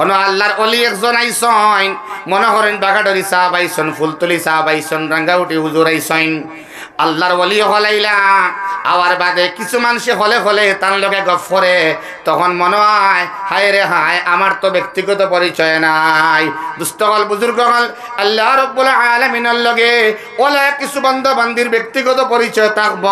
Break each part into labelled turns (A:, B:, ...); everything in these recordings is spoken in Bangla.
A: অন আল্লাহর অলি একজন আইসন, মনে করেন বাগাডরি সাহাব আইসন, ফুলতলি সাহাব আইসন, রাঙ্গাউটি হুজুর আইসন। আল্লাহর ওলি হলাইলা আওয়ার বাদে কিছু মানুষে হলে তার লগে গপ করে, তখন মনে হয় হায় রে হায়, আমার তো ব্যক্তিগত পরিচয় নাই। দুস্থকল বুজুর্গ হল আল্লাহ রব্বুল আলামিনের লগে ওলা কিছু বান্দা বান্দির ব্যক্তিগত পরিচয় থাকব।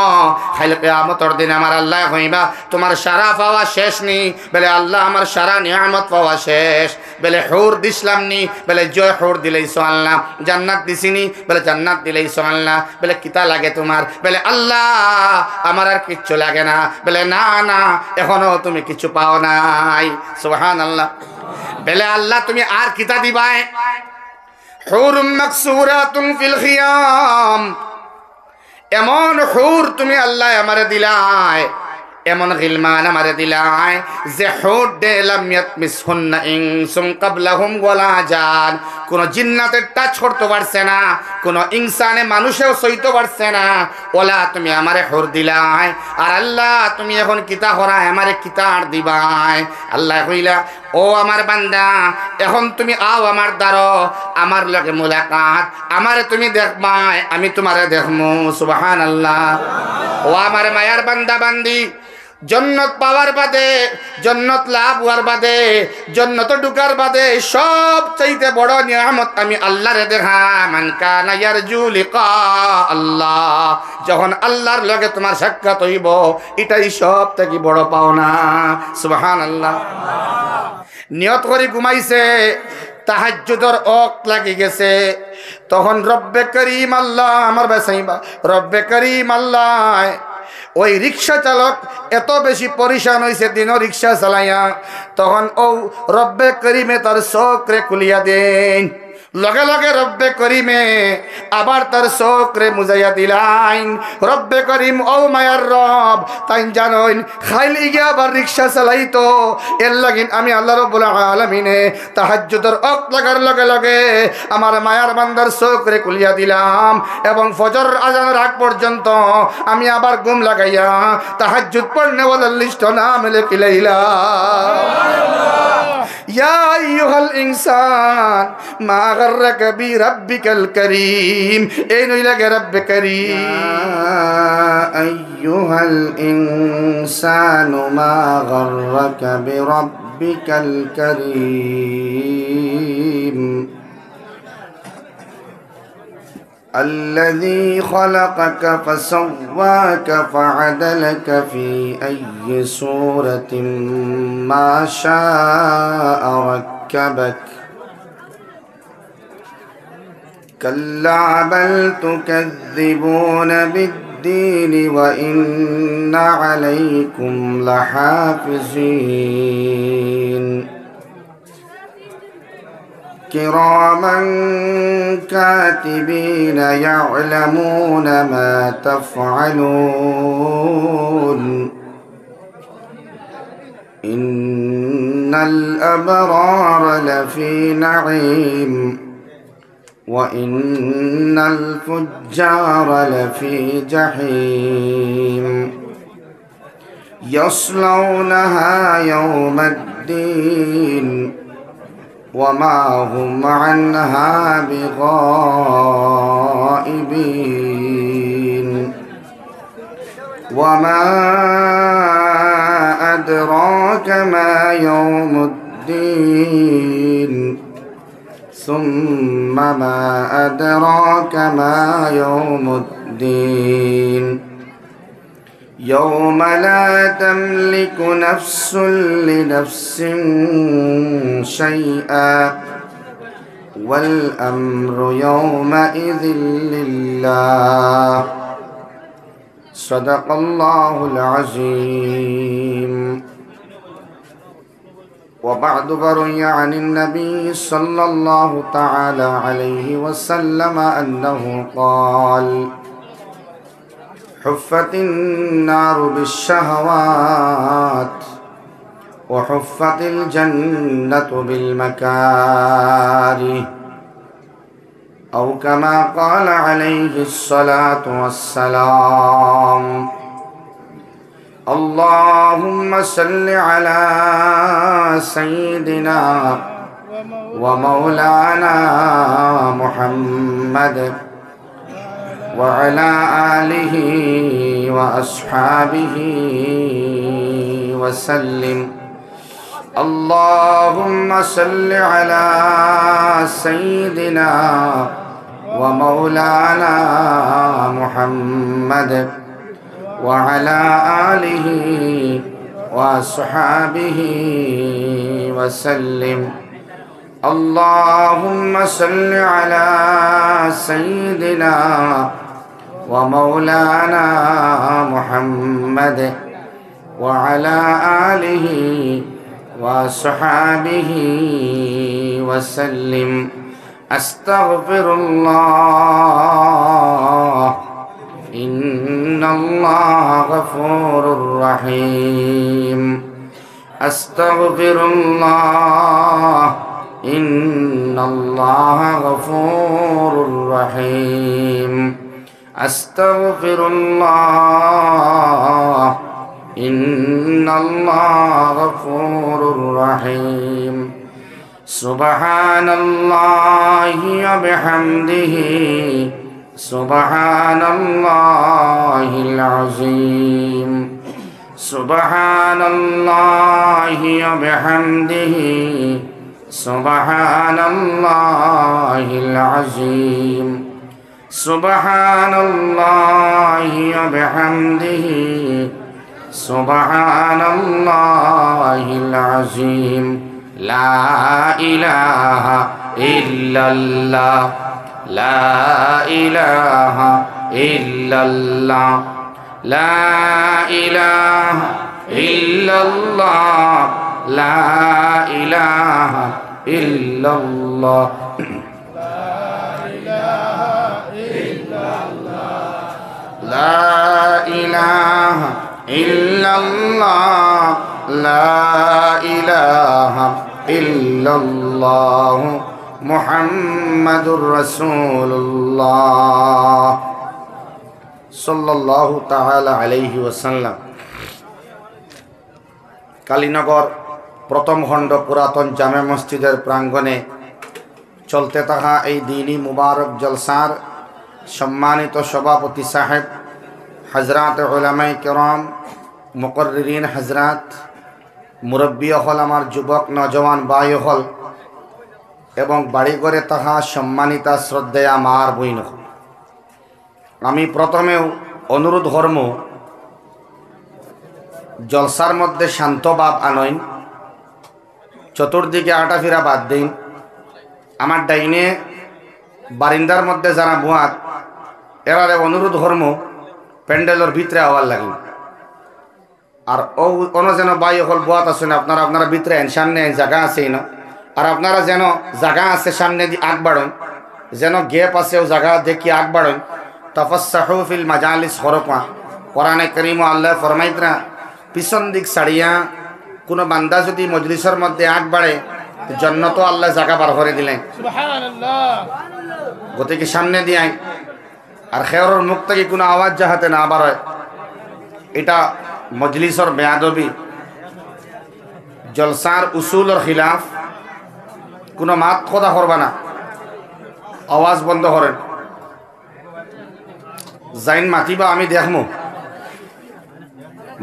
A: খাইলে কিয়ামতের দিন আমার আল্লাহ কইবা তোমার সারা পাওয়া শেষ নি? বলে আল্লাহ আমার সারা নিয়ামত পাওয়া শেষ। বলে হুর দিসলাম নি? বলে জয় হুর দিলেইছো আল্লাহ। জান্নাত দিছিনি? বলে জান্নাত দিলেইছো আল্লাহ। বলে কিতা লাগে তোমার? বলে আল্লাহ আমার আর কিচ্ছু লাগে না। বলে না না, এখনো তুমি কিছু পাও নাই। সুবহানাল্লাহ। বলে আল্লাহ তুমি আর কিতা দিবাই? হুরুম মাকসুরাতুন ফিল খিয়াম, এমন হুর তুমি আল্লাহ আমারে দিলাই, এমন গিলমান আমারে দিলাই যে হুর দেলাম ইয়াতমিসহুন্না ইনসুম ক্বাবলাহুম ওয়ালা জান। কোন জিন্নাতে টাচ করতে পারছে না, কোন ইনসানে মানুষেও সইতে পারছে না। ওলা তুমি আমারে হুর দিলাই, আর আল্লাহ তুমি এখন কিতা করা আমারে কিতার দিবাই? আল্লাহ কইলা ও আমার বান্দা, এখন তুমি আও আমার দ্বারো, আমার লগে মুলাকাত, আমারে তুমি দেখবাই, আমি তোমারে দেখমু। সুবহানাল্লাহ। ও আমার মায়ার বান্দা বান্দি, জন্নত পাওয়ার বাদে, জন্নত লাভ হওয়ার বাদে, জন্নত ঢুকার বাদে সব চাইতে বড় নিয়ামত আমি আল্লাহরে দেখা। মান কানা ইয়ারজু লিকা আল্লাহ, যখন আল্লাহর লগে তোমার সাক্ষাৎ হইব, এটাই সব থেকে বড় পাওনা। সুবহানাল্লাহ। নিয়ত করে ঘুমাইছে, তাহাজ্জুদের ওয়াক্ত লাগি গেছে, তখন রব্বে করিম আল্লাহ আমার বাসাইবা, রব্বে করিম আল্লাহ ওই রিক্সা চালক এত বেশি পরিশান হয়েছে দিনও রিক্সা চালাইয়া, তখন ও রব্বে করিমে তার চোখরে খুলিয়া দেন। লগে লগে রব্বে করিমে আবার তার চোখরে মুজাইয়া দিলাইন। রব্বে করিম ও মায়ার রব, তাই জানোইন খাইল গিয়া আবার রিক্সা চালাইতো, এর লাগিন আমি আল্লাহ রাব্বুল আলামিনে তাহাজ্জুদের ওয়াক্ত লাগার লগে লগে আমার মায়ার বান্দার চোখরে খুলিয়া দিলাম, এবং ফজর আজানের আগ পর্যন্ত আমি আবার ঘুম লাগাইয়া তাহাজ্জুদ পড়নে ওয়ালার লিস্ট নাম লিখে লইলাম। ইয়া আইয়ুহাল ইনসান মা গাররাকা বিরাব্বিকাল কারীম, এই নইলা গে রব্বে কারীম। আইয়ুহাল ইনসানু মা গাররাকা বিরাব্বিকাল কারীম الذي خلقك فسواك فعدلك في أي صورة ما شاء ركبك كلا بل تكذبون بالدين وإن عليكم لحافظين كراما كاتبين يعلمون ما تفعلون إن الأبرار لفي نعيم وإن الفجار لفي جحيم يصلونها يوم الدين وما هم عنها بغائبين وما أدراك ما يوم الدين ثم ما أدراك ما يوم الدين يوم لا تملك نفس لنفس شيئا والأمر يومئذ لله صدق الله العظيم. وبعد فروي عن النبي صلى الله تعالى عليه وسلم أنه قال حفت النار بالشهوات وحفت الجنة بالمكاره أو كما قال عليه الصلاة والسلام. اللهم صل على سيدنا ومولانا محمد وعلى آله وأصحابه وسلم اللهم صل على سيدنا ومولانا محمد وعلى آله وأصحابه وسلم اللهم صل على سيدنا ومولانا محمد وعلى آله وصحابه وسلم أستغفر الله إن الله غفور رحيم أستغفر الله إن الله غفور رحيم أستغفر الله إن الله غفور رحيم سبحان الله وبحمده سبحان الله العظيم سبحان الله وبحمده سبحان الله العظيم سبحان الله وبحمده سبحان الله العظيم لا إله إلا الله لا إله إلا الله لا إله إلا الله لا إله إلا الله لا إله إلا الله لا إله إلا الله محمد رسول الله صلى الله تعالى عليه وسلم কালীনগর প্রথম খণ্ড পুরাতন জামে মসজিদের প্রাঙ্গণে চলতে থাকা এই দিনী মুবারক জলসার সম্মানিত সভাপতি সাহেব হযরত উলামায়ে কেরাম মুকররিন হযরত মুরব্বী হল আমার যুবক নজওয়ান ভাই হল এবং বাড়িঘরে থাকা সম্মানিতা শ্রদ্ধেয়া মার বইন আমি প্রথমেও অনুরোধ ধর্ম জলসার মধ্যে শান্ত ভাব আনইন চতুর্দিকে আটাফিরা বাদ দিন আমার ডাইনে বারিন্দার মধ্যে যারা বুয়াত এরারে অনুরোধ ধর্ম প্যান্ডেলের ভিতরে আওয়ার লাগিন আর অন্য যেন বাই হল বুয়াত আছেন আপনারা আপনারা ভিতরে আইন সামনে জায়গা আছে না আর আপনারা যেন জায়গা আছে সামনে দিয়ে আগ বাড়েন যেন গ্যাপ আছে ও জায়গা দেখি আগ বাড়েন তাফাসসাহু ফিল মাজালিস হরফা কোরআনে কারীম আল্লাহ ফরমাইতরা পিছন দিক ছাড়িয়া কোনো বান্দা যদি মজলিসের মধ্যে আগ বাড়ে জান্নাতও আল্লাহ জায়গা বার করে দিলেন সুবহানাল্লাহ গতিকে সামনে দিয়ে আইন আর খেয়রের মুখ থেকে কোনো আওয়াজ যাহাতে না বার হয় এটা মজলিসের বেয়াদবি জলসার উসুলের খিলাফ কোনো মাত কথা করবা না আওয়াজ বন্ধ করেন জাইন মাতিবা আমি দেখমু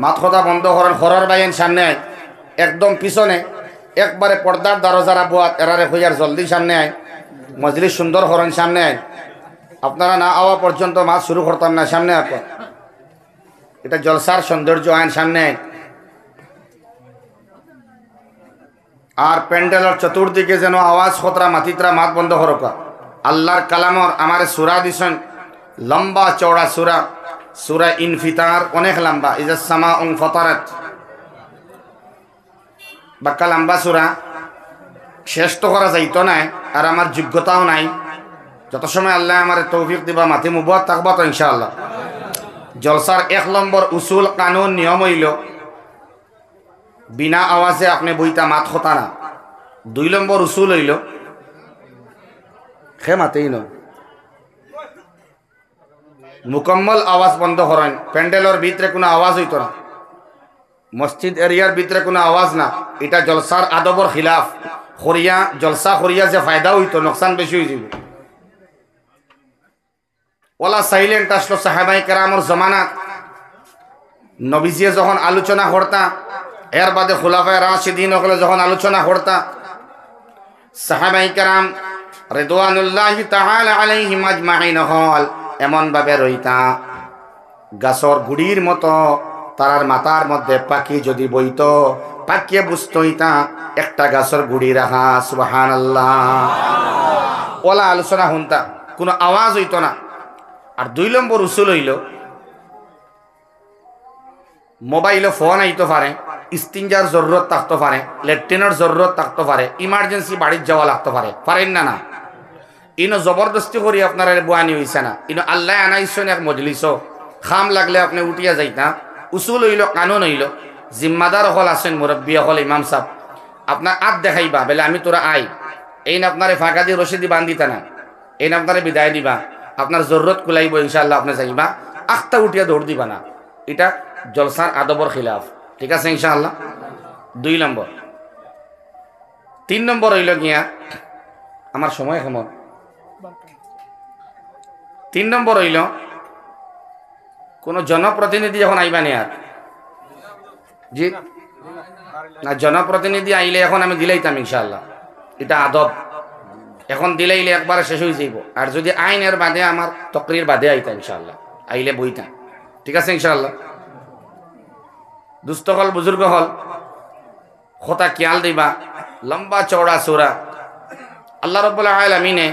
A: মাত কথা বন্ধ করেন হরর বাইন সামনে আয় একদম পিছনে একবারে পর্দার দরজারা বুয়াত এরারে হইয়ার জলদি সামনে আয় মজলিস সুন্দর করেন সামনে আয় আপনারা না আওয়া পর্যন্ত মাত শুরু করতাম না সামনে আয় এটা জলসার সৌন্দর্য আইন সামনে আয় আর প্যান্ডেলের চতুর্দিকে যেন আওয়াজ খতরা মাতিত্রা মাত বন্ধ করকা আল্লাহর কালামর আমারে সূরা দিছেন লম্বা চওড়া সূরা সূরা ইনফিতার অনেক লম্বা ইজা সামাউন ফাতারাত বাক্কা লম্বা সূরা শেষ তো করা যাইতো না আর আমার যোগ্যতাও নাই যত সময় আল্লাহ আমারে তৌফিক দিবা মাথি মুবাত থাকবা তো ইনশাআল্লাহ জলসার এক নম্বর উসুল কানুন নিয়ম হইল বিনা আওয়াজে আপনি বইটা মাত হতা না। 2 নম্বর উসুল হইল খে মাতেই ন মুকম্মল আওয়াজ বন্ধ করেন প্যান্ডেলের ভিতরে কোনো আওয়াজ হইতো না মসজিদ এরিয়ার ভিতরে কোনো আওয়াজ না এটা জলসার আদবর খিলাফ খরিয়া জলসা খরিয়া যে ফায়দা হইতো নোকসান বেশি হয়ে যাব। ওলা সাইলেন্ট আসলো সাহাবাই কেরামর জমানাত। নবীজিয়ে যখন আলোচনা করতা, এর বাদে খুলাফায়ে রাশিদিন হলে যখন আলোচনা করতা, সাহাবাই কেরাম রিদওয়ানুল্লাহি তাআলা আলাইহিম আজমাইন হল এমন ভাবে রইতা গাছর গুড়ির মতো। তারার মাথার মধ্যে পাখি যদি বইতো, পাখিয়ে বুঝতো ইতা একটা গাছর গুড়ি রাখা। সুবহানাল্লাহ। ওলা আলোচনা শুনতা, কোনো আওয়াজ হইতো না। আর 2 নম্বর উসুল হইল মোবাইলে ফোন আইতে পারে, ইস্তিনজার জরুরত থাকতে পারে, লেট্রিনের জরুরত থাকতে পারে, ইমার্জেন্সি বাড়ির যাওয়া লাগতে পারে, পারেন না? না, ইনো জবরদস্তি করি আপনার বুয়ানি হইছে না। ইনো আল্লাহ আনাইছেন এক মজলিস, খাম লাগলে আপনি উঠিয়া যাইতা। উসুল হইল, কানুন হইল, জিম্মাদার হল আছেন, মুরব্বী হল, ইমাম সাহেব, আপনার আত দেখাইবা বলে আমি তোরা আই, এই না আপনারে ফাঁকা দিয়ে রশিদি বান্ধিতা না, এই না আপনারে বিদায় দিবা, আপনার জরুরত কুলাইব ইনশাআল্লাহ আপনি যাইবা, আখতা উঠিয়া দৌড় দিবা না। এটা জলসার আদবর খিলাফ। ঠিক আছে ইনশাআল্লাহ। 2 নম্বর। 3 নম্বর হইল গিয়া আমার সময় কেমন। 3 নম্বর হইল কোন জনপ্রতিনিধি যখন আইবা নি আর জি না, জনপ্রতিনিধি আইলে এখন আমি দিলাইতাম ইনশাআল্লাহ, এটা আদব। এখন দিলাইলে একবারে শেষ হয়ে যাইব। আর যদি আইনের বাদে আমার তকরির বাদে আইতা ইনশাআল্লাহ, আইলে বইতা। ঠিক আছে ইনশাআল্লাহ। দুস্থ হল, বুজুর্গ হল, কথা খেয়াল দিবা। লম্বা চওড়া সূরা আল্লাহ রাব্বুল আলামিনে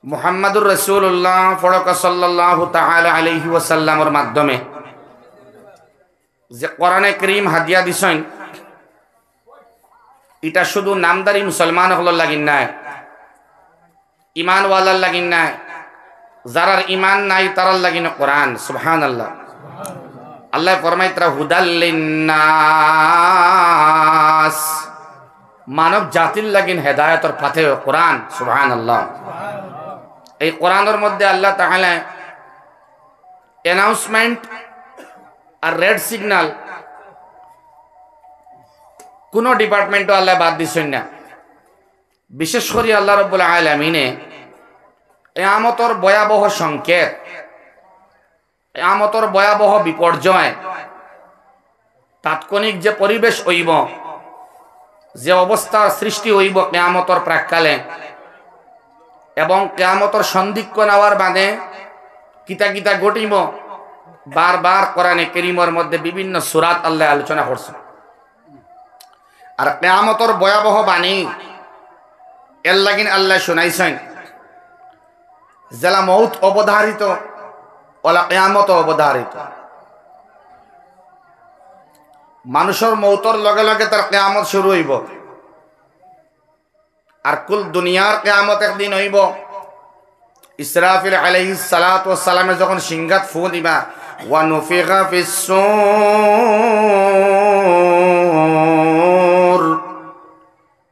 A: মুহাম্মাদুর রাসূলুল্লাহ ফরকা সাল্লাল্লাহু তাআলা আলাইহি ওয়াসাল্লামের মাধ্যমে যে কোরআনে কারীম হাদিয়া দিছেন, এটা শুধু নামদারি মুসলমান হলর লাগিন নাই, ইমানওয়ালার লাগিন নাই, যারার ইমান নাই তারার লাগিন কোরআন। সুবহানাল্লাহ। আল্লাহ ফরমায় তারা হুদাল লিন্নাস, মানব জাতির লাগিন হেদায়েতর পথে কোরআন। সুবহানাল্লাহ। এই কোরআনের মধ্যে আল্লাহ তাআলা অ্যানাউন্সমেন্ট আর রেড সিগন্যাল কোন ডিপার্টমেন্টও আল্লাহ বাদ দিছেন না। বিশেষ করে আল্লাহ রাব্বুল আলামিনে কিয়ামতের ভয়াবহ সংকেত, কিয়ামতের ভয়াবহ বিপর্যয়, তাৎক্ষণিক যে পরিবেশ হইব, যে অবস্থার সৃষ্টি হইব কিয়ামতের প্রাককালে, এবং কিয়ামতের সন্ধিক্ষণ হওয়ার বাদে কিতা কিতা ঘটিব, বারবার কোরআনে কারীমের মধ্যে বিভিন্ন সূরাত আল্লাহ আলোচনা করছে। আর কিয়ামতের ভয়াবহ বাণী এর লাগিন আল্লাহ শুনাইছেন, জেলা মউত অবধারিত, ওলা কিয়ামত অবধারিত। মানুষের মৌতর লগে লগে তার কিয়ামত শুরু হইব। আর কুল দুনিয়ার কিয়ামত একদিন হইব। ইসরাফিল আলাইহিস সালাতু ওয়াস সালামে যখন সিংহাত ফু দিবা, ওয়া নুফিখা ফিস সূর,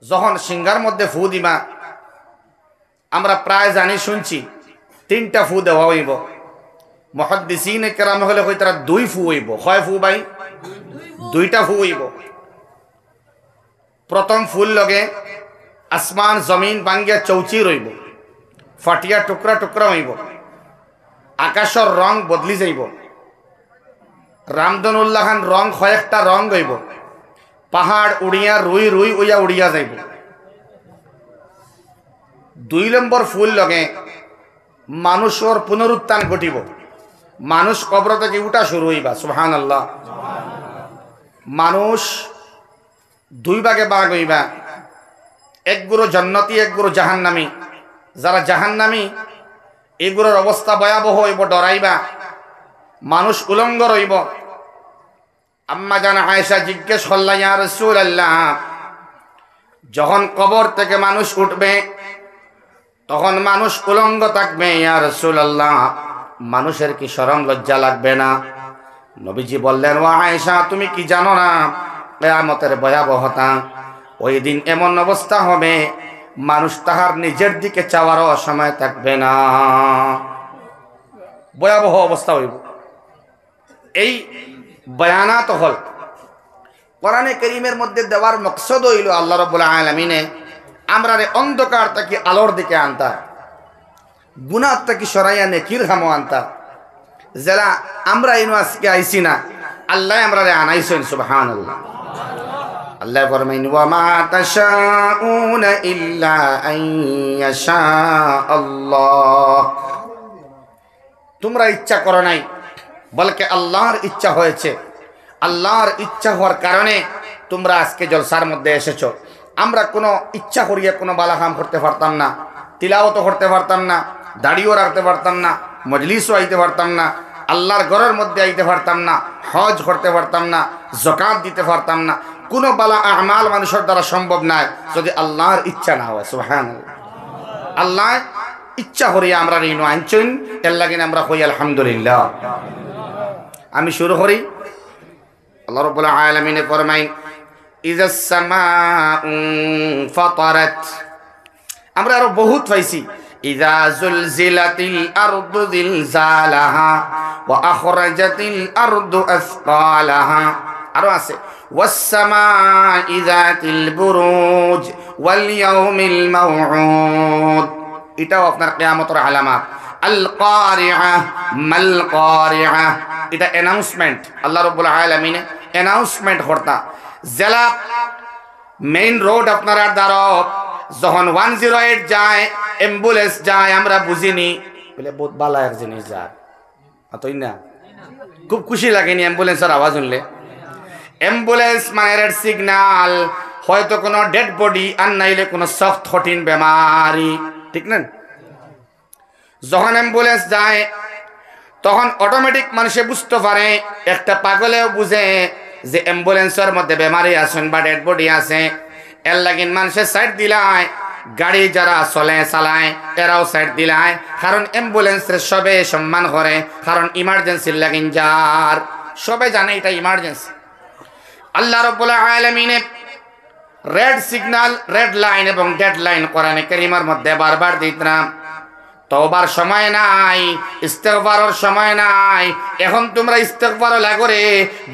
A: যখন সিংহার মধ্যে ফু দিবা, আমরা প্রায় জানি শুনছি 3টা ফু দেওয়া হইব। মুহাদ্দিসিনে কেরাম হলে কই তারা 2 ফু হইব। কয় ফু ভাই? 2টা ফু হইব। প্রথম ফুল লগে আসমান জমিন ভাঙ্গিয়া চৌচি রইব, ফাটিয়া টুকরা টুকরা হইব, আকাশের রং বদলি যাইব, রামদনুল্লাহ খান রং কয়েকটা রং হইব, পাহাড় উড়িয়া রুই রুই উইয়া উড়িয়া যাইব। 2 নম্বর ফুল লগে মানুষের পুনরুত্থান ঘটিব, মানুষ কবর থেকে উঠা শুরু হইবা। সুবহানাল্লাহ। মানুষ 2 ভাগে ভাগ হইবা, এক গুরু জান্নাতি, এক গুরু জাহান্নামী। যারা জাহান্নামী এগুলোর অবস্থা ভয়াবহ হইব, ডরাইবা। মানুষ উলঙ্গ রইব। আম্মা জান আয়েশা জিজ্ঞেস করলেন, ইয়া রাসূলুল্লাহ, যখন কবর থেকে মানুষ উঠবে তখন মানুষ উলঙ্গ থাকবে, ইয়া রাসূলুল্লাহ, মানুষের কি শরম লজ্জা লাগবে না? নবীজি বললেন, ও আয়েশা, তুমি কি জানো না কিয়ামতের ভয়াবহতা? ওই দিন এমন অবস্থা হবে মানুষ তাহার নিজের দিকে চাওয়ারও সময় থাকবে না। ভয়াবহ অবস্থা হইব। এই বয়ানাত হল কোরআনে কারীমের মধ্যে দেওয়ার মকসদ হইল আল্লাহ রাব্বুল আলামিনে আমরা রে অন্ধকার থেকে আলোর দিকে আনতা, গুনাহ থেকে সরাইয়া নেকির হামো আনতা। যারা আমরা ইনো আজকে আইছি না, আল্লাহ আমরা রে আনাইছেন। সুবহানাল্লাহ। আল্লাহ ফরমাইন ওয়া মা তাশাউনা ইল্লা আন ইয়াশা আল্লাহ। তোমরা ইচ্ছা করো নাই, বলকে আল্লাহর ইচ্ছা হয়েছে। আল্লাহর ইচ্ছা হওয়ার কারণে তোমরা আজকে জলসার মধ্যে এসেছো। আমরা কোনো ইচ্ছা করিয়া কোনো বালা কাম করতে পারতাম না, তিলাওয়াত করতে পারতাম না, দাড়িও রাখতে পারতাম না, মজলিসও আইতে পারতাম না, আল্লাহর ঘরের মধ্যে আইতে পারতাম না, হজ করতে পারতাম না, যাকাত দিতে পারতাম না। কোনো বালা আমাল মানুষের দ্বারা সম্ভব নয় যদি আল্লাহর ইচ্ছা না হয়। সুবহানাল্লাহ। আল্লাহ ইচ্ছা করিয়া আমরা ঋণ আনছেন, এর লাগিন আমরা কই আলহামদুলিল্লাহ। আমি শুরু করি। আল্লাহ রাব্বুল আলামিন ফরমাইন ইযাস সামাউ ফাতারাত। আমরা আরো বহুত পাইছি। ইযা যুলজিলাতিল আরদু জিলজালাহা ওয়া আখরাজাতিল আরদু আসকালাহা। আরো আছে ওয়াস সামাই যাতিল বুরুজ ওয়াল ইয়াউমিল মাউউদ। এটাও আপনার কিয়ামতের আলামত। আল কারিআ মাল কারিআ, এটা অ্যানাউন্সমেন্ট। আল্লাহ রাব্বুল আলামিন অ্যানাউন্সমেন্ট করতা। জেলা মেইন রোড আপনার দ্বারা যখন 108 যায়, অ্যাম্বুলেন্স যায়, আমরা বুঝিনি বলে বহুত ভালো এক জিনিস যায় অতই না, খুব খুশি লাগেনি অ্যাম্বুলেন্সের আওয়াজ শুনলে। অ্যাম্বুলেন্স মানে রেড সিগন্যাল, হয়তো কোনো ডেড বডি আর নাইলে কোনো সফট কঠিন বেমারি, ঠিক না? যখন অ্যাম্বুলেন্স যায় তখন অটোমেটিক মানুষে বুঝতে পারে, একটা পাগলেও বুঝে যে অ্যাম্বুলেন্সের মধ্যে বেমারি আছেন বা ডেড বডি আছে। এর লাগিন মানুষের সাইড দিলায়, গাড়ি যারা চলে চালায় এরাও সাইড দিলায়, কারণ অ্যাম্বুলেন্সের সবে সম্মান করে, কারণ ইমার্জেন্সির লাগিন যার সবে জানে এটা ইমার্জেন্সি। আল্লাহ রাব্বুল আলামিন রেড সিগন্যাল, রেড লাইন এবং ডেড লাইন কোরআনে কারীমের মধ্যে বারবার দিতরাম। তওবার সময় নাই, ইস্তেগফারের সময় নাই। এখন তোমরা ইস্তেগফার লাগরে,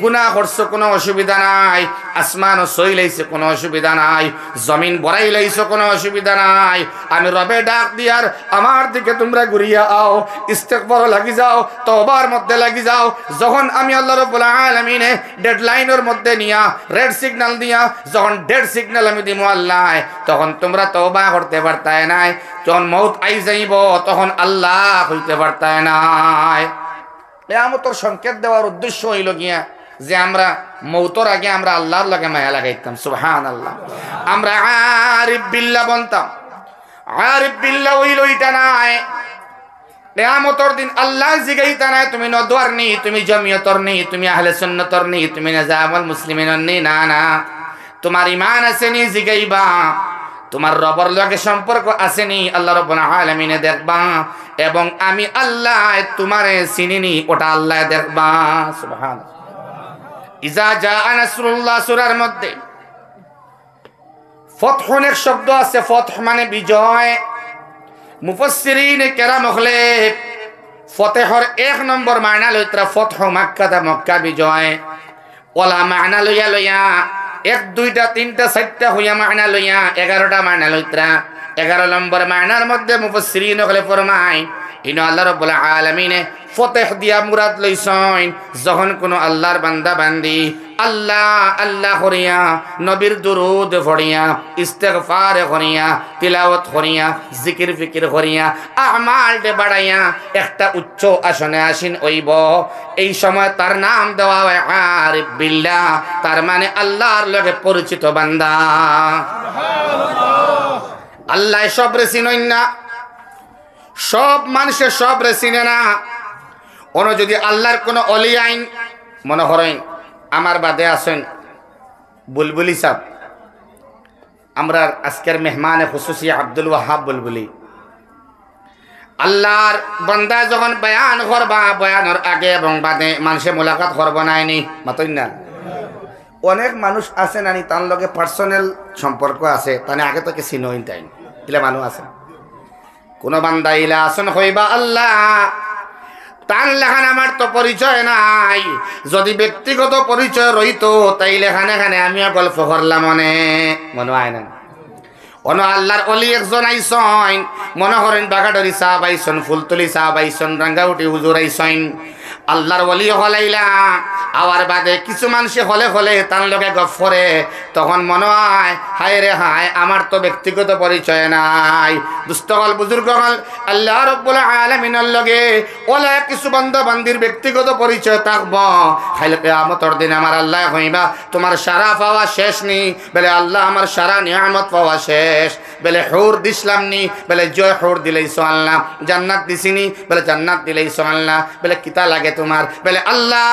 A: গুনাহ করছো কোনো অসুবিধা নাই, আসমানও সই লাইছে কোনো অসুবিধা নাই, জমিন বড়াই লাইছো কোনো অসুবিধা নাই। আমি রবে ডাক দিয়ার আমার দিকে তোমরা ঘুরিয়া আও, ইস্তেগফার লাগি যাও, তওবার মধ্যে লাগি যাও। যখন আমি আল্লাহ রাব্বুল আলামিন ডেডলাইনের মধ্যে নিয়া রেড সিগন্যাল দিয়া যখন ডেড সিগন্যাল আমি দিমু আল্লাহ, তখন তোমরা তওবা করতে পারতায় নাই। যখন মউত আই যাইব তখন আল্লাহ হইতে পারতায় নাই। কিয়ামতের সংকেত দেওয়ার উদ্দেশ্য হইল গিয়া যে আমরা মউতর আগে আমরা আল্লাহর লগে মায়া লাগাইতাম। সুবহানাল্লাহ। আমরা আরিফ বিল্লাহ বলতাম। আরিফ বিল্লাহ হইল এটা নাই। কিয়ামতের দিন আল্লাহ জিগাইতা নাই তুমি নদওয়ার নি, তুমি জমিয়তর নি, তুমি আহলে সুন্নাতর নি, তুমি নাজামুল মুসলিমিনর নি। না না, তোমার ঈমান আছে নি জিগাইবা, তোমার রবের লগে সম্পর্ক আসেনি আল্লাহ রাব্বুল আলামিন দেখবা, এবং আমি আল্লাহ তোমারে চিনিনি ওটা আল্লাহ দেখবা। সুবহানাল্লাহ। ইজা জাআ নাসরুল্লাহ সূরার মধ্যে ফতহুন এক শব্দ আছে, ফতহ মানে বিজয়। মুফাসসিরিন কেরাম হলে ফতহর এক নম্বর মায়না লইত্রা ফতহ মক্কা, মক্কা বিজয়। ওলা মায়না লইয়া লইয়া 1 2 3 4 হইয়া মায়না লইয়া 11টা মায়না লইত্রা। 11 নম্বর মায়নার মধ্যে মুফাসসিরিন হলে ফরমায় ইনো আল্লাহ রাব্বুল আলামিন ফতহ দিয়া মুরাদ লইছেন যখন কোন আল্লাহর বান্দা বান্দি আল্লাহ আল্লাহ করিয়া, নবীর দুরূদ পড়িয়া, ইস্তেগফার করিয়া, তিলাওয়াত করিয়া, জিকির ফিকির করিয়া, আমাল দে বাড়াইয়া একটা উচ্চ আসনে আসীন হইব, এই সময় তার নাম দেওয়া হয় আরিফ বিল্লাহ, তার মানে আল্লাহর লগে পরিচিত বান্দা। আল্লাহ সব রে চিনেন না, সব মানুষের সব রে চিনে না। অন্য যদি আল্লাহর কোনো অলি আইন মনে করেন, আমার বাদে আছেন বুলবুলি সাহেব, আমরা আজকের মেহমানে খুসুসি আব্দুল ওয়াহাব বুলবুলি। আল্লাহর বান্দা যখন বয়ান করবা, বয়ানের আগে এবং বাদে মানুষে মোলাকাত করব নাইনি মাতই না। অনেক মানুষ আছে নানি তার লগে পার্সোনাল সম্পর্ক আছে, তানে আগে তোকে চিনইন তাই ইলা মানুষ আছে। কোন বান্দা ইলা আসন হইবা আল্লাহ তার লেখান আমার তো পরিচয় নাই। যদি ব্যক্তিগত পরিচয় রইতো তাই লেখানে খানে আমিও গল্প করলাম মনে হয় না। অন আল্লাহর অলি একজন আইসন, মনে করেন বাগাডরি সাহাব আইসন, ফুলতলি সাহাব আইসন, রাঙ্গাউটি হুজুর আইসন। আল্লাহর ওলি হলাইলা আওয়ার বাদে কিছু মানুষ হলে তার লগে গফরে, তখন মনে হয় হায় রে হায় আমার তো ব্যক্তিগত পরিচয় নাই। দুস্থকল বুজুর্গল আল্লাহ রাব্বুল আলামিনের লগে ওলা কিছু বান্দা বান্দির ব্যক্তিগত পরিচয় থাকব। খাইলে কিয়ামতের দিন আমার আল্লাহ কইবা তোমার সারা পাওয়া শেষ নি, বলে আল্লাহ আমার সারা নিয়ামত পাওয়া শেষ। বলে হুর দিসলাম নি, বলে জয় হুর দিলেইছো আল্লাহ। জান্নাত দিছিনি, বলে জান্নাত দিলেইছো আল্লাহ। বলে কিতা লাগে তোমার? বলে আল্লাহ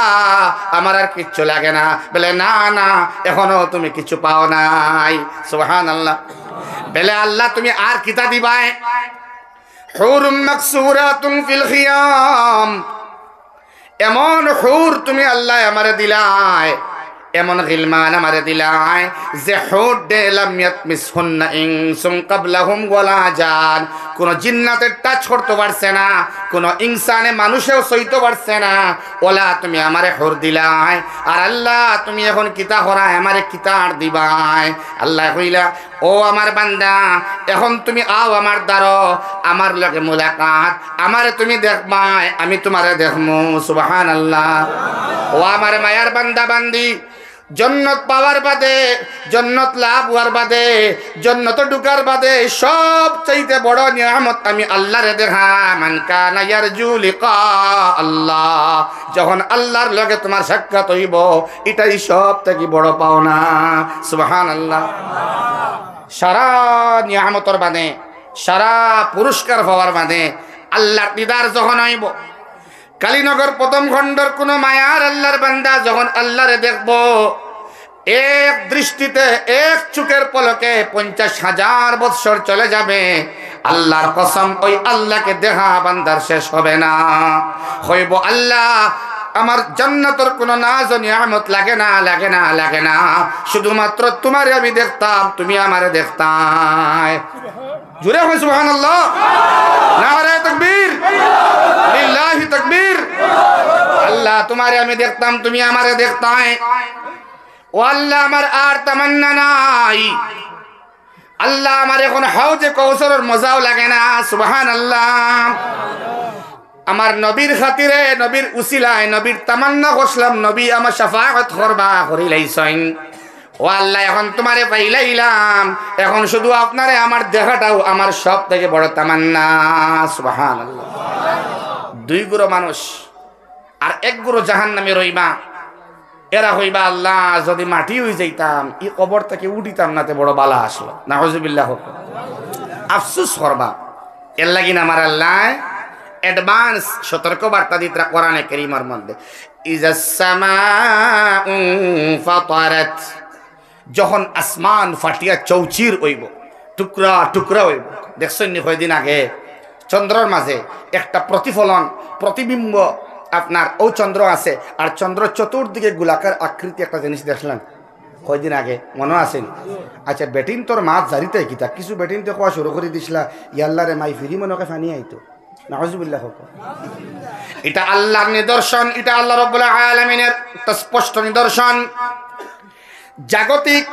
A: আমার আর কিচ্ছু লাগে না। বলে না না এখনো তুমি কিছু পাও নাই। সুবহানাল্লাহ। বলে আল্লাহ তুমি আর কিতা দিবাই? হুরুম মাকসুরাতুন ফিল খিয়াম, এমন হুর তুমি আল্লাহ আমারে দিলাই, এমন গিলমান আমারে দিলাই যে হুর দে লাম ইয়াতমিসহুন্না ইনসুম ক্বাবলাহুম ওয়ালা জান, কোন জিন্নাতের টাচ করতে পারছে না, কোন ইনসানে মানুষেও সইতে পারছে না। ওলা তুমি আমারে হুর দিলাই, আর আল্লাহ তুমি এখন কিতা করায় আমারে কিতা আর দিবাই? আল্লাহ কইলা ও আমার বান্দা এখন তুমি আও আমার দ্বারো, আমার লগে মুলাকাত, আমারে তুমি দেখবাই, আমি তোমারে দেখমু। সুবহানাল্লাহ। ও আমার মায়ার বান্দা বান্দি, জন্নত পাওয়ার বাদে, জন্নত লাভ হওয়ার বাদে, জন্নত ঢুকার বাদে সব চাইতে বড় নিয়ামত আমি আল্লাহরে দেখা। মান কানা ইয়ারজু লিকা আল্লাহ, যখন আল্লাহর লগে তোমার সাক্ষাৎ হইব এটাই সব থেকে বড় পাওনা। সুবহানাল্লাহ। সারা নিয়ামতর বাদে, সারা পুরস্কার পাওয়ার বাদে আল্লাহর দিদার যখন হইব, কালীনগর প্রথম খণ্ডর কোন মায়ার আল্লাহর বান্দা যখন আল্লাহরে দেখব, এক দৃষ্টিতে এক চোখের পলকে 50,000 বৎসর চলে যাবে। আল্লাহর কসম ওই আল্লাহকে দেখা বান্দার শেষ হবে না। হইব আল্লাহ আমার জান্নাতের কোন নাজ নিয়ামত লাগে না, লাগে না, লাগে না, শুধুমাত্র তোমারে আমি দেখতাম, তুমি আমারে দেখতাম। জুড়ে হয় সুবহানাল্লাহ। নারে তাকবীর, লিল্লাহি তাকবীর। আল্লাহ তোমারে আমি দেখতাম, তুমি আমারে দেখতাম। ও আল্লাহ আমার আর তামান্না নাই। আল্লাহ আমার এখন হাউজে কৌসরের মজাও লাগে না। সুবহানাল্লাহ। আমার নবীর খাতিরে, নবীর উসিলায়, নবীর তামান্না করলাম, নবী আমার শাফাআত করবা করিলাইছেন। ও আল্লাহ এখন তোমারে পাইলাইলাম, এখন শুধু আপনারে আমার দেখাটাও আমার সব থেকে বড় তামান্না। সুবহানাল্লাহ। 2 গুরু মানুষ আর 1 গুরু জাহান্নামে রইবা। এরা হইবা আল্লাহ যদি মাটি হয়ে যাইতাম এই কবর থেকে উঠিতাম না, তে বড় বালা আসলো। নাউজুবিল্লাহ। আফসোস করবা। এর লাগি না আমার আল্লাহ অ্যাডভান্স সতর্ক বার্তা দিতরা কোরআনে কারীমের মধ্যে, ইজাস সামাউ ফাতারাত, যখন আসমান ফাটিয়া চৌচির হইব, টুকরা টুকরা হইব। দেখছেন নি কয়দিন আগে চন্দ্রের মাঝে একটা প্রতিফলন, প্রতিবিম্ব আপনার ও চন্দ্র আছে, আর চন্দ্র চতুর্দিকে গোলাকার আকৃতি একটা জিনিস দেখলেন কয়দিন আগে, মনে আছেন? আচ্ছা বেটিন তোর মাছ জারিতে কিতা কিছু বেটিন তো কোয়া শুরু করে দিছিলা, ইয়াল্লারে মাই ফিরি মনকে ফানি আইতো। নাউজুবিল্লাহ। এটা আল্লাহর নিদর্শন, এটা আল্লাহ রাব্বুল আলামিনের স্পষ্ট নিদর্শন। জাগতিক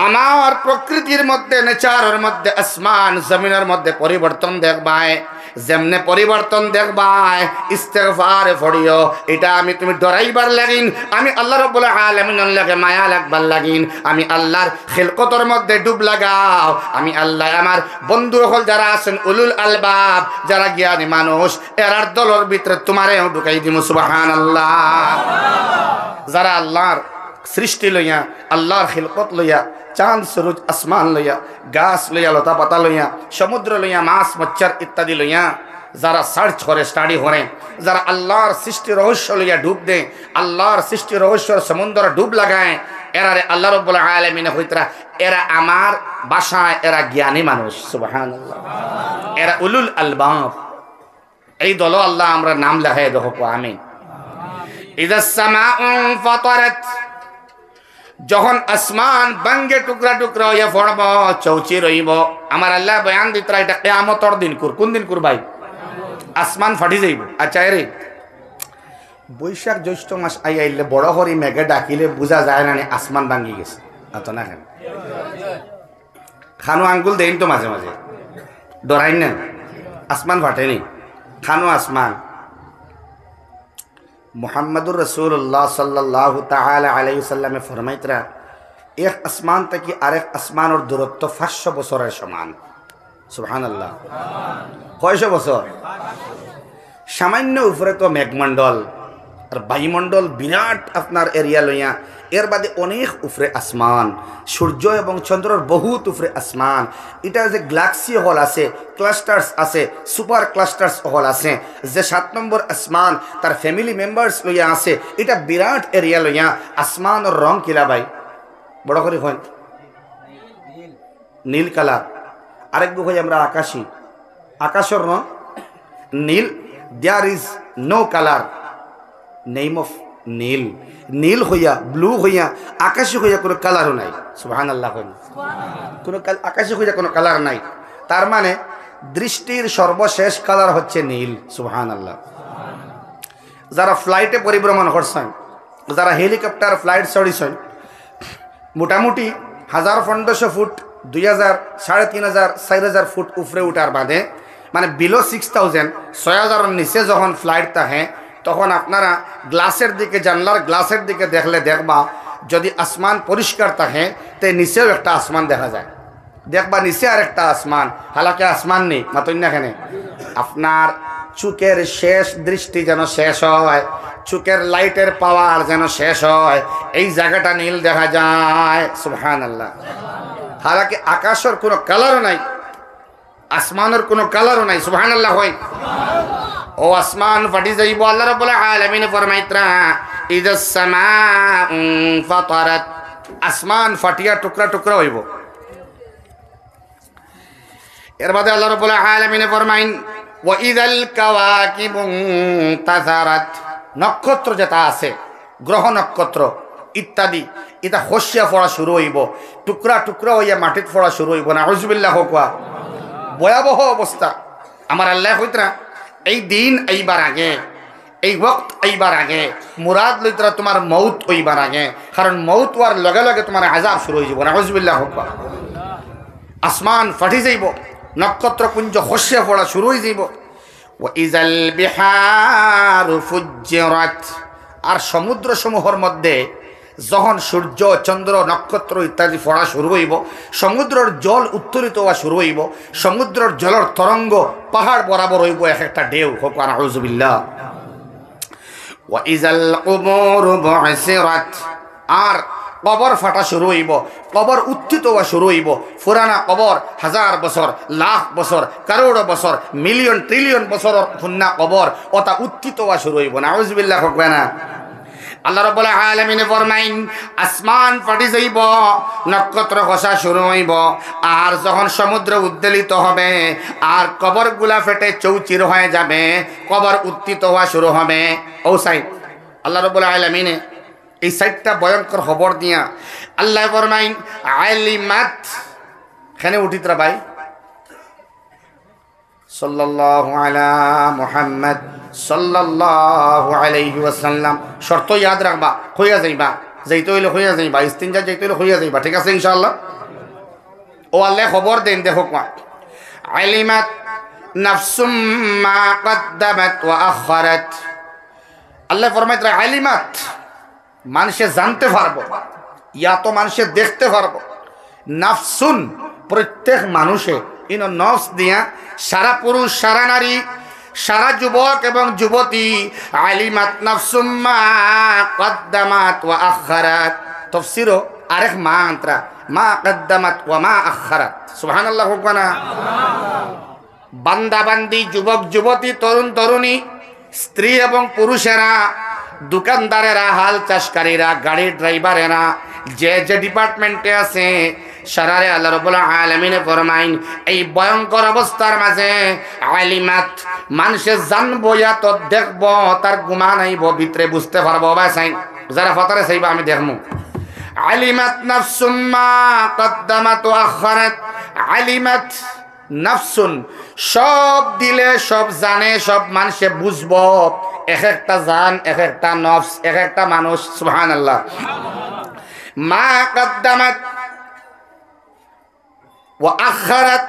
A: আমার প্রকৃতির মধ্যে, নেচারের মধ্যে, আসমান জমিনের মধ্যে পরিবর্তন দেখবাই। যেমনে পরিবর্তন দেখবাই ইস্তেগফার পড়িও, এটা আমি তুমি ডরাইবার লাগিন, আমি আল্লাহ রাব্বুল আলামিনের লাগে মায়া লাগবার লাগিন, আমি আল্লাহর খিলকতর মধ্যে ডুব লাগাও। আমি আল্লাহ আমার বন্ধু হল যারা আছেন উলুল আলবাব, যারা জ্ঞানী মানুষ, এরার দলের ভিতরে তোমারেও ঢুকাই দিমু। সুবহানাল্লাহ। যারা আল্লাহর সৃষ্টি লইয়া, আল্লাহর খিলকত লইয়া, চাঁদ সূরজ আসমান লইয়া, গাছ লইয়া, লতা পাতা লইয়া, সমুদ্র লইয়া, মাছ মচ্ছর ইত্যাদি লইয়া যারা সার্চ করে, স্টাডি করে, যারা আল্লাহর সৃষ্টি রহস্য লইয়া ডুব দেয়, আল্লাহর সৃষ্টি রহস্যর সমুদ্র ডুব লাগায়, এরারে আল্লাহ রাব্বুল আলামিন হইতরা, এরা আমার ভাষায় এরা জ্ঞানী মানুষ। সুবহানাল্লাহ। এরা উলুল আলবাব। এই দল আল্লাহ আমরা নাম লেখাই দেবো। আমিন। ইযাস সামাউ ফাতারাত, যখন আসমান বাঙ্গে টুকরা টুকরা হইয়া পড়ব, চৌচি রইব, আমার আল্লাহ বয়ান দিতরা এটা কিয়ামতের দিন কুর। কোন দিন কুর ভাই? আসমান ফাটি যাইব। আচ্ছা এরে বৈশাখ জ্যৈষ্ঠ মাস আইলে বড় হরি মেঘে ডাকিলে বোঝা যায় না আসমান ভাঙ্গি গেছে এত না কেন খানো আঙ্গুল দেন তো মাঝে মাঝে ডরাইন না আসমান ফাটেনি খানো আসমান মুহাম্মদুর রাসূলুল্লাহ সাল্লাল্লাহু তাআলা আলাইহি ওয়াসাল্লামে ফরমাইতরা এক আসমান থেকে আরেক আসমানের দূরত্ব 500 বছরের সমান সুবহানাল্লাহ কয়শো বছর সামান্য উপরে তো মেঘমণ্ডল আর বায়ুমণ্ডল বিরাট আপনার এরিয়া লইয়া এর বাদে অনেক উপরে আসমান সূর্য এবং চন্দ্রর বহুত উপরে আসমান এটা যে গ্যালাক্সি হল আছে ক্লাস্টার্স আছে সুপার ক্লাস্টার্স হল আছে যে 7 নম্বর আসমান তার ফ্যামিলি মেম্বার্স লইয়া আছে এটা বিরাট এরিয়া লইয়া আসমানের রং কিলা ভাই বড় করে হয় নীল কালার আরেক হই আমরা আকাশী আকাশের রং নীল there is no colour name of নীল নীল হইয়া ব্লু হইয়া আকাশী হইয়া কোনো কালারও নাই সুবহানাল্লাহ কোনো আকাশী হইয়া কোনো কালার নাই তার মানে দৃষ্টির সর্বশেষ কালার হচ্ছে নীল সুবহানাল্লাহ যারা ফ্লাইটে পরিভ্রমণ করছেন যারা হেলিকপ্টার ফ্লাইট চড়িছেন মোটামুটি 1500 ফুট 2000 3500 4000 ফুট উপরে উঠার বাদে মানে বিলো 6000 6000 নিচে যখন ফ্লাইট থাকে তখন আপনারা গ্লাসের দিকে জানলার গ্লাসের দিকে দেখলে দেখবা যদি আসমান পরিষ্কার থাকে তে নিচেও একটা আসমান দেখা যায় দেখবা নিচে আর একটা আসমান হালাকে আসমান নেই মাতই না এখানে আপনার চোখের শেষ দৃষ্টি যেন শেষ হয় চোখের লাইটের পাওয়ার যেন শেষ হয় এই জায়গাটা নীল দেখা যায় সুবহানাল্লাহ হালাকে আকাশের কোনো কালারও নাই আসমানের কোনো কালারও নাই সুবহানাল্লাহ হয় ও আসমান ফাটি যাইব আল্লাহ রাব্বুল আলামিন ফরমাইতরা ইদাস সামাউ ফাতারাত আসমান ফাটিয়া টুকরা টুকরা হইব এর বাদে আল্লাহ রাব্বুল আলামিন ফরমাইন ওয়া ইদাল কাওয়াকিবু তাযারাত নক্ষত্র যেটা আছে গ্রহ নক্ষত্র ইত্যাদি এটা খসিয়া পড়া শুরু হইব টুকরা টুকরা হইয়া মাটিত পড়া শুরু হইব না আউযুবিল্লাহ কোয়া ভয়াবহ অবস্থা আমার আল্লাহ কইতরা এই দিন আইবার আগে এই ওয়াক্ত আইবার আগে মুরাদ লইতরা তোমার মৌত হইবার আগে কারণ মৌত হওয়ার লগে লগে তোমার আযাব শুরু হয়ে যাব না আউযুবিল্লাহ কোয়া আসমান ফাটি যাইব নক্ষত্র পুঞ্জ খসিয়া পড়া শুরু হয়ে যাইব ওয়া ইজাল বিহারু ফুজ্জিরাত আর সমুদ্র সমূহের মধ্যে যখন সূর্য চন্দ্র নক্ষত্র ইত্যাদি পড়া শুরু হইব সমুদ্রের জল উত্তোলিত হওয়া শুরু হইব সমুদ্রের জলের তরঙ্গ পাহাড় বরাবর হইব এক একটা ঢেউ হোক আউযুবিল্লাহ ওয়া ইজাল কুবুরু বু'সিরাত আর কবর ফাটা শুরু হইব কবর উত্থিত হওয়া শুরু হইব পুরানা কবর 1000 বছর লাখ বছর করোড় বছর মিলিয়ন ট্রিলিয়ন বছর পুন্না কবর ওটা উত্থিত হওয়া শুরু হইব না আউযুবিল্লাহ হোক না আল্লাহ রাব্বুল আলামিন ফরমাইন আসমান ফাটি যাইব নক্ষত্র খসা শুরু হইব আর যখন সমুদ্র উদ্বেলিত হবে আর কবরগুলা ফেটে চৌচির হয়ে যাবে কবর উত্থিত হওয়া শুরু হবে ও সাইড আল্লাহ রাব্বুল আলামিন এই সাইডটা ভয়ঙ্কর খবর দিয়া আল্লাহ ফরমাইন আলিমাত এখানে উঠিতরা ভাই সাল্লাল্লাহু আলা মুহাম্মদ সাল্লাল্লাহু আলাইহি ওয়াসাল্লাম শর্ত ইয়াদ রাখবা হইয়া যাইবা যাইতে হইলে হইয়া যাইবা ইস্তিনজা যাইতে হইলে হইয়া যাইবা ঠিক আছে ইনশাআল্লাহ ও আল্লাহ খবর দেন দেখো কোয়া আলিমাত নাফসুম মা কদ্দামাত ওয়া আখারাত আল্লাহ ফরমাইতরা আলিমাত মানুষে জানতে পারবো ইয়া তো মানুষে দেখতে পারবো নাফসুন প্রত্যেক মানুষে ইন নফস দিয়া সারা পুরুষ সারা নারী সারা যুবক এবং যুবতী আলিমাত নাফসুম মা কদ্দামাত ওয়া আখারাত তাফসীরও আরেক মান্ত্রা মা কদ্দামাত ওয়া মা আখারাত সুবহানাল্লাহ হুকমানা বান্দা বান্দি যুবক যুবতী তরুণ তরুণী স্ত্রী এবং পুরুষেরা দোকানদারেরা হাল চাষকারীরা গাড়ির ড্রাইভারেরা যে যে ডিপার্টমেন্টে আছে সারারে আল্লাহ রাব্বুল আলামিন ফরমাইন এই ভয়ঙ্কর অবস্থার মাঝে আলিমাত মানুষে জানবো ইয়া তো দেখবো তার গুমান আইব ভিতরে বুঝতে পারবো বা সাইন যারা ফতারে চাইবা আমি দেখমু আলিমাত নাফসুম মা কদ্দামাত ওয়া আখারাত আলিমাত নাফসুন, সব দিলে সব জানে, সব মানুষে বুঝব, এক একটা জান, এক একটা নফস, এক একটা মানুষ। সুবহানাল্লাহ। মা কদ্দামাত ওয়া আখারাত,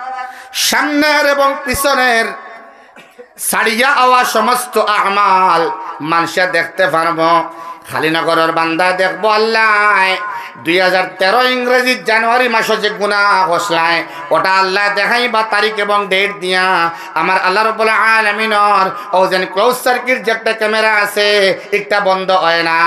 A: সামনের এবং পিছনের সারিয়া আওয়া সমস্ত আমাল মানুষে দেখতে পারবো। খালিনগরের বান্দা দেখবো আল্লাহ 2013 ইংরেজি জানুয়ারি মাসে যে গুনাহ হসলায় ওটা আল্লাহ দেখাই বা তারিখ এবং ডেট দিয়া আমার আল্লাহ রাব্বুল আলামিনের ও যেন ক্লোজ সার্কিট যে একটা ক্যামেরা আছে একটা বন্ধ হয় না।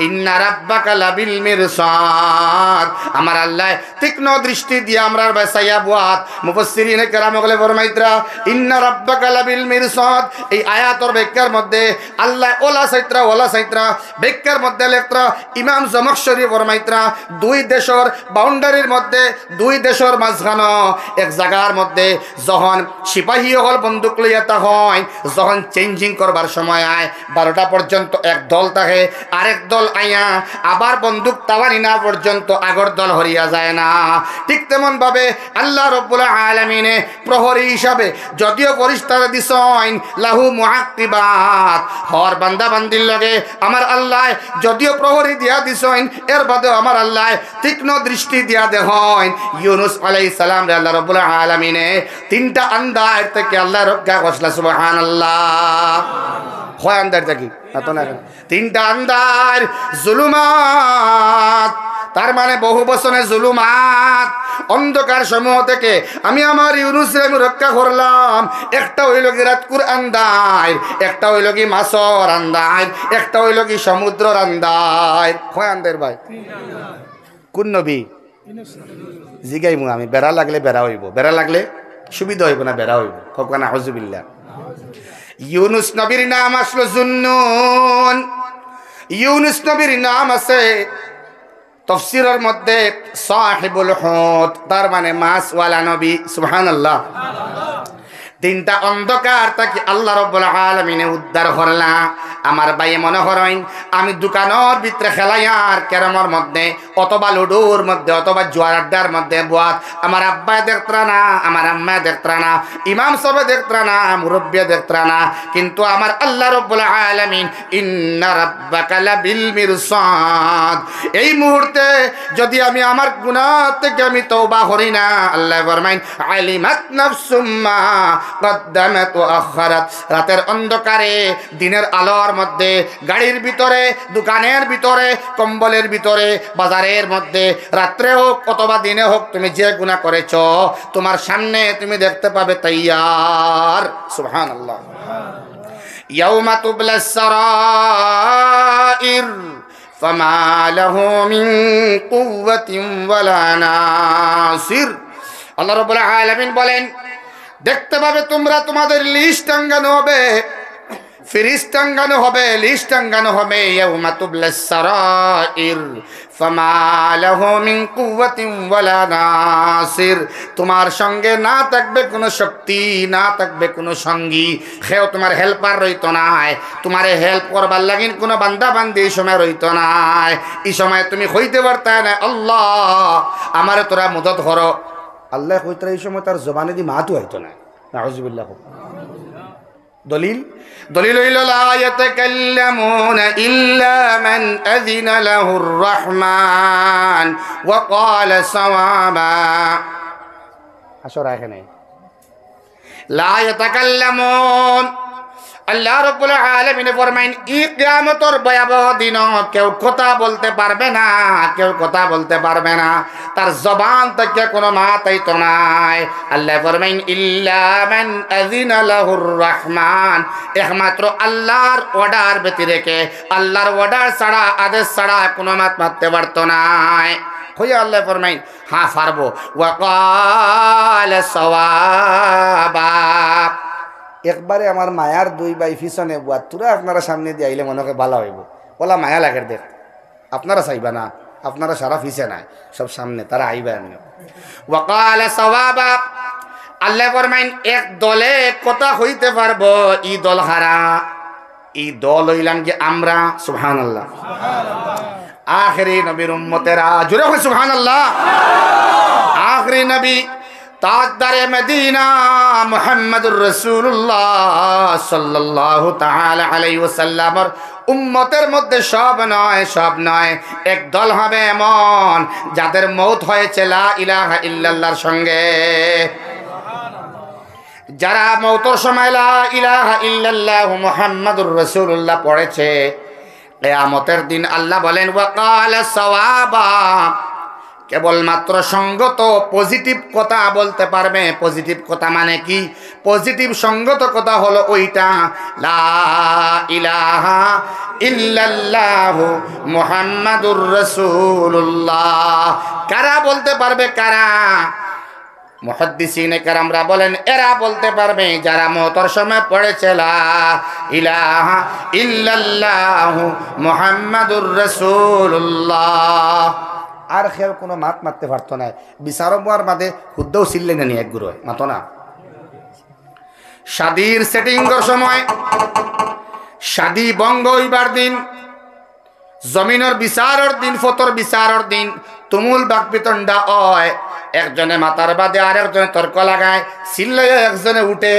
A: ইন্না রাব্বাকা লাবিল মিরসাদ, আমার আল্লাহ তীক্ষ্ণ দৃষ্টি দিয়ে আমরা বাসাইয়া বুয়াত মুফাসসিরিনে কেরাম বলে ফরমাইতরা ইন্না রাব্বাকা লাবিল মিরসাদ। এই আয়াতের ব্যাখ্যার মধ্যে আল্লাহ ওলা সাইত্রা ব্যাখ্যার মধ্যে লেখরা ইমাম জমখশরি ফরমাইতরা দুই দেশের বাউন্ডারির মধ্যে, দুই দেশের মাঝখানো এক জায়গার মধ্যে যখন সিপাহী হল বন্দুক লইয়া তা হয়, যখন চেঞ্জিং করবার সময় আয় 12টা পর্যন্ত এক দল থাকে, আরেক দল আইয়া আবার বন্দুক তাওয়ানি না পর্যন্ত আগর দল হরিয়া যায় না। ঠিক তেমন ভাবে আল্লাহ রাব্বুল আলামিনে প্রহরী হিসাবে যদিও পরিষ্কার দিছেন লাহু মুআক্কিবাত, হর বান্দা বান্দির লগে আমার আল্লাহ যদিও প্রহরী দিয়া দিছেন, এর বাদে আমার আল্লাহ তীক্ষ্ণ দৃষ্টি দিয়া দেখেন। ইউনুস আলাইহিস সালাম রে আল্লাহ রাব্বুল আলামিনে 3টা আন্দার থেকে আল্লাহ রক্ষা করছিল। সুবহানাল্লাহ। হয় আন্দার থেকে না তো না, 3টা আন্দার জুলুমাত, তার মানে বহু বছরের জুলুমাত অন্ধকার সমূহ থেকে আমি আমার ইউনুসের আমি রক্ষা করলাম। একটা হইল কি রাত কুরআন দায়, একটা হইল কি মাছর আন্দায়, একটা হইল কি সমুদ্র আন্দায়। হয় আন্দার ভাই কোন নবী জিগাইমু আমি, বেড়া লাগলে বেড়া হইব, বেড়া লাগলে সুবিধা হইব না বেড়া হইব। কখনা আউযুবিল্লাহ। ইউনুস নবীর নাম আসলো জুন্নুন। ইউনুস নবীর নাম আছে তাফসীরের মধ্যে সাহিবুল হুত, তার মানে মাছওয়ালা নবী। সুবহানাল্লাহ। 3টা অন্ধকার তাকে আল্লাহ রাব্বুল আলামিনে উদ্ধার করলা। আমার ভাই মনে করেন আমি দোকানের ভিতরে খেলাইয়ার ক্যারমের মধ্যে অথবা লুডুর মধ্যে অথবা জুয়ার আড্ডার মধ্যে বুয়াত আমার আব্বা দেখতরা না, আমার আম্মা দেখতরা না, ইমাম সাহেব দেখতরা না, মুরব্বী দেখতরা না, কিন্তু আমার আল্লাহ রাব্বুল আলামিন ইন্না রাব্বাকা লাবিল মিরসাদ। এই মুহূর্তে যদি আমি আমার গুনাহ থেকে আমি তওবা করি না, আল্লাহ ফরমাইন আলিমাত নাফসুম মা কদ্দামাত ওয়া আখারাত। রাতের অন্ধকারে দিনের আলোর মধ্যে, গাড়ির ভিতরে, দোকানের ভিতরে, কম্বলের ভিতরে, বাজারের মধ্যে, রাত্রে হোক অথবা দিনে হোক, তুমি যে গুনাহ করেছো তোমার সামনে তুমি দেখতে পাবে তৈয়ার। সুবহানাল্লাহ। ইয়াউমা তুবলাস সারাইর ফামা লাহু মিন কুওয়াতিন ওয়ালা নাসির। আল্লাহ রাব্বুল আলামিন বলেন দেখতে পাবে তোমরা, তোমাদের লিস্ট টাঙ্গানো হবে, ফিরিস টাঙ্গানো হবে, লিস্ট টাঙ্গানো হবে। ইয়াউমা তুবলাস সারাইর ফামা লাহু মিন কুওয়াতিন ওয়ালা নাসির। তোমার সঙ্গে না থাকবে কোনো শক্তি, না থাকবে কোনো সঙ্গী, কেউ তোমার হেল্পার রইতো নাই, তোমার হেল্প করবার লাগিন কোনো বান্দা বান্দি এই সময় রইতো নাই। এই সময় তুমি হইতে পারতা না আল্লাহ আমারে তোরা মদত করো। আল্লাহ কইতরা এই সময় তার জবানে দি মাতু হইতো না। নাউযুবিল্লাহ। দলিল হইল লা ইয়াতাকাল্লামুনা ইল্লা মান আযিনা লাহুর রাহমান ওয়া ক্বালা সাওয়াবা। আসর এখানে লা ইয়াতাকাল্লামুন। আল্লাহ রাব্বুল আলামিন ফরমাইন এই কিয়ামতের ভয়াবহ দিন কেউ কথা বলতে পারবে না, কেউ কথা বলতে পারবে না, তার জবান থেকে কোনো মাতাইত নাই। আল্লাহ ফরমাইন ইল্লা মান আযিনা লাহুর রাহমান, একমাত্র আল্লাহর অর্ডার ব্যতিরেকে, আল্লাহর অর্ডার ছাড়া, আদেশ ছাড়া কোনো মাত মারতে পারতো নাই। হইয়া আল্লাহ ফরমাইন হ্যাঁ পারবো। ওয়া ক্বালা সাওয়াবা। একবারে আমার মায়ার 2 ভাই পিছনে বুয়াত, তোরা আপনারা সামনে দিয়ে আইলে মনে হয় ভালো হইব। ওলা মায়া লাগের দেখ, আপনারা চাইবা না, আপনারা সারা পিছে নাই, সব সামনে, তারা আইবা এমনি। ওয়া ক্বালা সাওয়াবা। আল্লাহ ফরমাইন এক দলে কথা হইতে পারবো, ই দল হারা, ই দল হইলাম যে আমরা। সুবহানাল্লাহ। আখেরি নবীর উম্মতেরা, জোরে হয় সুবহানাল্লাহ। আখেরি নবী তাজদারে মদিনা মুহাম্মদুর রাসূলুল্লাহ সাল্লাল্লাহু তাআলা আলাইহি ওয়াসাল্লামের উম্মতের মধ্যে সব নয় একদল হবে এমন যাদের মওত হয়েছে লা ইলাহা ইল্লাল্লাহর সঙ্গে। যারা মওতের সময় লা ইলাহা ইল্লাল্লাহ মুহাম্মাদুর রাসূলুল্লাহ পড়েছে, কিয়ামতের দিন আল্লাহ বলেন ওয়াকালা সাওয়াবা, কেবলমাত্র সঙ্গত পজিটিভ কথা বলতে পারবে। পজিটিভ কথা মানে কি? পজিটিভ সঙ্গত কথা হলো ওইটা, লা ইলাহা ইল্লাল্লাহ মুহাম্মাদুর রাসূলুল্লাহ। কারা বলতে পারবে? কারা? মুহাদ্দিসিনে কেরামরা বলেন এরা বলতে পারবে যারা মওতের সময় পড়েছে লা ইলাহা ইল্লাল্লাহ মুহাম্মাদুর রাসূলুল্লাহ। আর কেউ কোনো মাত মারতে পারতো না। বিচারবার বাদে হুদ্দও ছিললেন না এক গুরু মাতো না। শাদির সেটিংয়ের সময় শাদি বঙ্গ হইবার দিন, জমিনের বিচারের দিন, ফতর বিচারের দিন তুমুল বাকবিতণ্ডা হয়। একজনে মাতার বাদে আর একজনে তর্ক লাগায়, চিল্লাইয়া একজনে উঠে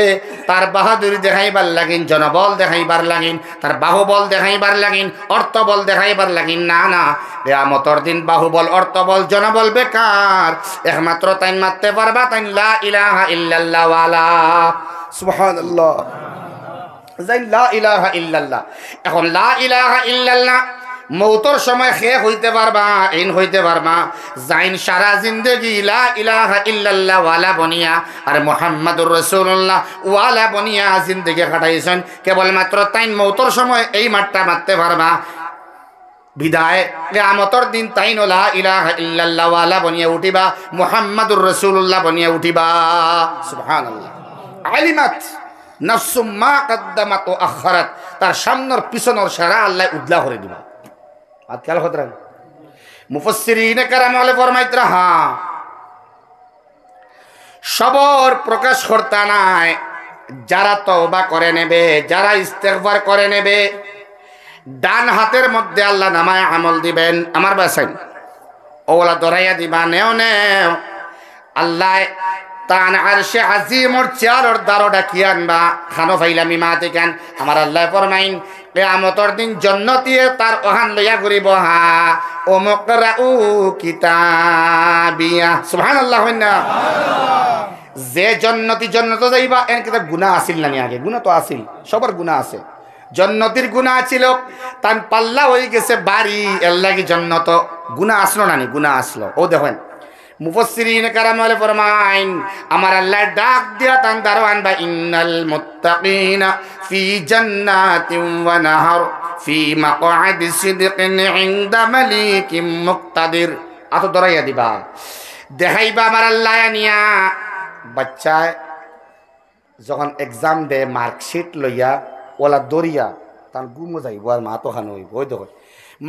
A: তার বাহাদুরি দেখাইবার লাগিন, জনবল দেখাইবার লাগিন, তার বাহুবল দেখাইবার লাগিন, অর্থবল দেখাইবার লাগিন। না না, কিয়ামতের দিন বাহুবল, অর্থবল, জনবল বেকার। একমাত্র তাই মারতে পারবা তাই লা ইলাহা ইল্লাল্লাহ ওয়ালা সুবহানাল্লাহ, যাই লা ইলাহা ইল্লাল্লাহ। এখন লা ইলাহা ইল্লাল্লাহ মৌতর সময় শেষ হইতে পারবা, ইন হইতে পারবা, যাইন সারা জিন্দগি লা ইলাহা ইল্লাল্লাহ ওয়ালা বনিয়া আর মুহাম্মাদুর রাসূলুল্লাহ ওয়ালা বনিয়া জিন্দগি কাটাইছেন। কেবলমাত্র তাইন মৌতর সময় এই মাঠটা মারতে পারবা। বিদায় কিয়ামতের দিন তাইন লা ইলাহা ইল্লাল্লাহ ওয়ালা বনিয়া উঠিবা, মুহাম্মাদুর রাসূলুল্লাহ বনিয়া উঠিবা। সুবহানাল্লাহ। আলিমাত নাফসুম মা কদ্দামাত ওয়া আখারাত, তার সামনের পিছনের সারা আল্লাহ উদলা করে দিবা। আজকাল হতরান মুফাসসিরিনে কেরাম বলে ফরমাইতরা হ্যাঁ সবর প্রকাশ করতে নাই, যারা তওবা করে নেবে, যারা ইস্তেগফার করে নেবে, ডান হাতের মধ্যে আল্লাহ নামায় আমল দিবেন। আমার বাসায় ওলা ধরাইয়া দিবা, নেও নেও আল্লাহ তান আরশে আজিমর চেয়ারর দারোটা কি আনবা খানো ফাইলামি মাতে কেন। আমার আল্লাহ ফরমাইন কিয়ামতের দিন জান্নাতীয়ে তার ওহান লইয়া ঘুরিব, হা ও মুকরাউ কিতাবিয়া। সুবহানাল্লাহ। না যে জান্নাতি জান্নাতে যাইবা এর কিতা গুনাহ আসিল না? আগে গুনাহ তো আসিল, সবার গুনাহ আছে। জান্নাতীর গুনাহ ছিল, তান পাল্লা হয়ে গেছে বাড়ি, এর লাগি জান্নাত গুনাহ আসলো না? গুনাহ আসলো। ও দেখেন মুফাসসিরিনে কেরাম বলে ফরমাইন আমার আল্লাহ ডাক দিয়া তান দারোয়ান বা ইন্নাল মুত্তাকিনা ফি জান্নাতিন ওয়া নাহার ফি মাকআদি সিদকিন ইনদা মালিকিম মুক্তাদির। আতো ধরাইয়া দিবা, দেখাইবা আমার আল্লাহ নিয়া বাচ্চায় যখন এক্সাম দে মার্কশিট লইয়া ওলা দরিয়া তার গুমো যাইব আর মা তো খানো হইব। ওই দেখো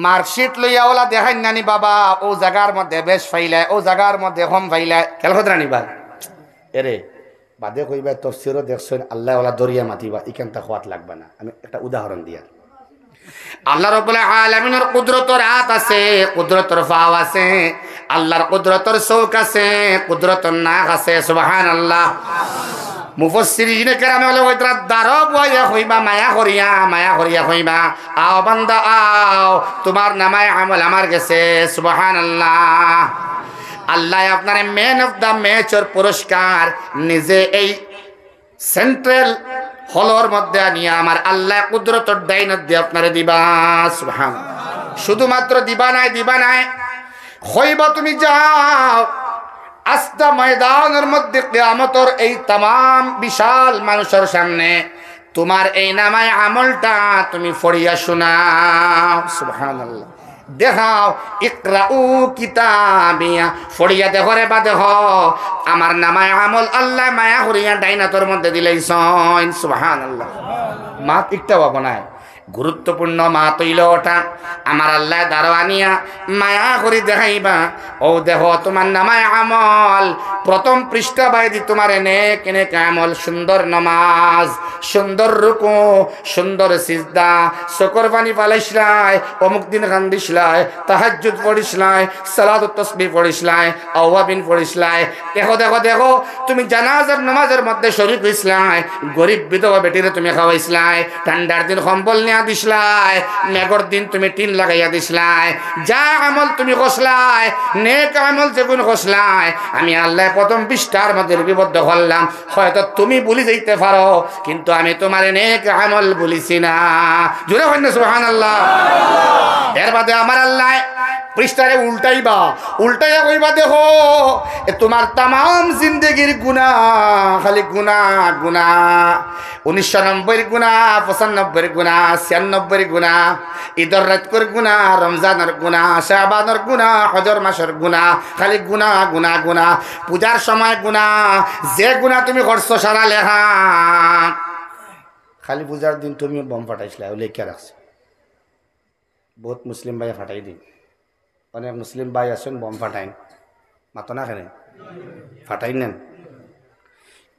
A: মার্কশিট লইয়া ওলা দেখাই নানি বাবা ও জায়গার মধ্যে বেশ ফাইলায়, ও জায়গার মধ্যে কম ফাইলায়, খেল খতরা নিবা এরে বাদে কইবা তোর সিরো দেখছেন আল্লাহ ওলা দরিয়া মাতিবা, এখানটা খোয়াত লাগবে না। আমি একটা উদাহরণ দিয়া, আল্লাহ রাব্বুল আলামিনের কুদরতের হাত আছে, কুদরতের পাও আছে, আল্লাহর কুদরতের চোখ আছে, কুদরতের নাক আছে। সুবহানাল্লাহ। মুফাসসিরিনে কেরামে বলে ওইতরা দারব ওয়া হইবা মায়া করিয়া হইবা, আও বান্দা আও তোমার নামায় আমল আমার গেছে। সুবহানাল্লাহ। আল্লাহ আপনার ম্যান অফ দ্য ম্যাচের পুরস্কার নিজে এই সেন্ট্রাল হলর মধ্যে আনিয়া আমার আল্লাহ কুদরতের ডাইনত দিয়ে আপনারে দিবা। সুবহানাল্লাহ। শুধুমাত্র দিবা নাই হইবা তুমি যাও আস্তা ময়দানের মধ্যে কিয়ামতের এই তামাম বিশাল মানুষের সামনে তোমার এই নামায় আমলটা তুমি পড়িয়া শোনাও। সুবহানাল্লাহ। দেখাও ইকরাউ কিতাবিয়া, পড়িয়া দেখো রে বা দেখ আমার নামায় আমল আল্লাহ মায়া করিয়া ডাইনাতর মধ্যে দিলেইছেন। সুবহানাল্লাহ। মাত একটা বাবা নাই গুরুত্বপূর্ণ মা তৈল ওঠা আমার আল্লাহ দারোয়ানিয়া মায়া করে দেখাইবা ও দেহ তোমার নামায় আমল প্রথম পৃষ্ঠা বাইদি তোমার নেক নেক আমল সুন্দর নামাজ সুন্দর রুকু সুন্দর সিজদা শুকর পানি পালাইছলাই অমুক দিন কান্দিছলাই তাহাজ্জুদ পড়িছলাই সালাতুত তাসবিহ পড়িছলাই আওয়াবিন পড়িছলাই দেখো দেখো দেখো তুমি জানাজার নামাজের মধ্যে শরীক হইছলাই গরিব বিধবা বেটিরে তুমি খাওয়াইছলাই ঠান্ডার দিন কম্বল নিয়া দিছলাই মেঘর দিন তুমি টিন লাগাইয়া দিছলাই যা আমল তুমি করছলাই নেক আমল যেগুন করছলাই আমি আল্লাহ প্রথম পৃষ্ঠার মধ্যে লিপিবদ্ধ করলাম হয়তো তুমি ভুলে যাইতে পারো কিন্তু আমি তোমার নেক আমল ভুলিছি না জোরে কইনা সুবহানাল্লাহ এর বাদে আমার আল্লাহ পৃষ্ঠারে উল্টাইবা উল্টাইয়া কইবা দেখো তোমার তামাম জিন্দগির গুনাহ খালি গুনাহ গুনাহ 1990 গুনাহ 95 গুনাহ 96 গুনাহ ঈদের রাতর গুনাহ রমজানের গুনাহ শাবানের গুনাহ হজর মাসের গুনাহ খালি গুনাহ গুনাহ গুনাহ পূজার সময় গুনাহ যে গুনাহ তুমি করছো সারা লেখা খালি পূজার দিন তুমি বম ফাটাইছিলা লেখা রাখছো বহুত মুসলিম ভাই ফাটাই দিন অনেক মুসলিম ভাই আছেন বম ফাটাইন মাতো না কেন ফাটাই নেন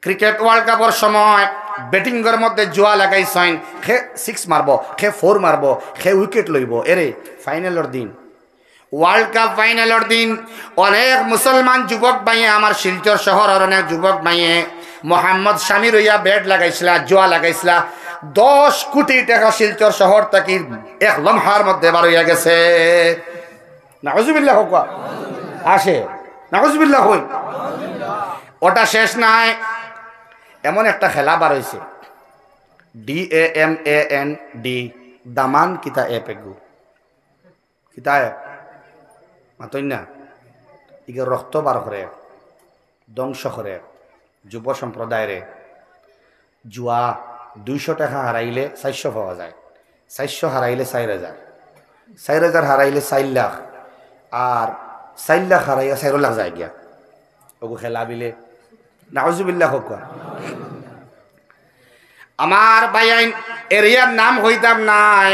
A: ক্রিকেট ওয়ার্ল্ড কাপের সময় ব্যাটিংয়ের মধ্যে জুয়া লাগাইছেন খে 6 মারব খে 4 মারব খে উইকেট লইব এরে ফাইনালের দিন ওয়ার্ল্ড কাপ ফাইনালের দিন অনেক মুসলমান যুবক ভাইয়ে আমার শিলচর শহরের অনেক যুবক ভাইয়ে মোহাম্মদ শামির হইয়া ব্যাট লাগাইছিলা জুয়া লাগাইছিলা 10 কোটি টাকা শিলচর শহর থেকে এক লম্হার মধ্যে বার হইয়া গেছে নাউজুবিল্লাহ হোক আসে নাউজুবিল্লাহ হই ওটা শেষ নাই এমন একটা খেলা বার হয়েছে DAMAND দামান কিতা এপ এগু কিতা এপ মাতই না ইগে রক্ত বার করে ধ্বংস করে যুব সম্প্রদায়ের জুয়া 200 টাকা হারাইলে 400 পাওয়া যায় 400 হারাইলে 4000 4000 হারাইলে 4 লাখ আর 4 লাখ হারাইয়া 4 লাখ যায় গিয়া ওগু খেলা বিলে নাউজুবিল্লাহ হোক আমার বাইন এরিয়ার নাম হইতাম নাই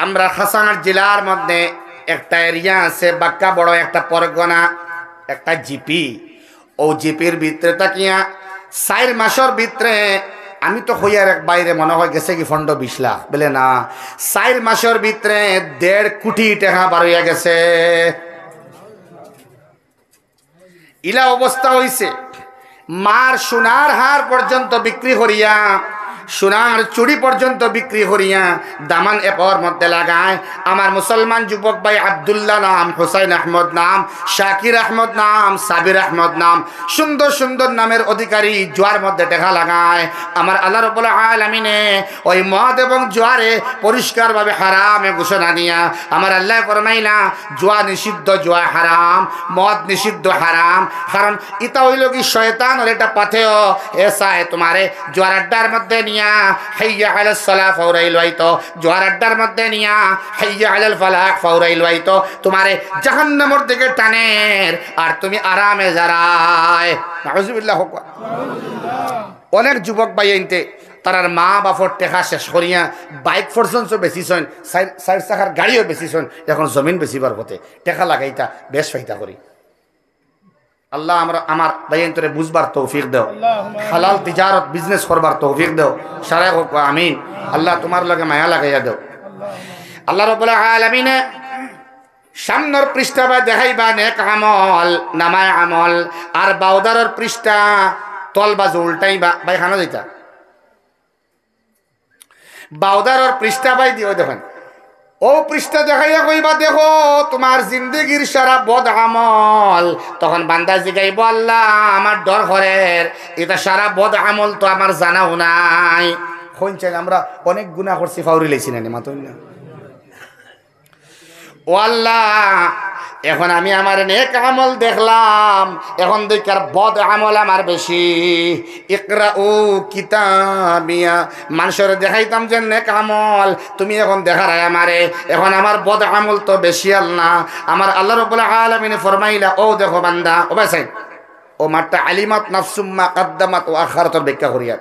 A: আমরা খাসাঙ্গার জেলার মধ্যে একটা এরিয়া আছে বাক্কা বড় একটা পরগনা একটা জিপি ও জিপির ভিতরে তাকিয়া 4 মাসের ভিতরে আমি তো হইয়ার এক বাইরে মনে হয় গেছে কি ফন্ড 20 লাখ বলে না 4 মাসের ভিতরে 1.5 কোটি টাকা বার হইয়া গেছে ইলা অবস্থা হইছে মার সোনার হার পর্যন্ত বিক্রি করিয়া সোনার চুড়ি পর্যন্ত বিক্রি করিয়া দামান এপর মধ্যে লাগায় আমার মুসলমান যুবক ভাই আব্দুল্লাহ নাম হুসাইন আহমদ নাম শাকির আহমদ নাম সাবির আহমদ নাম সুন্দর সুন্দর নামের অধিকারী জুয়ার মধ্যে টাকা লাগায় আমার আল্লাহ রাব্বুল আলামিনে ওই মদ এবং জুয়ারে পরিষ্কারভাবে হারামে ঘোষণা দিয়া আমার আল্লাহ ফরমাইলা জুয়া নিষিদ্ধ জুয়া হারাম মদ নিষিদ্ধ হারাম কারণ ইতা হইল কি শয়তানের এটা পাথেয় এসায় তোমারে জুয়ার আড্ডার মধ্যে হাইয়া আলাস সালাহ ফাউরাইল হইতো জোয়ার আড্ডার মধ্যে নিয়া হাইয়া আলাল ফালাহ ফাউরাইল হইতো তোমারে জাহান্নামের দিকে টানের আর তুমি আরামে যারায় নাউজুবিল্লাহ হোক অনেক যুবক ভাই আনতে তারার মা বাপর টেকা শেষ করিয়া বাইক পর্যন্ত বেশিছেন 4 চাকার গাড়িও বেশিছেন এখন জমিন বেশিবার পথে টেকা লাগাইতা বেশ ফাইতা করি আল্লাহ আমার ভাইয়ের বুঝবার তৌফিক দাও হালাল তিজারত বিজনেস করবার তৌফিক দাও সারা হোক আমিন আল্লাহ তোমার লগে মায়া লাগাইয়া দাও আল্লাহ রাব্বুল আলামিন সামনের পৃষ্ঠা বা দেখাইবা নেক আমল নামায় আমল আর বাউদারের পৃষ্ঠা তল বাজু উল্টাইবা ভাই খানা যাইতা বাউদারের পৃষ্ঠা বাই দিও দেখেন ও পৃষ্ঠা দেখাইয়া কইবা দেখো তোমার জিন্দগির সারা বদ আমল তখন বান্দা জিগাইব আল্লাহ আমার ডর ঘরের এটা সারা বদ আমল তো আমার জানাও নাই হইছে আমরা অনেক গুনাহ করছি ফাউরি লাইছি না মাতই না ও আল্লাহ এখন আমি আমার নেক আমল দেখলাম এখন দেখার বদ আমল আমার বেশি ইকরাউ কিতাবিয়া মানুষের দেখাইতাম যে নেক আমল তুমি এখন দেখার আমারে এখন আমার বদ আমল তো বেশি আল্লাহ আমার আল্লাহ রাব্বুল আলামিন ফরমাইলা ও দেখো বান্দা ও ভাই ও মাঠটা আলিমাত নাফসুম মা কাদ্দামাত ও আখারাতর ব্যাখ্যা করিয়া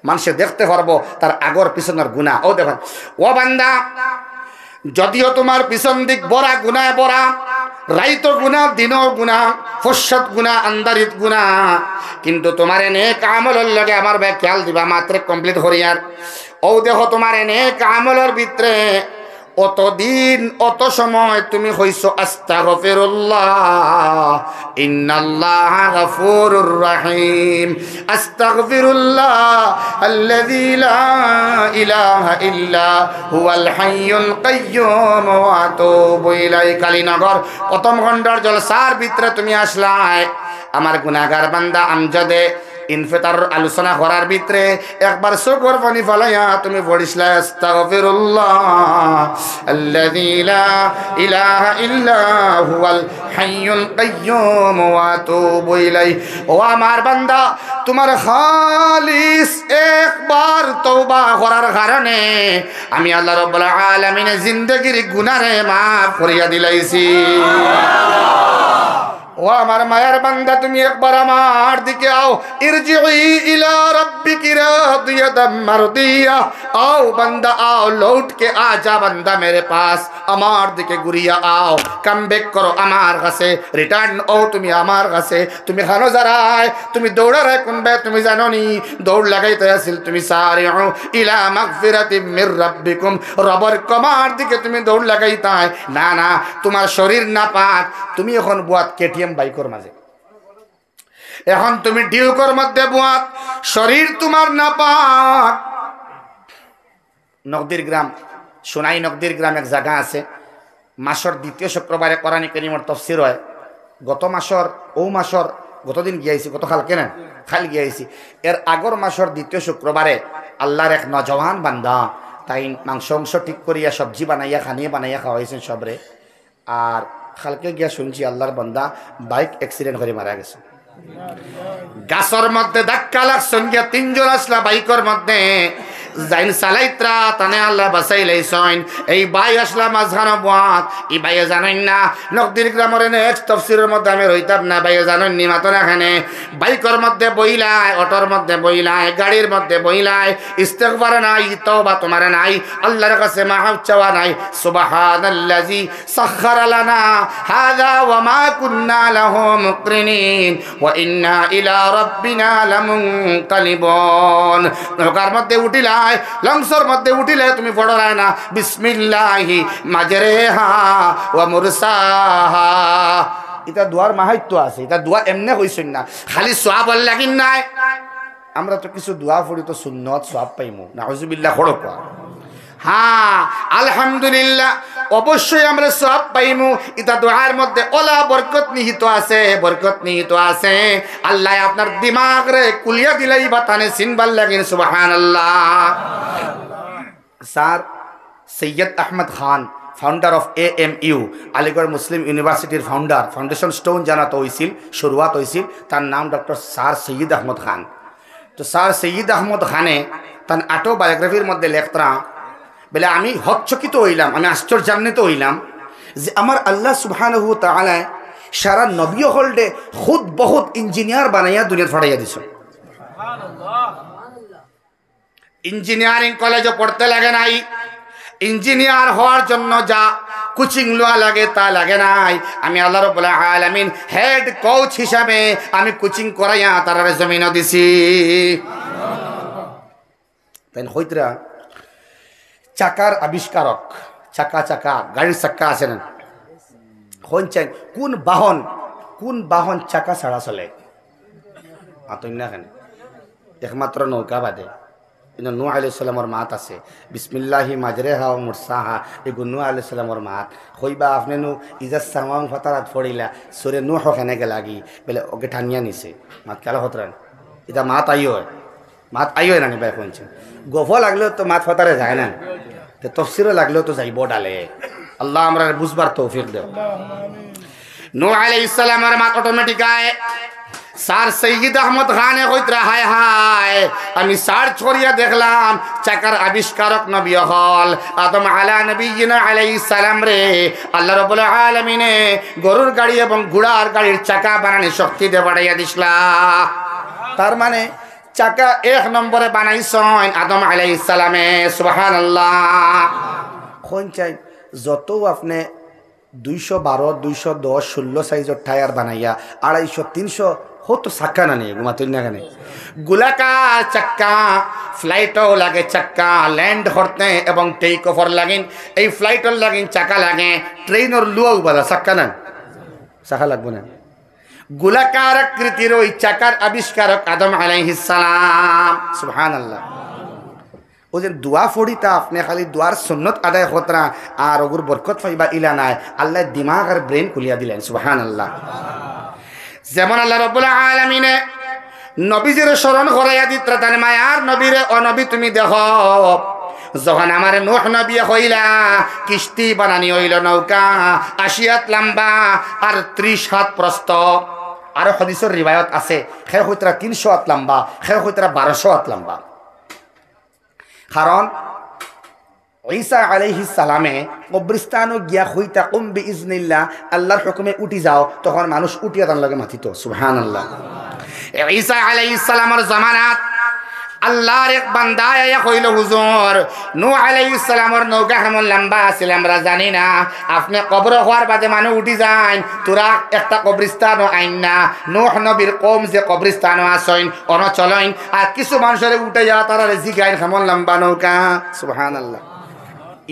A: মানুষে দেখতে পারবো তার আগর পিছনের গুনাহ। ও দেখেন ও বান্দা, যদিও তোমার পিছন দিক বড়া গুনায় বড়া, রাইত গুনাহ দিনও গুনাহ, ফসত গুনাহ আন্দারিত গুনাহ, কিন্তু তোমার নেক আমলের লগে আমার ভাই খেয়াল দিবা মাত্র কমপ্লিট করিয়ার। ও দেখো তোমার নেক আমলের ভিতরে অতদিন অত সময় তুমি হইছো আস্তাগফিরুল্লাহ ইন্নাল্লাহা গফুরুর রহিম, আস্তাগফিরুল্লাহ আল্লাযী লা ইলাহা ইল্লা হুয়াল হাইয়ুল কাইয়্যুম ওয়া আতুবু ইলাইহি। কালীনগর প্রথম খণ্ডের জলসার ভিতরে তুমি আসলাই, আমার গুনাহগার বান্দা আমজদে ইনফিতার আলোচনা করার ভিতরে একবার চোখের পানি ফলাইয়া তুমি পড়িসলা আস্তাগফিরুল্লাহ আল্লাযী লা ইলাহা ইল্লা হুয়াল হাইয়ুল কাইয়্যুম ওয়া আতুবু ইলাইহি। ও আমার বান্দা, তোমার খালিস একবার তওবা করার কারণে আমি আল্লাহ রাব্বুল আলামিনের জিন্দেগির গুনাহে মাফ করিয়া দিলাইছি। ও আমার মায়ের বান্দা, তুমি একবার আমার দিকে আও, ইরজিই ইলা রাব্বিকি রাদিয়াতাম মারদিয়া। आओ बंदा आओ, लौट के आ जा बंदा मेरे पास, আমার দিকে ঘুরিয়া আও, কাম ব্যাক করো আমার কাছে, রিটার্ন ও তুমি আমার কাছে। তুমি খানো যারাই, তুমি দৌড়ার কোন বে তুমি জানো নি, দৌড় লাগাইতে আসিল তুমি সারিউ ইলা মাগফিরাতিম মির রাব্বিকুম, রবের কমার দিকে তুমি দৌড় লাগাইতাই। না না, তোমার শরীর না পাক, তুমি এখন বুয়াত কেটিএম বাইকর মাঝে, এখন তুমি ডিউকর মধ্যে বুয়াত, শরীর তোমার না পাক। নগদির গ্রাম, সোনাই নগদির গ্রাম এক জায়গা আছে, মাসর দ্বিতীয় শুক্রবারে কোরআন কারীমের তাফসীর হয়। গত মাসর ও মাসর গতদিন গিয়াইছি, গত খাল কেন খাল গিয়াইছি, এর আগর মাসর দ্বিতীয় শুক্রবারে আল্লাহর এক নজওয়ান বান্দা তাই মাংস অংশ ঠিক করিয়া সবজি বানাইয়া খানিয়ে বানাইয়া খাওয়াইছেন সবরে। আর খালকে গিয়া শুনছি আল্লাহর বান্দা বাইক অ্যাক্সিডেন্ট করে মারা গেছে। গাছর মধ্যে ধাক্কা লাগছেন গিয়া, তিনজন আসলা বাইকের মধ্যে যাইন চালাইত্রা তানে আল্লাহ বাঁচাই লাইছেন। এই বাই আসলা মাঝখানো বাত, এই বাইয়ে জানেন না নগদির গ্রামের নেক্সট তফসিরের মধ্যে আমি রইতাম না, বাইয়ে জানেন নি মাতন এখানে বাইকের মধ্যে বইলায়, অটোর মধ্যে বইলায়, গাড়ির মধ্যে বইলায়, ইস্তেগফার নাই, তওবা তোমার নাই, আল্লাহর কাছে মাফ চাওয়া নাই। সুবহানাল্লাযী সাখখারা লানা হাযা ওয়া মা কুন্না লাহু মুকরিনিন ওয়া ইন্না ইলা রাব্বিনা লামুনকালিবুন। নৌকার মধ্যে উঠিলা, লংসর মধ্যে উঠিলে তুমি পড়ায় না বিসমিল্লাহি মাজরেহা ওয়া মুরসাহা। এটা দোয়ার মাহাত্ম্য আছে, এটা দোয়া এমনি হইছেন না, খালি সওয়াব লাগিন নাই। আমরা তো কিছু দোয়া পড়ি তো সুন্নত সওয়াব পাইমু, নাউজুবিল্লাহ খড়ক। হ্যাঁ আলহামদুলিল্লাহ, অবশ্যই আমরা সওয়াব পাইমু। এটা দোয়ার মধ্যে ওলা বরকত নিহিত আছে, বরকত নিহিত আছে। আল্লাহ আপনার দিমাগ রে কুলিয়া দিলাই বাতানে সিনবাল লাগিন সুবহানাল্লাহ। Sir Syed Ahmad Khan, founder of AMU Aligarh Muslim ইউনিভার্সিটির ফাউন্ডার, ফাউন্ডেশন স্টোন জানাতো হয়েছিল, শুরুয়াত হয়েছিল, তার নাম ডক্টর স্যার সৈয়দ আহমদ খান। তো স্যার সৈয়দ আহমদ খানে তার অটোবায়োগ্রাফির মধ্যে লেখতরা বলে, আমি হকচকিত হইলাম, আমি আশ্চর্যান্বিত হইলাম যে আমার আল্লাহ সুবহানাহু ওয়া তাআলা সারা নবী হলডে খুদ বহুত ইঞ্জিনিয়ার বানাইয়া দুনিয়া ফাটাইয়া দিছ। ইঞ্জিনিয়ারিং কলেজে পড়তে লাগে নাই, ইঞ্জিনিয়ার হওয়ার জন্য যা কোচিং লওয়া লাগে তা লাগে নাই। আমি আল্লাহ রাব্বুল আলামিন হেড কোচ হিসাবে আমি কোচিং করাইয়া তার জমিনও দিছি। তাই হইতরা চাকার আবিষ্কারক, চাকা চাকা গাড়ির চাক্কা আছে না, হইছেন কোন বাহন চাকা ছাড়া চলে? আতই না কেন, একমাত্র নৌকা বাদে। কিন্তু নূহ আলাইহিস সালামর মাত আছে, বিসমিল্লাহি মাজরেহা ওয়া মুরসাহা, এগু নূহ আলাইহিস সালামর মাত। হইবা আপনি নু ইজা সামাম ফাতারাত ফড়িলা সুরে নূহ ওখানে গে লাগি বলে ওকে ঠানিয়া নিছে মাত কেলা হতরান। এটা মাত আইও না ভাই শুনছেন, গফ লাগলেও তো মাত ফাতারে যায় না, তো তফসিরও লাগলেও তো যাইব ডালে। আল্লাহ আমরা বুঝবার তৌফিক দেও। নূহ আলাইহিস সালামের মাত অটোমেটিক আয়। স্যার সৈয়দ আহমদ খানে কইতরা, হায় হায় যায় আমি সার্চ করিয়া দেখলাম চাকার আবিষ্কারক নবী হল আদম আলা নবিয়িনা আলাইহিস সালাম রে আল্লাহ রাব্বুল আলামিনে গরুর গাড়ি এবং ঘোড়ার গাড়ির চাকা বানানোর শক্তি দিয়ে বাড়াইয়া দিছলা তার মানে চাকা এক নম্বরে বানাইছেন আদম আলাইহিস সালামে সুবহানাল্লাহ কোন চাই যত আপনি 212 210 16 সাইজের টায়ার বানাইয়া 250 300 হতো চাক্কা না নেই ঘুমাতেন না কেন গোলাকার চাক্কা ফ্লাইটও লাগে চাক্কা ল্যান্ড করতে এবং টেক ওভার লাগেন এই ফ্লাইটর লাগেন চাকা লাগে ট্রেনের লুয়াও বলা চাক্কা না চাকা লাগবে না গোলাকার আকৃতির ওই চাকার আবিষ্কারক আদম আলাইহিস সালাম সুবহানাল্লাহ ও যে দোয়া ফড়িতা আপনি খালি দোয়ার সুন্নত আদায় খতরা আর ওগুর বরকত পাইবা ইলা নাই আল্লাহ দিমাগ আর ব্রেন খুলিয়া দিলেন সুবহানাল্লাহ যেমন আল্লাহ রাব্বুল আলামিনে নবীজির স্মরণ করাইয়া দিত্রা তার মায়ার নবীরে ও নবী তুমি দেখো যখন আমার নূহ নবী হইলা কিস্তি বানানি হইল নৌকা 80 হাত লম্বা আর 30 হাত প্রস্থ আর হাদিসের রিওয়ায়াত আছে খে হইতরা 300 হাত লম্বা খে হইতরা 1200 হাত লম্বা কারণ ঈসা আলাইহিস সালামে কবরস্থানও গিয়া হইতা কুম বিইজনিল্লাহ আল্লাহর হুকুমে উঠি যাও তখন মানুষ উঠিয়া তার লগে মাথিত সুবহানাল্লাহ ঈসা আলাইহিস সালামের জামানাত আল্লাহর এক বান্দা আয়া কইল হুজুর নূহ আলাইহিস সালামের নৌকা কেমন লম্বা ছিল আমরা জানি না আপনি কবর হওয়ার বাদে মানুষ উঠি যান তোরা একটা কবরস্থানও আইন না নূহ নবীর কওম যে কবরস্থানও আসেন অন চলেন আর কিছু মানুষের উঠে যাওয়া তারা জিগাইন কেমন লম্বা নৌকা সুবহানাল্লাহ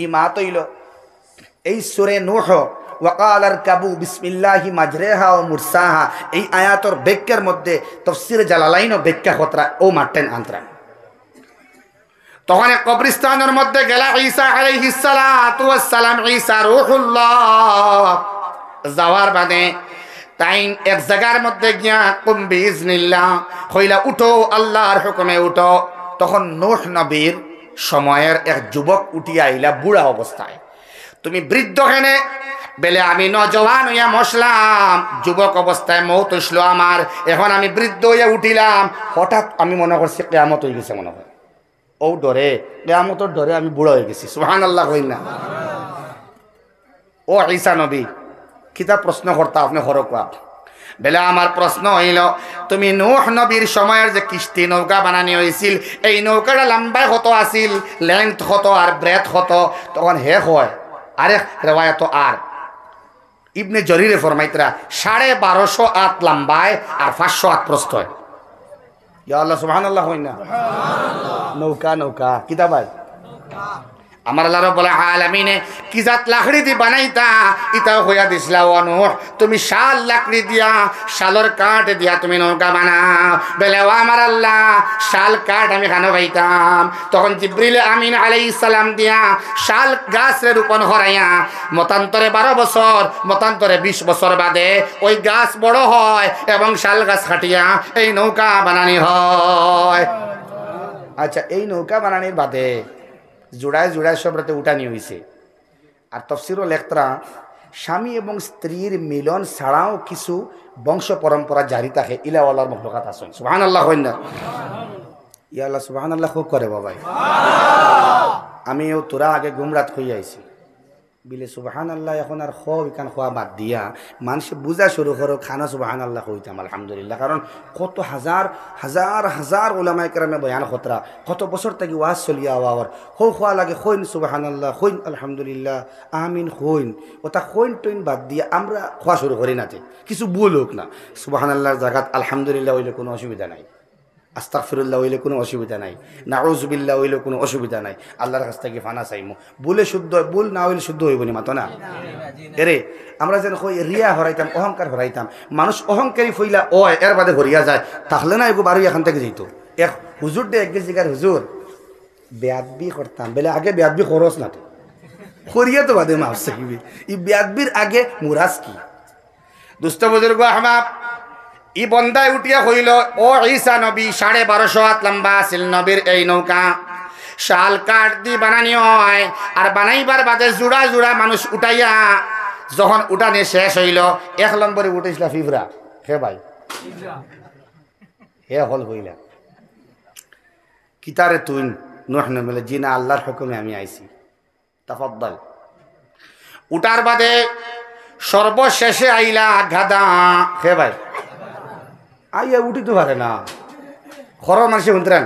A: ই মা তৈল এই সূরা নূহ ওয়াকাল আরকাবু বিসমিল্লাহি মাজরাহা ওয়া মুরসাহা এই আয়াতের ব্যাখ্যার মধ্যে তাফসীর জালালাইন ও ব্যাখ্যা খতরা ও মাটেন আন্তরা তখন কবরস্থানের মধ্যে গেলা ঈসা আলাইহিস সালাতু ওয়াস সালাম ঈসা রূহুল্লাহ যাওয়ার বাদে তাই এক জায়গার মধ্যে গিয়া কুম বিইজনিল্লাহ কইলা উঠো আল্লাহর হুকুমে উঠো তখন নূহ নবীর সময়ের এক যুবক উঠিয়া আইলা বুড়া অবস্থায় তুমি বৃদ্ধ হেনে বেলে আমি নজওয়ান হইয়া মশলাম যুবক অবস্থায় মৌত হইল আমার এখন আমি বৃদ্ধ হইয়া উঠিলাম হঠাৎ আমি মনে করছি কিয়ামত হয়ে গেছে মনে হয় ও ডরে কিয়ামতের ডরে আমি বুড়া হয়ে গেছি সুবহানাল্লাহ কই না ও ঈসা নবী কিতা প্রশ্ন করতা আপনি হরকা বেলা আমার প্রশ্ন হইল তুমি নূহ নবীর সময়ের যে কিস্তি নৌকা বানানি হয়েছিল এই নৌকাটা লম্বায় কত আছিল লেন্থ কত আর ব্রেথ কত তখন হে হয় আরেক রেওয়ায়াত আর ইবনে জরিরে ফরমাইতরা 1250 হাত লম্বায় আর 500 হাত প্রস্থ হয় ইয়া আল্লাহ সুবহানাল্লাহ হই না নৌকা নৌকা কিতা ভাই আমার আল্লাহ রাব্বুল আলামিনে কি জাত লাকড়ি দি বানাইতা ইতাও হইয়া দিছলা ও নূহ তুমি শাল লাকড়ি দিয়া শালর কাঠ দিয়া তুমি নৌকা বানাও বেলে ও আমার আল্লাহ শাল কাঠ আমি খানো পাইতাম তখন জিবরিল আমিন আলাইহিস সালাম দিয়া শাল গাছের রোপণ করাইয়া মতান্তরে 12 বছর মতান্তরে 20 বছর বাদে ওই গাছ বড় হয় এবং শাল গাছ কাটিয়া এই নৌকা বানানি হয় আচ্ছা এই নৌকা বানানির বাদে জোড়ায় জোড়ায় সব রাতে উঠানি হয়েছে আর তফসিরও লেখতরা স্বামী এবং স্ত্রীর মিলন ছাড়াও কিছু বংশ পরম্পরা জারি থাকে ইলাওয়ালার মখলুকাত আছেন সুবহানাল্লাহ হইন না ইয়া আল্লাহ সুবহানাল্লাহ খুব করে বাবাই আমিও তোরা আগে গুমরাত হয়ে আইছি বিলে সুবহানাল্লাহ এখন আর ইকান খোয়া বাদ দিয়া মানুষ বুঝা শুরু করো খানা সুবহানাল্লাহ কইতাম আলহামদুলিল্লাহ কারণ কত হাজার হাজার হাজার ওলামায়ে কেরামে বয়ান খতরা কত বছর থেকে ওয়াজ চলিয়া আওয়ার খোয়া লাগে কইন সুবহানাল্লাহ কইন আলহামদুলিল্লাহ আমিন কইন ওটা কইন টইন বাদ দিয়া আমরা খোয়া শুরু করি না কিছু ভুল হোক না সুবহানাল্লাহর জায়গাত আলহামদুলিল্লাহ হইলে কোনো অসুবিধা নাই আস্তাগফিরুল্লাহ হইলে কোনো অসুবিধা নাই নাউযুবিল্লাহ হইলে কোনো অসুবিধা নাই আল্লাহর কাছ থেকে ফানা চাইমু বলে শুদ্ধ ভুল না হইলে শুদ্ধ হইব নি মাতো না এরে আমরা যেন কই রিয়া হরাইতাম অহংকার হরাইতাম মানুষ অহংকারী ফইলা ও এর বাদে হরিয়া যায় তাহলে না এগো বারো এখান থেকে যেত এক হুজুর দে এক গেছিকার হুজুর বেয়াদবি করতাম বেলে আগে বেয়াদবি খরচ না তো হরিয়া তো বাদে মাফ চাইবি ই বেয়াদবির আগে মুরাজ কি দুষ্ট বুজুর্গ আহবাব ই বন্দায় উঠিয়া হইল ও ঈসা নবী 1250 হাত লম্বা ছিল নবীর এই নৌকা শাল কাঠ দি বানানি হয় আর বানাইবার বাদে জোড়া জোড়া মানুষ উঠাইয়া যখন উঠানে শেষ হইল 1 নম্বরে উঠেছিল ফিফরা হে ভাই হে হল হইলা কিতারে তুই নূহ নবী বলে জি না আল্লাহর হুকুমে আমি আইছি তাফাদ্দাল উঠার বাদে সর্বশেষে আইলা গাদা হে ভাই আইয়া উঠিতে পারে না খর মানুষে শুনতেন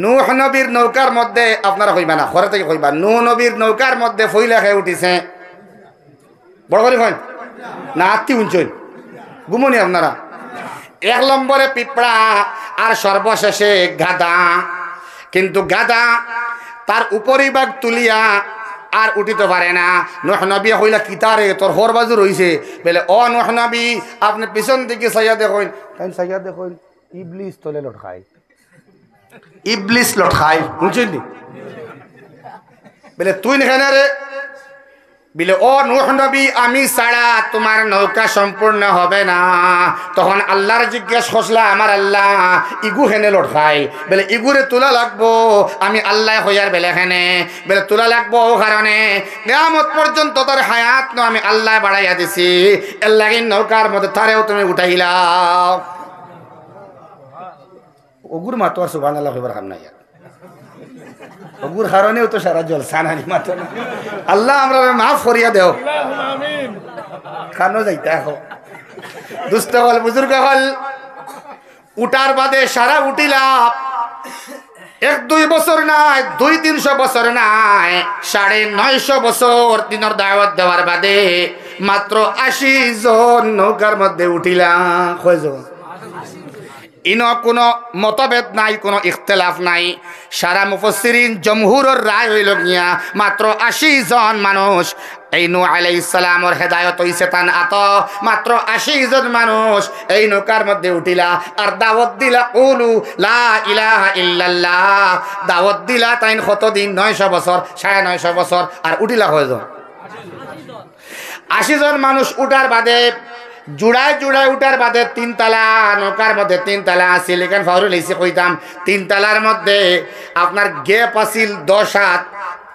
A: নূহ নবীর নৌকার মধ্যে আপনারা কইবা না ঘরে থেকে কইবা নূহ নবীর নৌকার মধ্যে ফইলা খেয়ে উঠিছে বড় করে কইন না আত্মি উঞ্চইন ঘুমনি আপনারা এক নম্বরে পিঁপড়া আর সর্বশেষে গাদা কিন্তু গাদা তার উপরিভাগ তুলিয়া আর উঠিতে পারে না নূহ নবী কইলা কিতারে তোর হর বাজু রইছে বলে ও নূহ নবী আপনি পিছন দিকে সাইয়া দেখুন তাই সাইয়া দেখুন ইবলিস তলে লটকায় ইবলিস লটকায় বুঝছেন নি বলে তুই এখানে রে বলে ও নূহ নবী আমি ছাড়া তোমার নৌকা সম্পূর্ণ হবে না তখন আল্লাহর জিজ্ঞেস করলা আমার আল্লাহ ইগু হেনে লটকাই বলে ইগুরে তোলা লাগবো আমি আল্লাহ হইয়ার বেলে হেনে বলে তোলা লাগবো ও কারণে কিয়ামত পর্যন্ত তার হায়াত ন আমি আল্লাহ বাড়াইয়া দিছি এর লাগি নৌকার মধ্যে তারেও তুমি উঠাইলাও ওগুর মাতো আর সুবহানাল্লাহ হইবার কাম নাই ওগুর কারণেও তো সারা জলসা নানি মাতো না আল্লাহ আমরা মাফ করিয়া দেও খানো যাইতে এখন দুস্থ হল বুজুর্গ হল উঠার বাদে সারা উঠিলা 1-2 বছর নাই 200-300 বছর নাই 950 বছর দিনের দাওয়াত দেওয়ার বাদে মাত্র 80 জন নৌকার মধ্যে উঠিলা কয়জন ইনো কোনো মতভেদ নাই কোনো ইখতিলাফ নাই সারা মুফাসসিরিন জমহুরের রায় হইল গিয়া মাত্র 80 জন মানুষ এই নূহ আলাইহিস সালামের হেদায়েত হইছে তান আত মাত্র 80 জন মানুষ এই নৌকার মধ্যে উঠিলা আর দাওয়াত দিলা কুলু লা ইলাহা ইল্লাল্লাহ দাওয়াত দিলা তাইন কতদিন 900 বছর 950 বছর আর উঠিলা কয়জন 80 জন মানুষ উঠার বাদে জুড়ায় জুড়ায় উঠার বাদে 3 তালা নৌকার মধ্যে 3 তালা আছিল এখানে ফাউরুল এসে কইতাম 3 তালার মধ্যে আপনার গ্যাপ আছিল 10 হাত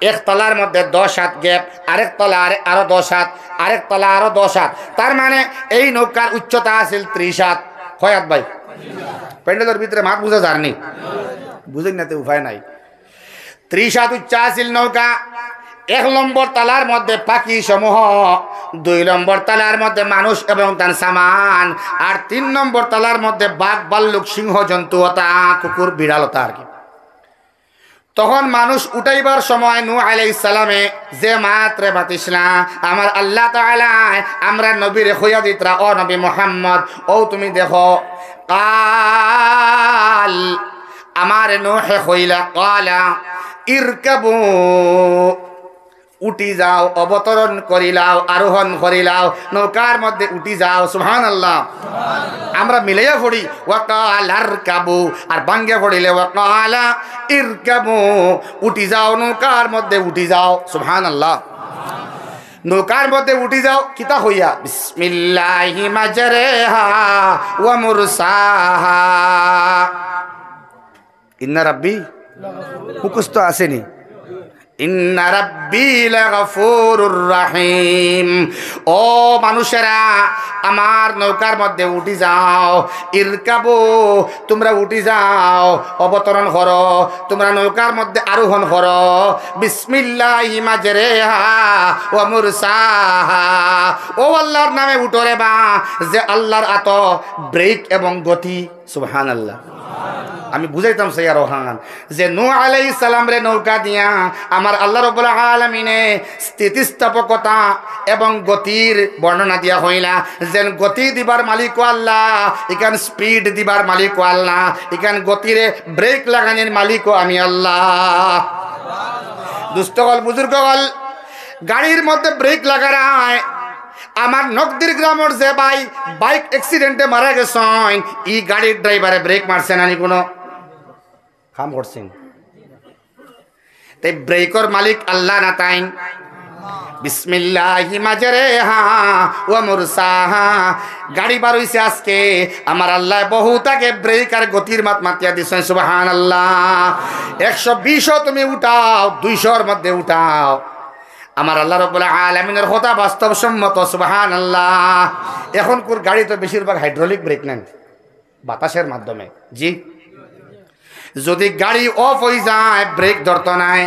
A: এক তলার মধ্যে 10 হাত গ্যাপ আরেক তলা আরো 10 হাত আরেক তলা আরো 10 হাত তার মানে এই নৌকার উচ্চতা আছিল 30 হাত কয় হাত ভাই প্যান্ডেলের ভিতরে মাছ বুঝা যায়নি বুঝেন না তো উপায় নাই 30 হাত উচ্চা আছিল নৌকা 1 নম্বর তালার মধ্যে পাখি সমূহ 2 নম্বর তালার মধ্যে মানুষ এবং তার সামান আর 3 নম্বর তালার মধ্যে বাঘ ভাল্লুক সিংহ জন্তু হতা কুকুর বিড়াল হতা আর কি তখন মানুষ উঠাইবার সময় নূহ আলাইহিস সালামে যে মাত্রে বাতিসলা আমার আল্লাহ তাআলা আমরা নবীর খোয়া দিতরা ও নবী মুহাম্মদ ও তুমি দেখো কাল আমার নূহ কইলা কালা ইরকাবু উঠি যাও অবতরণ করিলাও আরোহণ করিলাও নৌকার মধ্যে উঠি যাও সুবহানাল্লাহ আমরা মিলাইয়া পড়ি ওয়াকালার কাবু আর বাঙ্গে পড়িলে ওয়াকালা ইরকাবু উঠি যাও নৌকার মধ্যে উঠি যাও সুবহানাল্লাহ নৌকার মধ্যে উঠি যাও কিতা হইয়া বিসমিল্লাহি মাজরাহা ওয়া মুরসাহা ইন্না রাব্বি মুখস্থ আসেনি ইন্না রাব্বি লাগফুরুর রহিম ও মানুষেরা আমার নৌকার মধ্যে উঠি যাও ইরকাবু তোমরা উঠি যাও অবতরণ করো তোমরা নৌকার মধ্যে আরোহণ করো বিসমিল্লাহি মাজরাহা ওয়া মুরসাহা ও আল্লাহর নামে উঠো রে বা যে আল্লাহর আত ব্রেক এবং গতি সুবহানাল্লাহ আমি বুঝাইতাম সৈয়া রোহান যে নূহ আলাইহিস সালাম রে নৌকা দিয়া আমার আল্লাহ রাব্বুল আলামিনে স্থিতিস্থাপকতা এবং গতির বর্ণনা দিয়া হইলা যেন গতি দিবার মালিক আল্লাহ এখান স্পিড দিবার মালিক আল্লাহ এখান গতিরে ব্রেক লাগানোর মালিক আমি আল্লাহ দুস্থকল বুজুর্গল গাড়ির মধ্যে ব্রেক লাগায় আমার নকদির গ্রামের যে বাইক অ্যাক্সিডেন্টে মারা গেছেন ই গাড়ির ড্রাইভারে ব্রেক মারছে না কোনো কাম করছেন তাই ব্রেকর মালিক আল্লাহ না তাইন বিসমিল্লাহি মাজরাহা ওয়া মুরসাহা গাড়ি বার হইছে আজকে আমার আল্লাহ বহুতাকে ব্রেক আর গতির মাতিয়া দিছেন সুবহানাল্লাহ 120 তুমি উঠাও 200 এর মধ্যে উঠাও আমার আল্লাহ রাব্বুল আলামিনের কথা বাস্তবসম্মত সুবহানাল্লাহ এখন কোন গাড়ি তো বেশিরভাগ হাইড্রোলিক ব্রেক নেন বাতাসের মাধ্যমে জি যদি গাড়ি অফ হয়ে যায় ব্রেক ধরতো নাই,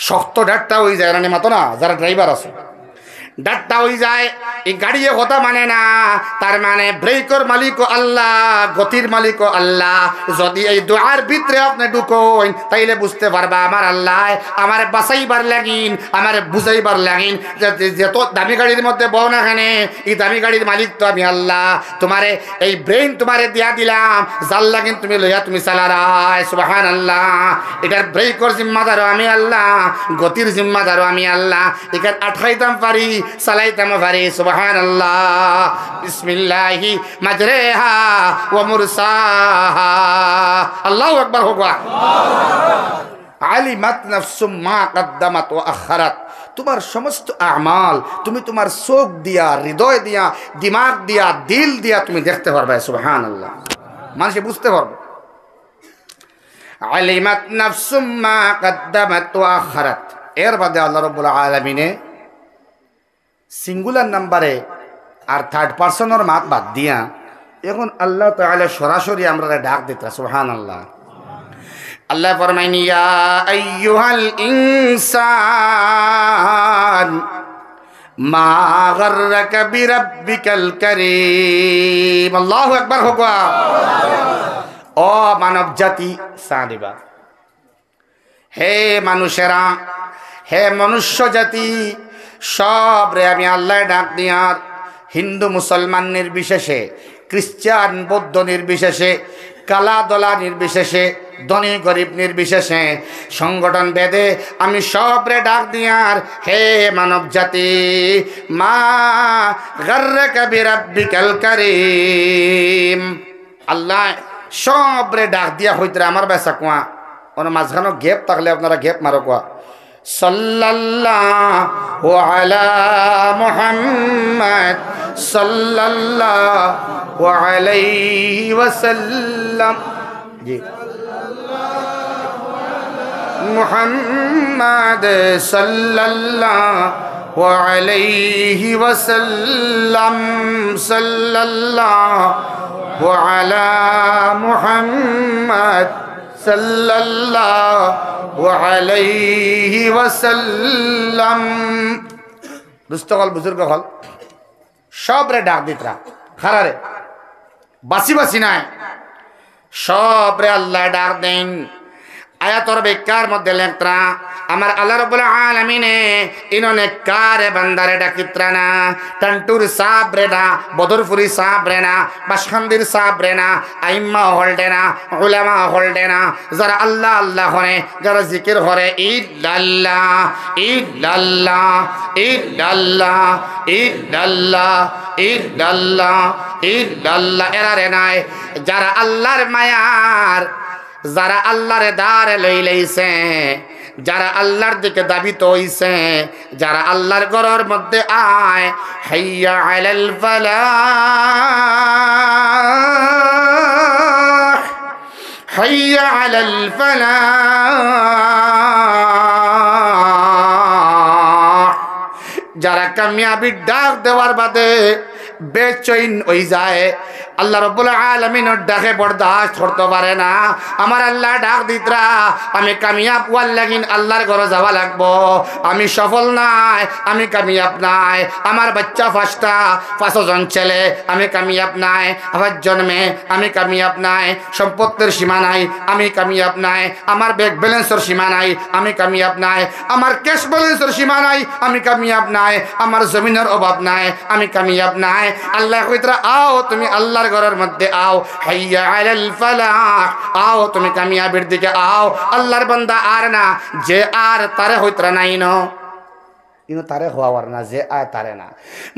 A: শক্ত ডাট্টা হয়ে যায় রানি মাতো না যারা ড্রাইভার আছে, ডাট্টা হয়ে যায়, এই গাড়িয়ে কথা মানে না, তার মানে ব্রেকর মালিকও আল্লাহ, গতির মালিকও আল্লাহ। যদি এই দোয়ার ভিতরে আপনি ঢুকোন তাইলে বুঝতে পারবা আমার আল্লাহ আমার বাঁচাইবার লাগিন, আমার বুঝাইবার লাগিন, যত দামি গাড়ির মধ্যে বও না খানে, এই দামি গাড়ির মালিক তো আমি আল্লাহ। তোমারে এই ব্রেন তোমারে দিয়া দিলাম, জাল লাগিন তুমি লইয়া তুমি চালারাই, সুবহানাল্লাহ। এটার ব্রেকর জিম্মাদারও আমি আল্লাহ, গতির জিম্মাদারও আমি আল্লাহ। এখানে আঠাইতাম পারি, চালাইতাম পারি, সুবহানাল্লাহ। বিসমিল্লাহি মাজরেহা ওয়া মুরসাহা, আল্লাহু আকবার হোক। আলিমাত নাফসুম মা কদ্দামাত ওয়া আখারাত, তোমার সমস্ত আমাল তুমি তোমার চোখ দিয়া, হৃদয় দিয়া, দিমাগ দিয়া, দিল দিয়া তুমি দেখতে পারবে, সুবহানাল্লাহ। মানুষে বুঝতে পারবে। আলিমাত নাফসুম মা কদ্দামাত ওয়া আখারাত, এর বাদে আল্লাহ রাব্বুল আলামিনে সিঙ্গুলার নাম্বারে আর থার্ড পার্সনের মাত বাদ দিয়া এখন আল্লাহ তাআলা সরাসরি আমরা ডাক দিতা, সুবহানাল্লাহ। আল্লাহ ফরমাইনি ইয়া আইয়ুহাল ইনসান মা গাররাকা বিরাব্বিকাল কারীম, আল্লাহু আকবার হোক। ও মানব জাতি সাদিবা, হে মানুষেরা, হে মনুষ্য জাতি, সব রে আমি আল্লাহ ডাক দিয়ার, হিন্দু মুসলমান নির্বিশেষে, খ্রিস্টান বৌদ্ধ নির্বিশেষে, কালা দলা নির্বিশেষে, ধনী গরিব নির্বিশেষে, সংগঠন ভেদে আমি সব রে ডাক দিয়ার, হে মানব জাতি, মা গাররাকা বিরাব্বিকাল কারীম। আল্লাহ সব রে ডাক দিয়া হইতে আমার বেসা কোয়া, ওর মাঝখানে গেপ থাকলে আপনারা গেপ মারো কোয়া। সাল্লাল্লাহু আলা মুহাম্মদ সাল্লাল্লাহু আলাইহি ওয়াসাল্লাম, জি মুহাম্মদ সাল্লাল্লাহু আলাইহি ওয়াসাল্লাম, সাল্লাল্লাহু আলা মুহাম্মদ সাল্লাল্লাহু আলাইহি ওয়াসাল্লাম। দুস্থকল বুজুর্গ হল সব রে ডাক দিতরা, খারারে বাসি বাসি নাই, সব রে আল্লাহ ডাক দেন। আয়াতর বেকার মধ্যে লেখতরা আমার আল্লাহ রাব্বুল আলামিনে ইননে কারে বান্দারে ডাকিতরা না, টান্টুর সাবরে না, বদরপুরি সাবরে না, বাসখান্দির সাবরে না, আইম্মা হলডে না, উলামা হলডে না, যারা আল্লাহ আল্লাহ হরে, যারা জিকির হরে, ইল্লাল্লাহ ইল্লাল্লাহ ইল্লাল্লাহ ইল্লাল্লাহ ইল্লাল্লাহ ইল্লাল্লাহ, এরারে নাই যারা আল্লাহর মায়ার, যারা আল্লাহরে দারে লই লইছে, যারা আল্লাহর দিকে দাবিত হইছে, যারা আল্লাহর ঘরের মধ্যে আয়, হাইয়া আলাল ফালাহ হাইয়া আলাল ফালাহ, যারা কামিয়াবির ডাক দেওয়ার বাদে বেচৈন হয়ে যায়, আল্লাহ রাব্বুল আলামিনের ডাকে বরদাস্ত করতে পারে না, আমার আল্লাহ ডাক দিতরা আমি কামিয়াব হওয়ার লাগিন আল্লাহর ঘরে যাওয়া লাগবো, আমি সফল নাই, আমি কামিয়াব নাই, আমার বাচ্চা পাঁচজন ছেলে, আমি কামিয়াব নাই, আমার জন্মে আমি কামিয়াব নাই, সম্পত্তির সীমা নাই, আমি কামিয়াব নাই, আমার ব্যাংক ব্যালেন্সের সীমা নাই, আমি কামিয়াব নাই, আমার ক্যাশ ব্যালেন্সের সীমা নাই, আমি কামিয়াব নাই, আমার জমিনের অভাব নাই, আমি কামিয়াব নাই। আল্লাহ কইতরা আও তুমি আল্লাহর ঘরের মধ্যে আও, হাইয়া আলাল ফালাহ, আও তুমি কামিয়াবির দিকে আও। আল্লাহর বান্দা আর না যে আর তারে হইতরা নাই ন, কিন্তু তারে হওয়ার না যে আয় তারে না।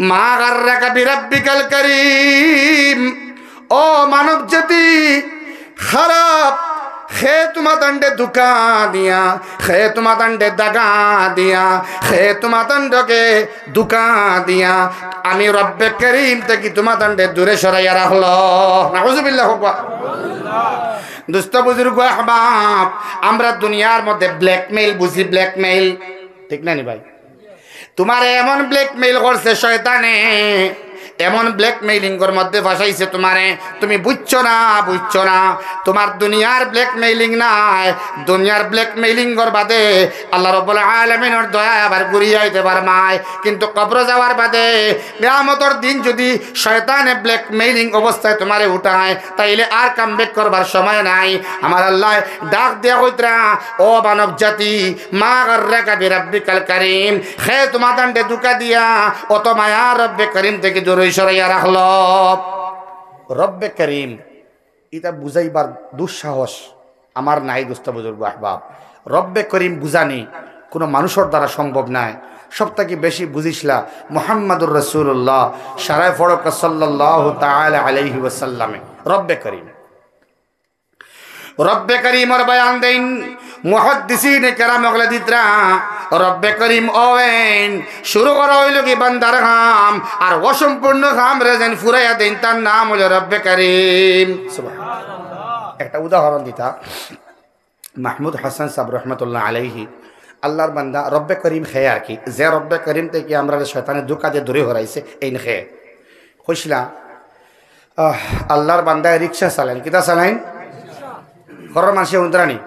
A: মা গাররাকা বিরাব্বিকাল কারীম, ও মানব জাতি খারাপ, খে তোমা দণ্ডে ধোকা দিয়া, খে তোমা দণ্ডে দাগা দিয়া, খে তোমা দণ্ডকে ধোকা দিয়া আমি রব্বে করিম থেকে তোমা দণ্ডে দূরে সরাইয়া রাখলো, নাউজুবিল্লাহ। দুস্থ বুজুর্গ আহবাব, আমরা দুনিয়ার মধ্যে ব্ল্যাকমেইল বুঝি, ব্ল্যাকমেইল ঠিক না নি ভাই? তোমার এমন ব্ল্যাকমেইল করছে শয়তানে, এমন ব্ল্যাকমেইলিংয়ের মধ্যে ফাঁসাইছে তোমারে, তুমি বুঝছো না তোমার দুনিয়ার ব্ল্যাকমেইলিং নাই, দুনিয়ার ব্ল্যাকমেইলিংয়ের বাদে আল্লাহ রাব্বুল আলামিনের দয়া আবার ঘুরিয়ে আইতে পারমায়, কিন্তু কবর যাওয়ার বাদে কিয়ামতের দিন যদি শয়তানে ব্ল্যাকমেইলিং অবস্থায় তোমারে উঠায় তাইলে আর কামব্যাক করবার সময় নাই। আমার আল্লাহ ডাক দেয়া কইতরা, ও মানব জাতি, মা গাররাকা বিরাব্বিকাল কারীম, হে তোমাদান্ডে দুকা দিয়া অত মায়া রব্বে করিম থেকে দূরে সরাইয়া রাখলো। রব্বে করিম এটা বুঝাইবার দুঃসাহস আমার নাই দোস্ত বুজুর্গ আহবাব। রব্বে করিম বুঝানি কোনো মানুষের দ্বারা সম্ভব নাই। সবথেকে বেশি বুঝিসলা মুহাম্মাদুর রাসূলুল্লাহ সারায় ফরক সাল্লাল্লাহু তাআলা আলাইহি ওয়াসাল্লামে। রব্বে করিম, রব্বে করিমর বয়ান দেন মুহাদ্দিসিনে কেরাম ওগলা দিতরা। রব্বে করিম ওয়েন শুরু করা হইল কি বান্দার কাম, আর অসম্পূর্ণ কাম রেজেন ফুরাইয়া দেন, তার নাম হলো রব্বে করিম। সুবহানাল্লাহ। একটা উদাহরণ দিতা, মাহমুদ হাসান সাহেব রহমতুল্লাহ আলাইহি আল্লাহর বান্দা রব্বে করিম খেয়ে আর কি, যে রব্বে করিম থেকে আমরা শয়তানের দুকা দিয়ে দূরে হরাইছে এই খেয়ে কইছিলা আল্লাহর বান্দায় রিক্সা চালাইন, কিতা চালাইন? ঘরের মানুষের উন্তরানি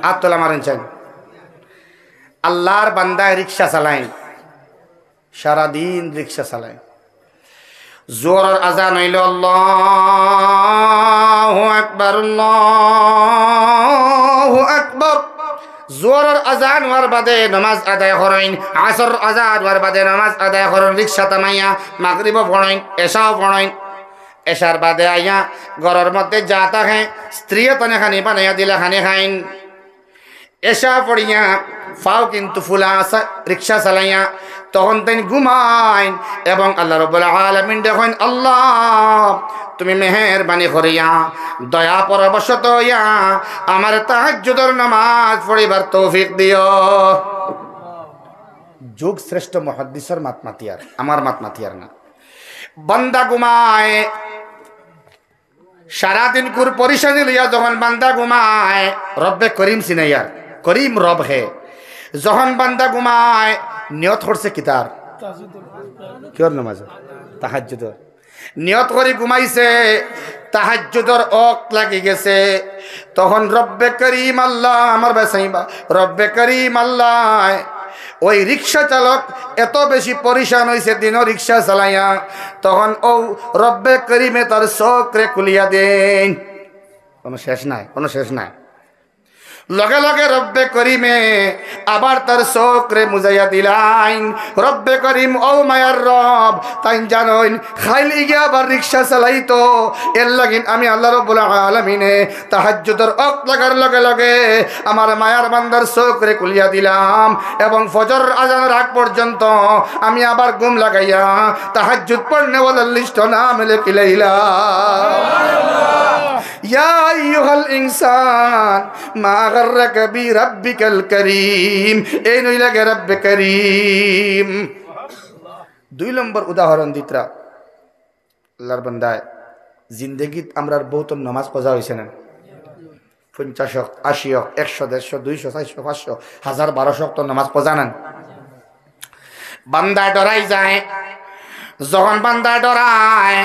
A: আর তোলা মারেন চাই। আল্লাহর বান্দায় রিক্সা চালাইন, সারাদিন রিক্সা চালাইন। জোরের আজান হইল আল্লাহু আকবার, আল্লাহু আকবার। জোরের আজান হওয়ার বাদে নামাজ আদায় করেন, আসর আজান হওয়ার বাদে নামাজ আদায় করেন, রিক্সা থামাইয়া মাগরিবও পড়েন, এশাও পড়েন। এশার বাদে আইয়া ঘরের মধ্যে যা থাকে স্ত্রীও তনে খানি বানাইয়া দিলে খানি খাইন। এশা পড়িয়া ফাও কিন্তু ফুলা রিক্সা চালাইয়া তখন তাই ঘুমাইন এবং আল্লাহ রাব্বুল আলামিন দেখেন, আল্লাহ তুমি মেহেরবানি করিয়া দয়া পরবশত হইয়া আমার তাহাজ্জুদের নামাজ পড়িবার তৌফিক দিও। যুগ শ্রেষ্ঠ মুহাদ্দিসের মাতমাতিয়ার, আমার মাতমাতিয়ার না। বান্দা ঘুমায়, সারাদিন কুর পরিশানি লইয়া যখন বান্দা ঘুমায়, রব্বে করিম সিনাইয়ার, করিম রব হে। যখন বান্দা ঘুমায় নিয়ত করছে কিতার কিয়র নামাজ তাহাজ্জুদর, নিয়ত করে ঘুমাইছে, তাহাজ্জুদর অক লাগি গেছে, তখন রব্বে করিম আল্লাহ আমার বাসাইবা, রব্বে করিম আল্লাহ ওই রিক্সা চালক এত বেশি পরিশান হয়েছে দিনও রিক্সা চালাইয়া, তখন ও রব্বে করিমে তার চোখরে খুলিয়া দেন। কোনো শেষ নাই, কোনো শেষ নাই। লগে লগে রব্বে করিমে আবার তার চোখরে মুজাইয়া দিলাইন। রব্বে করিম ও মায়ার রব তাই জানোইন খাইলি গিয়া আবার রিক্সা চালাইতো, এর লাগিন আমি আল্লাহ রাব্বুল আলামিনে তাহাজ্জুদের অক লাগার লগে লগে আমার মায়ার বান্দার চোখরে খুলিয়া দিলাম এবং ফজর আজানের আগ পর্যন্ত আমি আবার ঘুম লাগাইয়া তাহাজ্জুদ পড়নে ওয়ালার লিস্ট নাম লিখে লইলাম। ইয়া আইয়ুহাল ইনসান মা গাররাকা বিরাব্বিকাল কারীম, এই নই লাগে রব্বে করিম। দুই নম্বর উদাহরণ দিতরা আল্লাহর বান্দায় জিন্দেগিত আমরার বহুত নামাজ কজা হয়েছে না, 50 80 100 150 200 400 500 1000 1200 তো নামাজ কজা নেন। বান্দা ডরাই যায়, যখন বান্দা ডরায়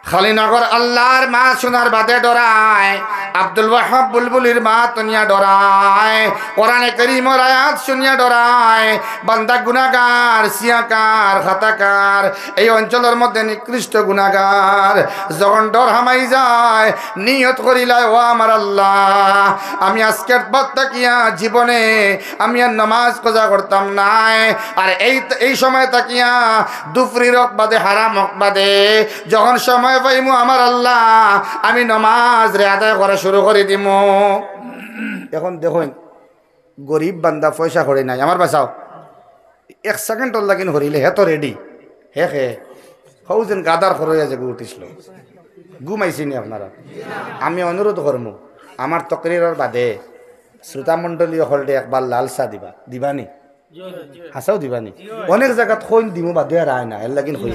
A: খালিনগর আল্লাহর মা শোনার বাদে ডরায়, আব্দুল ওয়াহাব বুলবুলির মা তুনিয়া ডরায়, কোরআনে কারীমের আয়াত শুনিয়া ডরায়। বান্দা গুনাহগার, সিয়াকার, খাতাকার, এই অঞ্চলের মধ্যে নিকৃষ্ট গুনাহগার। যখন ডর হামাই যায় নিয়ত করিলাই, ও আমার আল্লাহ আমি আজকের পর তাকিয়া জীবনে আমি আর নামাজ কজা করতাম নাই, আর এই সময় তাকিয়া দুপুরি রক বাদে হারাম হক বাদে যখন সময় পাইমু আমার আল্লাহ আমি নামাজ রে আদায় করা শুরু করে দিম। এখন দেখুন গরিব বান্দা পয়সা করে নাই, আমার বাঁচাও 1 সেকেন্ড লাগিন হরিলে হে তো রেডি, হে হে হৌজেন গাদার খরচ আছে উঠিছিল ঘুমাইছি নি আপনারা। আমি অনুরোধ করমু আমার তকরিরের বাদে শ্রোতামণ্ডলী হলডে একবার লাল চা দিবা, দিবানি হাসাও দিবানি, অনেক জায়গাত খৈন দিমু বাদে আর আয় না, এর লাগিন হই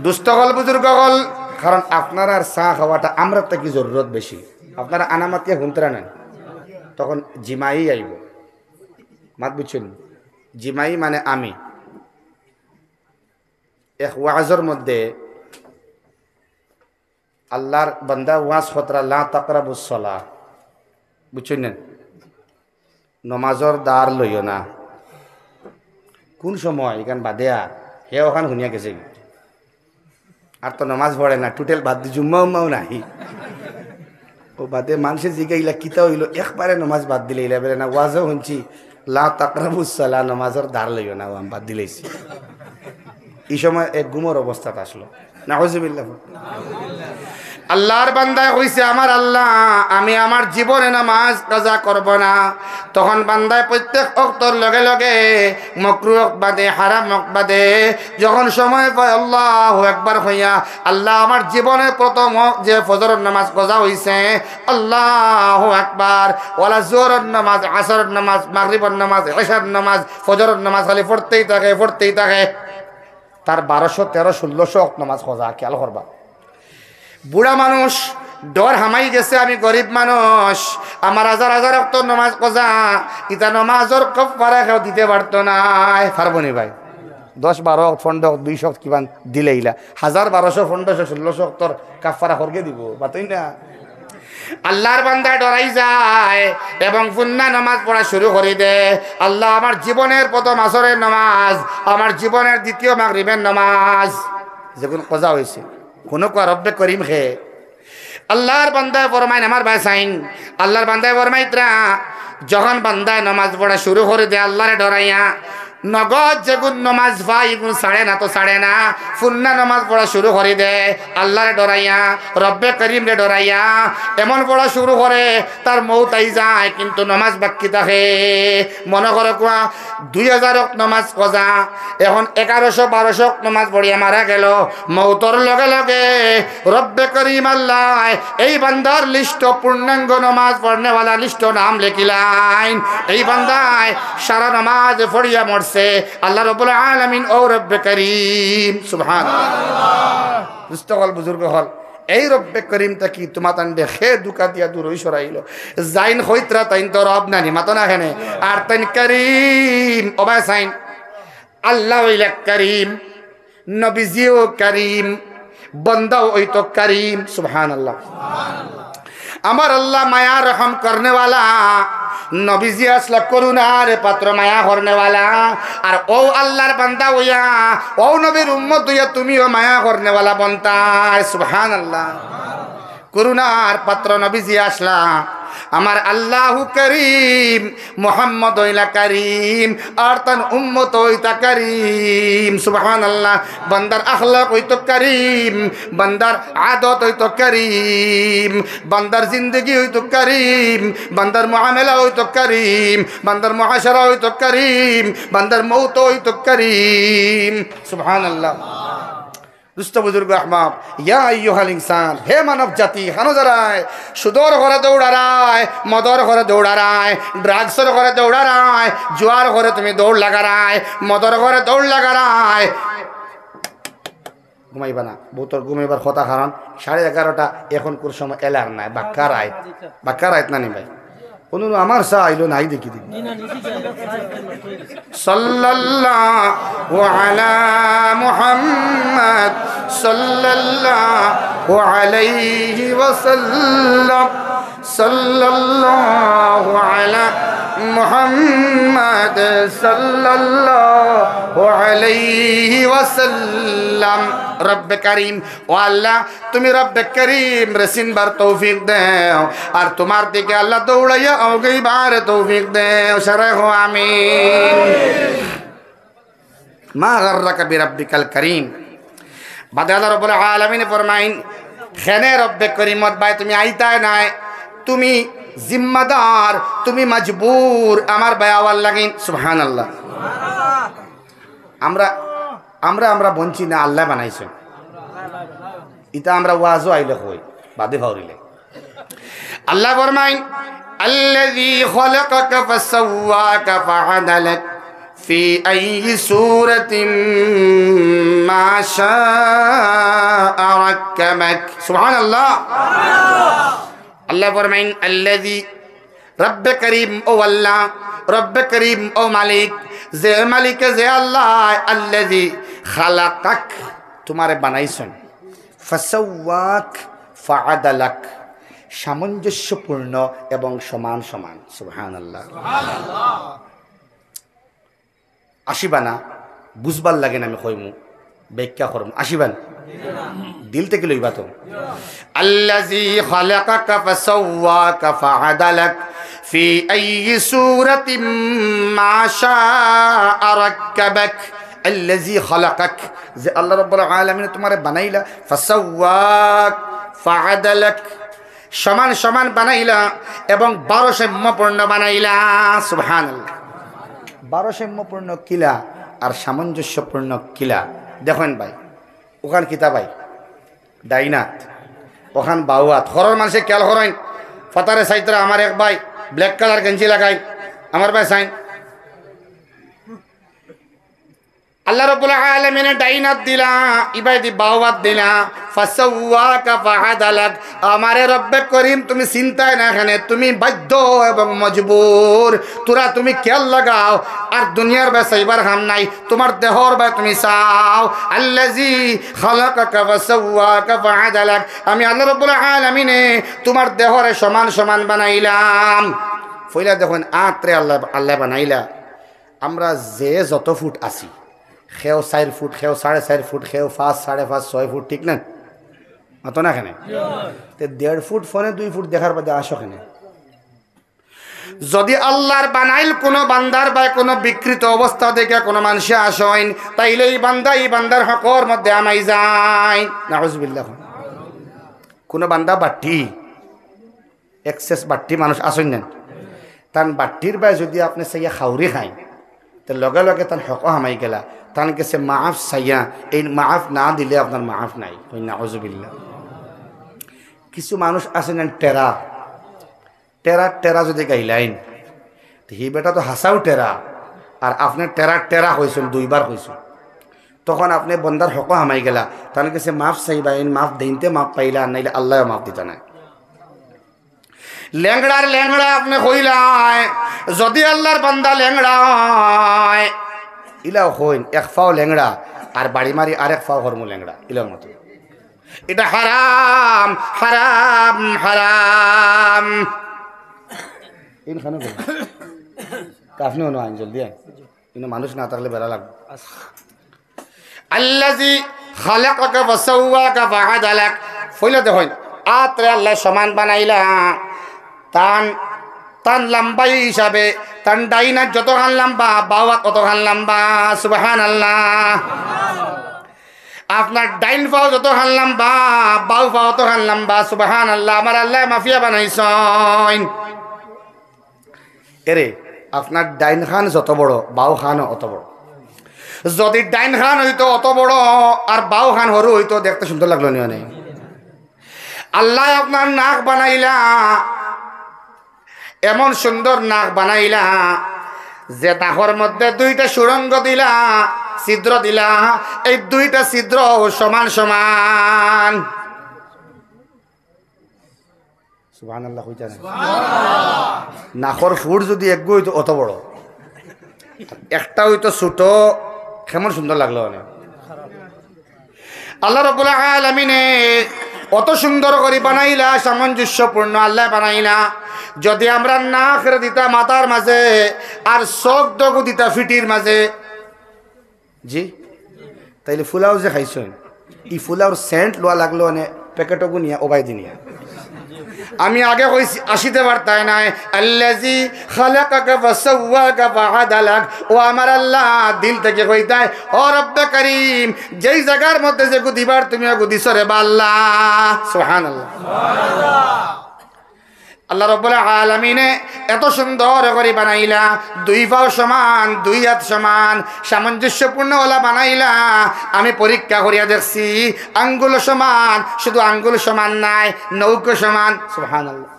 A: দুস্থ হল বুজুর্গ হল। কারণ আপনারা আর চা খাওয়াটা আমরা তো কি জরুরত বেশি, আপনারা আনামাতিয়া হুন্তরা নেন, তখন জিমাই আইব, মাত বুঝছেন? জিমাই মানে আমি এক ওয়াজের মধ্যে আল্লাহর বান্দা ওয়াজ খতরা লা তাকরাবুস সালাহ, বুঝছেন না, নমাজর দ্বার লইও না। কোন সময় এখান বাদেয়া হে ওখান শুনিয়া গেছে আর তো নমাজ পড়ে না, টোটাল বাদ দি জুম্মা উম্মাও নাহি। ও বাদে মানুষে জিগাইলা কিতা হইল, একবারে নমাজ বাদ দিলে ইলা বেলে না। ওয়াজও শুনছি লা তাকরাবুস সালাহ, নমাজর দ্বার লইও না, আমি বাদ দিলেছি। এই সময় এক গুমর অবস্থাটা আসলো। নাউজুবিল্লাহ। আল্লাহর বান্দায় কইছে আমার আল্লাহ আমি আমার জীবনে নামাজ কাজা করব না। তখন বান্দায় প্রত্যেক ওয়াক্তর লগে লগে মাকরুহ বাদে হারাম বাদে যখন সময় পায় আল্লাহু আকবার হইয়া আল্লাহ আমার জীবনে প্রথম যে ফজরের নামাজ কাজা হইছে আল্লাহু আকবার, ওয়ালা জোহরের নামাজ, আসরের নামাজ, মাগরিবের নামাজ, ইশার নামাজ, ফজরের নামাজ খালি পড়তেই থাকে। তার 1200, 1300, 1600 নামাজ কাজা। খেয়াল করবা, বুড়া মানুষ ডর হামাই গেছে, আমি গরিব মানুষ, আমার হাজার হাজার অক্ত নমাজ কজা, ইতা নমাজর কাফারা কেউ দিতে পারতো না। পারবো নি ভাই? 10, 12, 15, 200 কিমান দিলে ইলা 1000, 1200, 1500, 1600 অক্তর কাফারা করকে দিব বাতই না। আল্লাহর বান্দা ডরাই যায় এবং পুন্না নামাজ পড়া শুরু করে দে। আল্লাহ আমার জীবনের প্রথম আসরের নামাজ, আমার জীবনের দ্বিতীয় মাগরিবের নামাজ যখন কজা হয়েছে কোনো রব্বে করিম খে আল্লাহর বান্দায় ফরমাইন আমার বাসাইন, আল্লাহর বান্দায় ফরমাইতরা যখন বান্দায় নামাজ পড়া শুরু করে দে আল্লাহরে ডরাইয়া নগদ যেগুন নমাজ ভাই এগুন সাড়ে না তো সাড়ে না ফুন্না নমাজ পড়া শুরু করে দে আল্লাহরে ডরাইয়া, রব্বে করিম রে ডরাইয়া এমন পড়া শুরু করে তার মৌত আই যায় কিন্তু নমাজ বাকি থাকে। মনে করে কোয়া 2000 নমাজ কজা, এখন 1100, 1200 নমাজ পড়িয়া মারা গেল, মৌতর লগে লগে রব্বে করিম আল্লাহ এই বান্দার লিস্ট পূর্ণাঙ্গ নমাজ পড়নেওয়ালা লিস্ট নাম লেখিলাইন। এই বান্দায় সারা নমাজ পড়িয়া মরছে আল্লাহ রাব্বুল আলামিন ও রব্বে করিম সুবহানাল্লাহ। মুস্তাকল বুজুর্গ হল এই রব্বে করিমটা কি তোমার তান দেখে দুকা দিয়া দূর হই সরাইল জাইন হইতরা তাইন তো রব নানি মাতো না এখানে আর তাইন করিম ওবা সাইন আল্লাহ হইলা করিম, নবীজিও করিম, বান্দাও ওই তো করিম সুবহানাল্লাহ। আমার আল্লাহ মায়া রহম করনে वाला, নবীজি আসলা করুণার পাত্র মায়া করনে वाला, আর ও আল্লাহর বান্দা হইয়া ও নবীর উম্মত হইয়া তুমিও মায়া করনে वाला বন্তায় সুবহানাল্লাহ। করুণার পাত্র নবীজি আসলা, আমার আল্লাহু করিম, মুহাম্মদ হইলা করিম, আর তান উম্মত হইতা করিম সুবহানাল্লাহ। বান্দার আখলাক হইতো করিম, বান্দার আদত হইতো করিম, বান্দার জিন্দগি হইতো করিম, বান্দার মুআমালা হইতো করিম, বান্দার মুআশারা হইতো করিম, বান্দার মৌত হইতো করিম সুবহানাল্লাহ। দুষ্ট বুজুর্গ আহমাব ইয়া আইয়ুহাল ইনসান, হে মানব জাতি হানো জরায় সুদর ঘরে দৌড়ারায়, মদর ঘরে দৌড়ারায়, ড্রাগসের ঘরে দৌড়ারায়, জুয়ার ঘরে তুমি দৌড় লাগারায়, মদর ঘরে দৌড় লাগারায়। ঘুমাইবা না বউতর ঘুমাইবার কথা, কারণ 11:30 এখন কোন সময় এলার নাই বাক্কার আইত নানি ভাই কোন আমার সা আইলো নাই দেখি দিন। সাল্লাল্লাহু আলা মুহাম্মদ সাল্লাল্লাহু আলাইহি ওয়াসাল্লাম, সাল্লাল্লাহু আলা মুহাম্মদ সাল্লাল্লাহু আলাইহি ওয়াসাল্লাম। রব্বে করিম ও আল্লাহ তুমি রব্বে করিম রসিনবার তৌফিক দেও, আর তোমার দিকে আল্লাহ দৌড়াইয়া অগইবার তৌফিক দেও সারা হো আমিন। মা গাররাকা বিরাব্বিকাল করিম। বাদে আল্লাহ রাব্বুল আলামিন ফরমাইন খেনে রব্বে করিমত ভাই তুমি আইতায় নাই, তুমি জিম্মাদার, তুমি মজবুর আমার বায়াওয়াল লাগিন সুবহানাল্লাহ। আমরা আমরা আমরা বঞ্চি না, আল্লাহ বানাইছে ইটা আমরা ওয়াজও আইলে হই বাদে ভাউরিলে। আল্লাহ ফরমাইন আল্লাযী খালাকাকা ফাসাওয়াকা ফাআদালাক ফি আইয়ি সূরাতিন মা শাআ রাক্কাবাক সুবহানাল্লাহ। আল্লাহ ফরমাইন আল্লাযী রব্বে করিম ও আল্লাহ, রব্বে করিম ও মালিক, যে মালিক যে আল্লাহ, আল্লাযী খালাকাক তোমারে বানাইছেন, ফাসাওয়াক ফাআদালাক সামঞ্জস্যপূর্ণ এবং সমান সমান। সুবহানাল্লাহ। আসিবানা বুঝবার লাগে না, আমি কইমু ব্যাখ্যা করম, আসিবান দিল থেকে লইবা তো। আল্লাযী খালাকাকা ফাসাওয়াকা ফাআদালাক ফি আইয়ি সূরাতিন মা শাআ রাক্কাবাক। আল্লাযী খালাকাক, যে আল্লাহ রাব্বুল আলামিন তোমারে বানাইলা, ফাসাওয়াক ফাআদালাক সমান সমান বানাইলা এবং ভারসাম্যপূর্ণ বানাইলা। সুবহানাল্লাহ। ভারসাম্যপূর্ণ কিলা আর সামঞ্জস্যপূর্ণ কিলা। দেখেন ভাই, ওখান কিতা ভাই ডাইনাত, ওখান বাউয়াত। হরর মানুষে খেয়াল করেন, ফাতারে সাইতরা আমার এক ভাই ব্ল্যাক কালার গেঞ্জি লাগাই, আমার ভাই সাইন আল্লাহ রাব্বুল আলামিন ডাইনাত দিলা, ইবাদি বাউয়াত দিলা, ফাসাওয়াকা ফাআদালাক। আমারে রব্বে করিম তুমি চিন্তায় না, এখানে তুমি বাধ্য এবং মজবুর, তোরা তুমি খেয়াল লাগাও আর দুনিয়ার বেসাইবার হাম নাই, তোমার দেহর বা তুমি চাও। আল্লাযী খালাকাকা ফাসাওয়াকা ফাআদালাক, আমি আল্লাহ রাব্বুল আলামিনে তোমার দেহরে সমান সমান বানাইলাম। ফইলা দেখুন আত্রে আল্লাহ বানাইলা। আমরা যে যত ফুট আছি, খেও 4 ফুট, খেও 4.5 ফুট, খেও 5, 5.5, 6 ফুট, ঠিক না? অত না এখানে 1.5 ফুট ফোনে 2 ফুট দেখার বাদে আসো এখানে। যদি আল্লাহর বানাইল কোনো বান্দার বা কোনো বিকৃত অবস্থা দেখে কোনো মানুষে আসেন, তাইলে এই বান্দার হকর মধ্যে আমাই যায়। নাউজুবিল্লাহ। কোনো বান্দা বাট্টি এক্সেস বাট্টি মানুষ আসেন নেন, তান বাট্টির বাই যদি আপনি চাইয়া খাউরি খাই, তো লগে লগে তার হক হামাই গেলা, তান কেছে মাফ চাইয়া, এই মাফ না দিলে আপনার মাফ নাই। নাউজুবিল্লাহ। কিছু মানুষ আছে না টেরা টেরা টেরা যদি গাইলাইন, হি বেটা তো হাসাও টেরা, আর আপনি টেরা হয়েছেন 2 বার হয়েছেন, তখন আপনি বন্দার হক হামাই গেলা, তান কেছে মাফ চাইবা, মাফ দিনতে মাফ পাইলা, নাইলে আল্লাহ মাফ দিতা না। ল্যাংড়া আপনি কইলাই, যদি আল্লাহর বান্দা ল্যাংড়া হয়, ইলাও হইন এক ফাও ল্যাংড়া আর বাড়ি মারি আরেক ফাও হরমু ল্যাংড়া, ইলার মতো। এটা হারাম হারাম হারাম। ইনখানে বল আপনি হনো আইন জলদি আইন, কিন্তু মানুষ না থাকলে বেড়া লাগবে। আল্লাযী খালাকাকা ফাসাওয়াকা ফাআদালাক, ফইলা দেখুন আত্রে আল্লাহ সমান বানাইলা, তান লম্বাই হিসাবে তান ডাইনার যতখান লম্বা, বাওয়া ততখান লম্বা। সুবহানাল্লাহ। আপনার ডাইন পাও যতখান লম্বা, বাউ পাও ততখান লম্বা। সুবহানাল্লাহ। আমার আল্লাহ মাফিয়া বানাইছেন। এরে আপনার ডাইন খান যত বড়, বাউ খান অত বড়। যদি ডাইন খান হইতো অত বড় আর বাউ খান সরু হইতো, দেখতে সুন্দর লাগলো নিয়ে। আল্লাহ আপনার নাক বানাইলা, এমন সুন্দর নাক বানাইলা যে নাকের মধ্যে 2টা সুরঙ্গ দিলা, ছিদ্র দিলা, এই 2টা ছিদ্র সমান সমান। সুবহানাল্লাহ। কইতা না নাকর ফুট যদি এক হইতো অত বড়, একটা হইতো ছোট, কেমন সুন্দর লাগলো অনেক। আল্লাহ রাব্বুল আলামিনে অত সুন্দর করে বানাইলা, সামঞ্জস্যপূর্ণ আল্লাহ বানাইলা। যদি আমরা নাক দিতা মাথার মাঝে আর চোখ দগু দিতা ফিটির মাঝে, জি তাইলে ফুলাও যে খাইছেন, ই ফুলাওর সেন্ট লোয়া লাগলো মানে প্যাকেটগু নিয়ে ওবাই দিনিয়া। আমি আগে কইছি আসিতে পারতাই নাই। আল্লাযী খালাকাকা ফাসাওয়াকা ফাআদালাক, ও আমার আল্লাহ দিল থেকে কইতাই, ও রব্বে করিম, যেই জায়গার মধ্যে যে গুদিবার তুমি গুদিছো রে আল্লাহ। সুবহানাল্লাহ। আল্লাহ রাব্বুল আলামিনে এত সুন্দর করে বানাইলা, 2 পাও সমান, 2 হাত সমান, সামঞ্জস্যপূর্ণ ওলা বানাইলা। আমি পরীক্ষা করিয়া দেখছি, আঙ্গুল সমান, শুধু আঙ্গুল সমান নাই, নৌকো সমান। সুবহানাল্লাহ।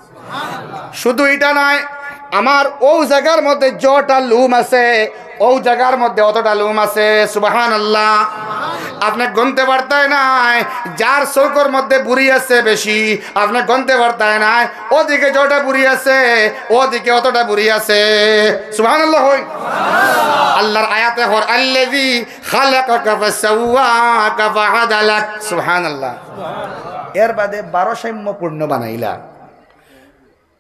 A: শুধু এটা নয়, আমার ও জায়গার মধ্যে যটা লুম আছে, ও জায়গার মধ্যে অতটা লুম আছে। সুবহানাল্লাহ। আপনি গনতে পারতাই নাই, যার চৌকর মধ্যে বুড়ি আছে বেশি, আপনি গনতে পারতাই নাই, ওদিকে যটা বুড়ি আছে ওদিকে অতটা বুড়ি আছে। সুবহানাল্লাহ। আল্লাহর আয়াতে হর আল্লাযী খালাকাকা ফাসাওয়াকা ফাআদালাক সুবহানাল্লাহ। এর বাদে 12 সাম্যপূর্ণ বানাইলা,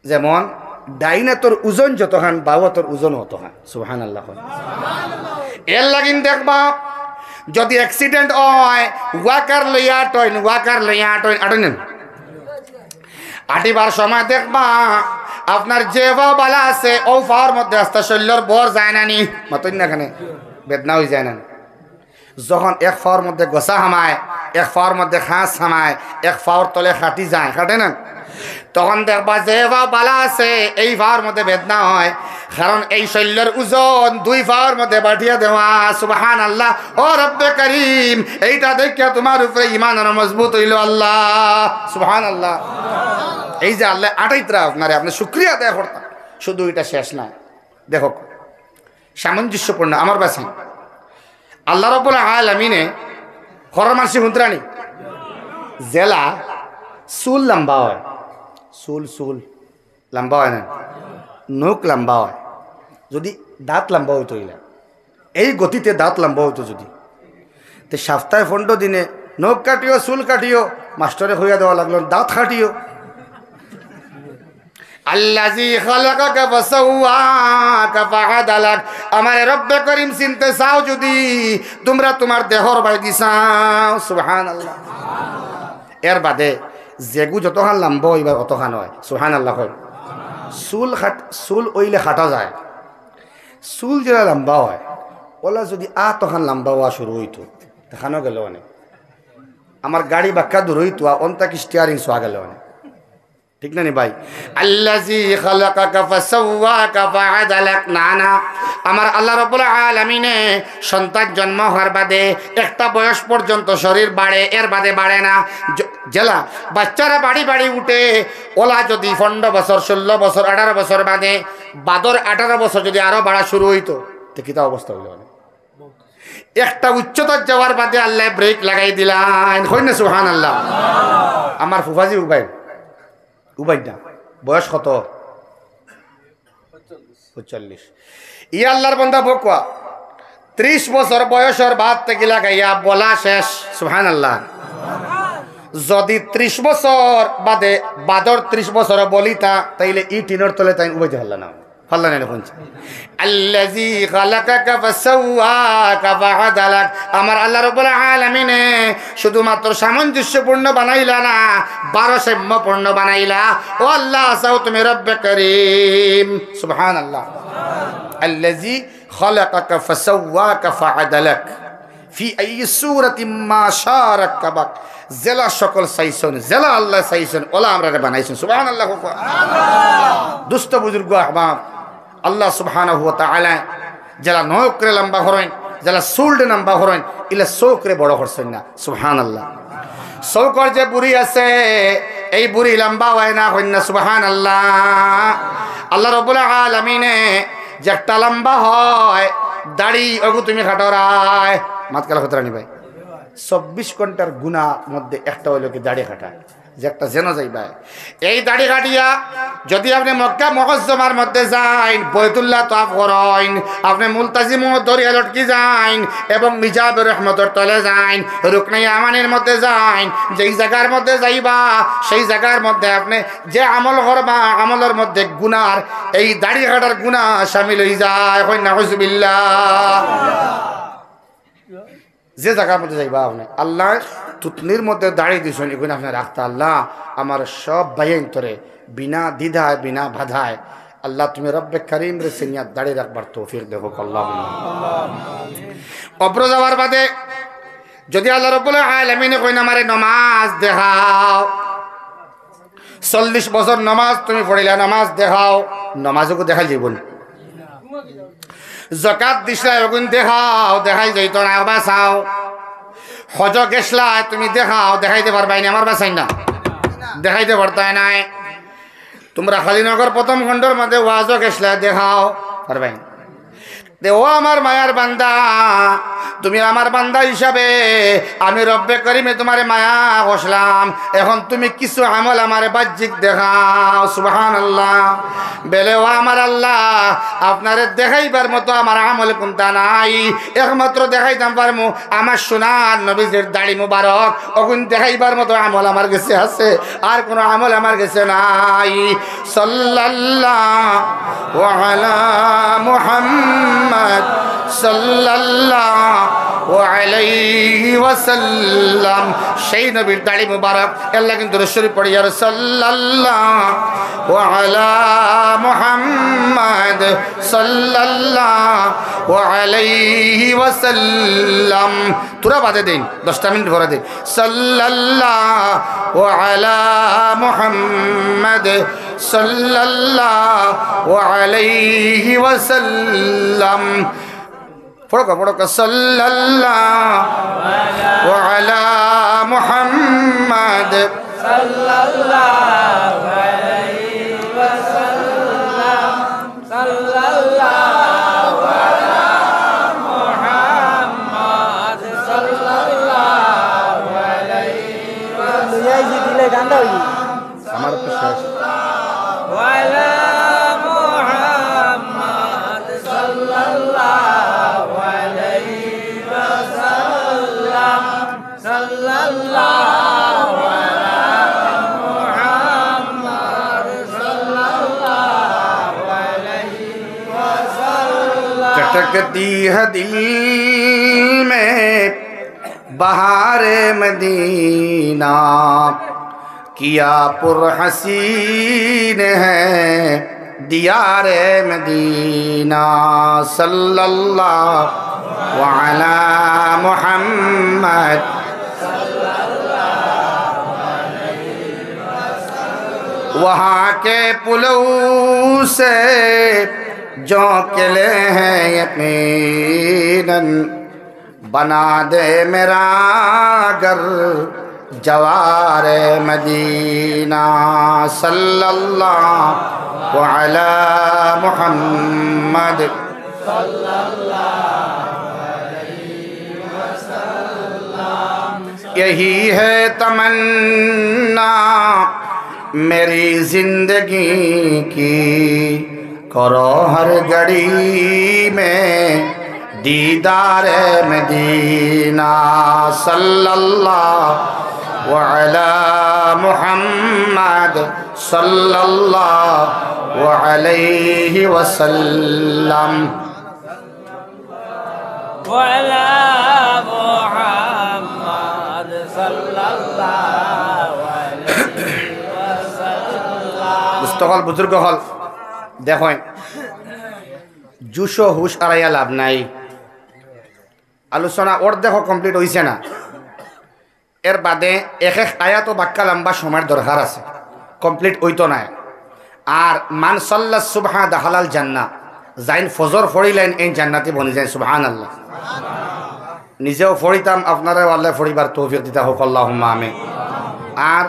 A: যেমন ডাইনে তোর ওজন যতখান বাও তোর ওজন অতখান। সুবহানাল্লাহ। এর লাগিন দেখবা যদি অ্যাক্সিডেন্ট হয় ওয়াকার লইয়া টইন আটনেন আটিবার সময় দেখবা আপনার যে বালা আছে ও ফাওয়ার মধ্যে আস্তা শরীরের বর যায় না নি মতন না এখানে বেদনা হয়ে যায় না। যখন এক ফাওয়ার মধ্যে গোসা হামায়, এক ফাওয়ার মধ্যে খাস হামায়, এক ফাওয়ার তলে খাটি যায়, খাটে না, তখন দেখবা যে বালা আছে এই ফাওয়ার মধ্যে বেদনা হয়, কারণ এই শরীরের ওজন 2 ফাওয়ার মধ্যে বাঠিয়ে দেওয়া। সুবহানাল্লাহ। ও রব্বে করিম, এইটা দেখিয়া তোমার উপরে ঈমান আর মজবুত হইল। আল্লাহ সুবহানাল্লাহ। এই যে আল্লাহ আটাইতরা আপনারে আপনি শুকরিয়া আদায় করতাম, শুধু এটা শেষ না। দেখো সামঞ্জস্যপূর্ণ আমার বাসি আল্লাহ রাব্বুল আলামিনে হরর মানসি হুন্ত্রানি জেলা চুল লম্বা হয়, চুল লম্বা হয় না, নখ লম্বা হয়, যদি দাঁত লম্বা হইতো ইলা এই গতিতে দাঁত লম্বা হইতো যদি, তো সপ্তাহে 15 দিনে নখ কাটিও চুল কাটিও মাস্টারে হইয়া দেওয়া লাগলো দাঁত কাটিও। আল্লাযী খালাকাকা ফাসাওয়াকা ফাআদালাক। আমার রব্বে করিম চিনতে চাও যদি তোমরা তোমার দেহর বাইদি চাও। সুবহানাল্লাহ। এর বাদে যেগু যতখান লম্বা হইবা অতখান হয়। সুবহানাল্লাহ। চুল ওইলে খাটা যায়, চুল যেটা লম্বা হয় ওলা যদি তখন লম্বা হওয়া শুরু হইতো দেখানো গেল অনেক। আমার গাড়ি বাক্কা দূর হইতো অন্তাকি স্টিয়ারিং শোয়া গেল অনেক, ঠিক না নি ভাই? আল্লাযী খালাকাকা ফাসাওয়াকা ফাআদালাক। না আমার আল্লাহ রাব্বুল আলামিনে সন্তান জন্ম হওয়ার বাদে একটা বয়স পর্যন্ত শরীর বাড়ে, এর বাদে বাড়ে না। জেলা বাচ্চারা বাড়ি উঠে ওলা যদি 15 বছর 16 বছর 18 বছর বাদে বাদর 18 বছর যদি আরো বাড়া শুরু হইতো তো কিতা অবস্থা হইল। একটা উচ্চতার যাওয়ার বাদে আল্লাহ ব্রেক লাগাই দিলেন। হই না সুবহানাল্লাহ। আমার ফুফাজি উবাইদা বয়স কত? 45। ই আল্লাহর বান্দা বকওয়া 30 বছর বয়সের বাদ থেকে লাগাইয়া বলা শেষ। সুবহানাল্লাহ। যদি 30 বছর বাদে বাদর 30 বছর বলিতা তাইলে ই টিনের তলে তাই উবাইতে হল্লা না হল্লা না শুনছে। আল্লাযী খালাকাকা ফাসাওয়াকা ফাআদালাক। আমার আল্লাহ রাব্বুল আলামিনে শুধুমাত্র সামঞ্জস্যপূর্ণ বানাইলা না, 12 সাম্যপূর্ণ বানাইলা। ও আল্লাহ চাও তুমি রব্বে করিম। সুবহানাল্লাহ। আল্লাযী খালাকাকা ফাসাওয়াকা ফাআদালাক ফি আই সূরাতিন মা শারাকাবাক। জেলা সকল চাইছেন, জেলা আল্লাহ চাইছেন, ওলা আমরা বানাইছেন। সুবহানাল্লাহ। দুস্থ বুজুর্গ আহবাব আল্লাহ সুবহানাহু ওয়া তাআলা যারা নৌকরে লম্বা হরেন, যারা চুলডে লম্বা হরেন, ইলা চৌকরে বড় করছেন না। সুবহানাল্লাহ। চৌকর যে বুড়ি আছে এই বুড়ি লম্বা হয় না, হইন না। সুবহানাল্লাহ। আল্লাহ রাব্বুল আলামিনে যে একটা লম্বা হয় দাড়ি ওগু তুমি খাটরায় মাতকালা খতরানি ভাই 24 ঘন্টার গুনাহ মধ্যে একটা হইল কি দাড়ি কাটা, যে একটা যেন যাইবা এই দাড়ি কাটিয়া যদি আপনি মক্কা মুআজ্জমার মধ্যে যাইন, বাইতুল্লাহ তাওয়াফ করেন, আপনি মুলতাজিম দরিয়া লটকি যাইন এবং মিজাবুর রহমতের তলে যাইন, রুকনে ইয়ামানের মধ্যে যাইন, যেই জায়গার মধ্যে যাইবা সেই জায়গার মধ্যে আপনি যে আমল করবা আমলের মধ্যে গুনার এই দাড়ি কাটার গুনাহ শামিল হয়ে যায়। কই নাউযুবিল্লাহ। যে জায়গার মধ্যে যাইবা আপনি আল্লাহ তুতনির মধ্যে দাঁড়িয়ে দিয়েছেন, এগুলো আপনি রাখতে আল্লাহ আমার সব বাইন তোরে বিনা দ্বিধায় বিনা বাধায় আল্লাহ তুমি রব্বে করিম রে সিনিয়াত দাঁড়িয়ে রাখবার তৌফিক দেখো। আল্লাহ কবর যাওয়ার বাদে যদি আল্লাহ রাব্বুল আলামিন কই না আমারে নামাজ দেখাও, 40 বছর নামাজ তুমি পড়িলা, নামাজ দেখাও, নামাজকে দেখাই যাইবন। যাকাত দিছলা ওগুন দেখাও, দেখাই যাইতো না বাঁচাও। হজ গেছলা তুমি দেখাও, দেখাইতে পারবাই না, আমার বাঁচাই না, দেখাইতে পারতাই নাই। তোমরা খালিনগর প্রথম খণ্ডের মধ্যে ওয়াজও গেছলা, দেখাও পারবাই। দে ও আমার মায়ার বান্দা, তুমি আমার বান্দা হিসাবে আমি রব্বে করিমে তোমারে মায়া বসলাম, এখন তুমি কিছু আমল আমারে বাহ্যিক দেখাও। সুবহানাল্লাহ। বেলে ও আমার আল্লাহ, আপনারে দেখাইবার মতো আমার আমল কোনটা নাই, একমাত্র দেখাইতাম পারমু আমার সোনার নবীজির দাড়ি মুবারক, ওগুন দেখাইবার মতো আমল আমার কাছে আছে, আর কোনো আমল আমার কাছে নাই। সাল্লাল্লাহু আলা মুহাম্মদ সাল্লাল্লাহু আলাইহি ওয়াসাল্লাম। সেই নবীর দাড়ি মুবারক আল্লাহ কিন্তু শরীফ পড়ি আর সাল্লাল্লাহু আলা মুহাম্মদ সাল্লাল্লাহু আলাইহি ওয়াসাল্লাম। তোরা বাদে দিন 10টা মিনিট ভরে দে। সাল্লাল্লাহু আলা মুহাম্মদ সাল্লাল্লাহু আলাইহি ওয়াসাল্লাম। পড়ো সাল্লাল্লাহু আলা মুহাম্মদ
B: সাল্লাল্লাহু আলাইহি ওয়াসাল্লাম। সাল্লাল্লাহু আলা মুহাম্মদ সাল্লাল্লাহু আলাইহি ওয়াসাল্লাম।
A: আমার তো শেষ।
B: ওয়ালা মুহাম্মদ সাল্লাল্লাহু আলাইহি ওয়াসাল্লাম। সাল্লাল্লাহু আলা মুহাম্মদ সাল্লাল্লাহু আলাইহি ওয়াসাল্লাম।
A: चटकती है दिल में बहारे मदीना, किया पुरहसीन है दियारे मदीना। सल्लल्लाहु अला मुहम्मद वहाँ के पुलौ से जो किले हैं यकीनन, बना दे मेरा घर जवार मदीना। सल्लल्लाहु अला मुहम्मद यही है तमन्ना मेरी जिंदगी की, करो हर घड़ी में दीदार मदीना। सल्लल्लाहु अला मुहम्मद सल्लल्लाहु अलैहि वसल्लम।
B: ওয়ালা মুহাম্মদ সাল্লাল্লাহু আলাইহি ওয়াসাল্লাম।
A: মুস্তফল বুজুর্গ হল দেখেন, জুসো হুশ আড়াইয়া লাভ নাই। আলোচনা অর্ধেক কমপ্লিট হয়েছে না, এর বাদে এক এক আয়াত ও বাক্যা লম্বা সময়ের দরকার আছে, কমপ্লিট হইতো নাই। আর মান সাল্লা সুবহা দাহালাল জান্নাহ, যাইন ফজর ফড়িলেন এই জান্নাতি বনি যায়। সুবহানাল্লাহ। নিজেও ফড়িতাম, আপনারা আল্লাহ ফড়িবার তৌফিক দিতা হোক, আল্লাহুম্মা আমিন। আর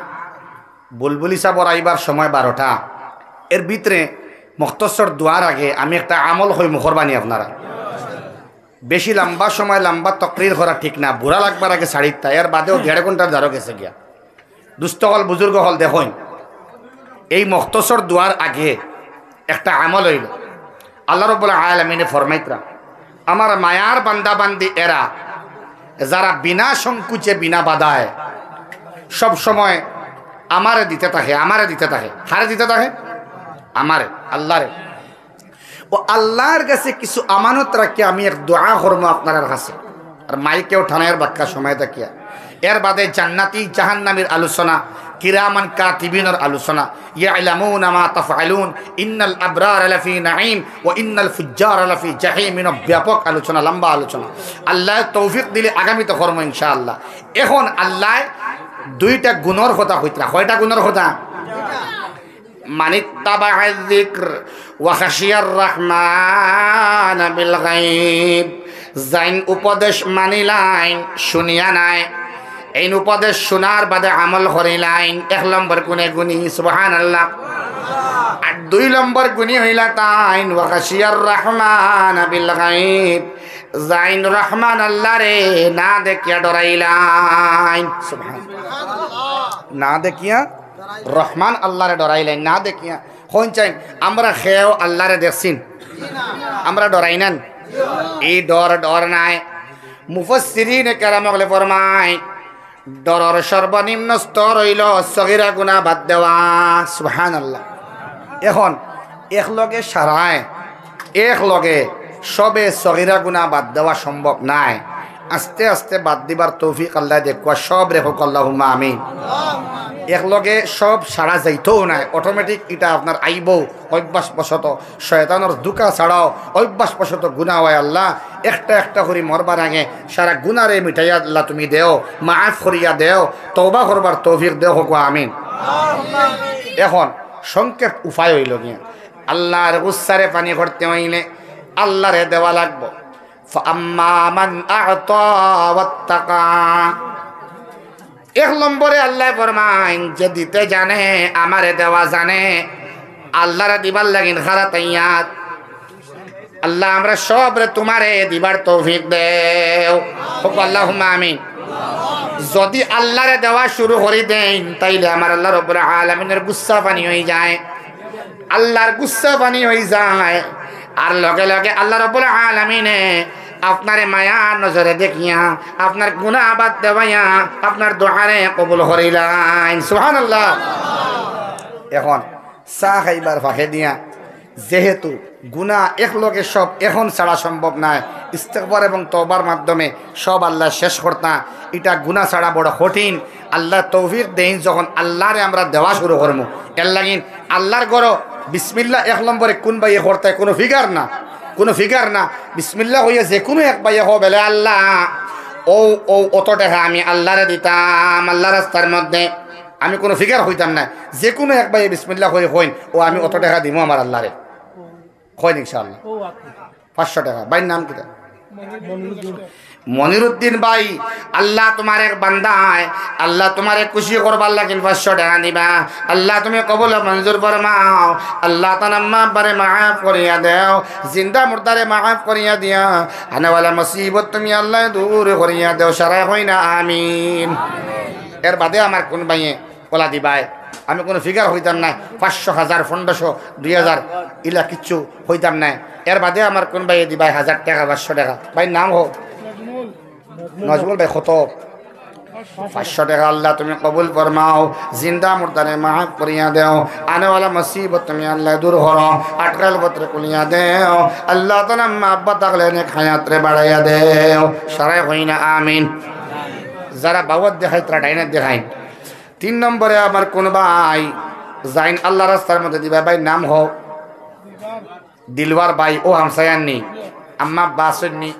A: বুলবুলি সাবর আইবার সময় 12টা, এর ভিতরে মুখতসর দোয়ার আগে আমি একটা আমল হই মুখরবানি। আপনারা বেশি লম্বা সময় লম্বা তকরির করা ঠিক না, বুড়া লাগবার আগে 4:30, এর বাদেও 1.5 ঘন্টার ধারো গেছে গিয়া। দুস্থ হল বুজুর্গ হল দেখুন, এই মুখতসর দোয়ার আগে একটা আমল হইল। আল্লাহ রাব্বুল আলামিনে ফরমাইতরা, আমার মায়ার বান্দা বান্দি এরা যারা বিনা সংকুচে বিনা বাধায় সব সময় আমারে দিতে থাকে, আমারে দিতে থাকে। হারে দিতে থাকে? আমারে, আল্লাহরে। ও আল্লাহর কাছে কিছু আমানত রাখি আমি এক দোয়া করবো আপনার কাছে। আর মাইকে ওঠানোর বাক্কা সময় থাকিয়া এর বাদে জান্নাতি জাহান্নামের আলোচনা, কিরামান কাতিবিনের আলোচনা। ইয়ালামুনা মা তাফআলুন, ইন্নাল আবরার লাফি নাঈম ওয়া ইন্নাল ফুজ্জার লাফি জাহিম। ব্যাপক আলোচনা, লম্বা আলোচনা। আল্লাহ তৌফিক দিলে আগামীতে করবো ইনশাআল্লাহ। এখন আল্লাহ 2টা গুণর কথা কইতরা। কয়টা গুণর কথা? মানিত্তাবাআয যিকর ওয়া খাশিয়ার রহমান বিল গায়ব, যাইন উপদেশ মানিলাইন শুনিয়া নাই, এই উপদেশ শোনার বাদে আমল করিলাইন, 1 নম্বর গুণে গুণী। সুবহানাল্লাহ। আর 2 নম্বর গুণী হইলা তাইন ওয়াখাশিয়ার রহমান বিল গায়ব জাইন রহমান আল্লাহ রে না দেখিয়া ডরাইলাইন সুবহানাল্লাহ না দেখিয়া রহমান আল্লাহ রে ডরাইলেন না দেখিয়া হন চাই আমরা খেয়েও আল্লাহ রে দেখছিন আমরা ডরাই না এই ডর নাই মুফাসসিরিন কেরাম বলে ফরমায় ডরর সর্বনিম্ন স্তর হইল সগীরা গুনাহ বাদ দেওয়া সুবহানাল্লাহ এখন একলগে সারায় একলগে সবে সগীরা গুনাহ বাদ দেওয়া সম্ভব নাই আস্তে আস্তে বাদ দিবার তৌফিক আল্লাহ দেখুয়া সব রেখক আল্লাহুম্মা আমিন একলগে সব সারা যাইতেও নাই অটোমেটিক এটা আপনার আইব অভ্যাসবশত শয়তানের দুকা ছাড়াও অভ্যাসবশত গুনাহ হয় আল্লাহ একটা একটা করে মরবার আগে সারা গুনারে মিটাইয়া আল্লাহ তুমি দেও মাফ করিয়া দেও তওবা করবার তৌফিক দেও হোক আমিন এখন সংক্ষেপ উপায় হইল গিয়া আল্লাহর গুসারে পানি করতে হইলে আল্লাহরে দেওয়া লাগবো ফাম্মা মান আ'তা ওয়াত্তাকা এক নম্বরে আল্লাহ ফরমাইন যে দিতে জানে আমারে দেওয়া জানে আল্লাহরে দিবার লাগিন খারা তাইয়াত আল্লাহ আমরা সবরে তোমারে দিবার তৌফিক দেও হোক আল্লাহুম্মা আমিন যদি আল্লাহরে দেওয়া শুরু করে দেন তাইলে আমার আল্লাহ রাব্বুল আলামিনের গুসা পানি হয়ে যায় আল্লাহর গুসা পানি হয়ে যায় আর লগে লগে আল্লাহ রাব্বুল আলামিনে আপনারে মায়া নজরে দেখিয়া আপনার গুনাহ বাদ দেওয়াইয়া আপনার দোয়ারে কবুল করিলাইন সুবহানাল্লাহ এখন চা খাইবার ফাঁকে দিয়া যেহেতু গুনাহ একলগে সব এখন ছাড়া সম্ভব নয় ইস্তেগফার এবং তওবার মাধ্যমে সব আল্লাহ শেষ করতা এটা গুনাহ ছাড়া বড় কঠিন আল্লাহ তৌফিক দেন যখন আল্লাহরে আমরা দেওয়া শুরু করবো এর লাগিন আল্লাহর গড় বিসমিল্লাহ এক নম্বরে কোন বাইয়ে করতে কোনো ফিগার না বিসমিল্লাহ হইয়া যে কোনো এক বাইয়ে হো বেলে আল্লাহ ও অত টাকা আমি আল্লাহরে দিতাম আল্লাহ রাস্তার মধ্যে আমি কোনো ফিগার হইতাম না যে কোনো এক বাইয়ে বিসমিল্লাহ হয়ে হইন ও আমি অত টাকা দিব আমার আল্লাহরে হয় ইনশাআল্লাহ 500 টাকা বাইর নাম কি মনিরুদ্দিন ভাই আল্লাহ তোমার এক বান্দায় আল্লাহ তোমারে খুশি করবার লাগিন 500 টাকা দিবা আল্লাহ তুমি কবুল মঞ্জুর ফরমাও আল্লাহ তাআলা মাফরে মাফ করিয়া দাও জিন্দা মুর্দারে মাফ করিয়া দিয়া আনাওয়ালা মুসিবত তুমি আল্লাহ দূর করিয়া দাও সারা হইনা আমিন এর বাদে আমার কোন ভাইয়ে কলা দিবাই আমি কোনো ফিগার হইতাম না 500 1000 1500 2000 ইলা কিচ্ছু হইতাম না এর বাদে আমার কোন ভাইয়ে দিবাই 1000 টাকা 500 টাকা ভাই নাম হোক নজমুল ভাই কত 500 টাকা আল্লাহ তুমি কবুল ফরমাও জিন্দা মুর্দারে মাফ করিয়া দাও আনেওয়ালা মুসিবত তুমি আল্লাহ দূর করো আটকাল পত্রে কুলিয়া দাও আল্লাহ তাআলা মা আব্বা তাকলে নে হায়াতরে বাড়াইয়া দাও সারাই হইনা আমিন যারা বাওয়াত দেখাই তারা ডাইনাত দেখাই 3 নম্বরে আমার কোন ভাই জাইন আল্লাহ রাস্তার মধ্যে দিবা ভাই নাম হোক দিলওয়ার ভাই ও হামসায়াননি আম্মা বাসুন্নি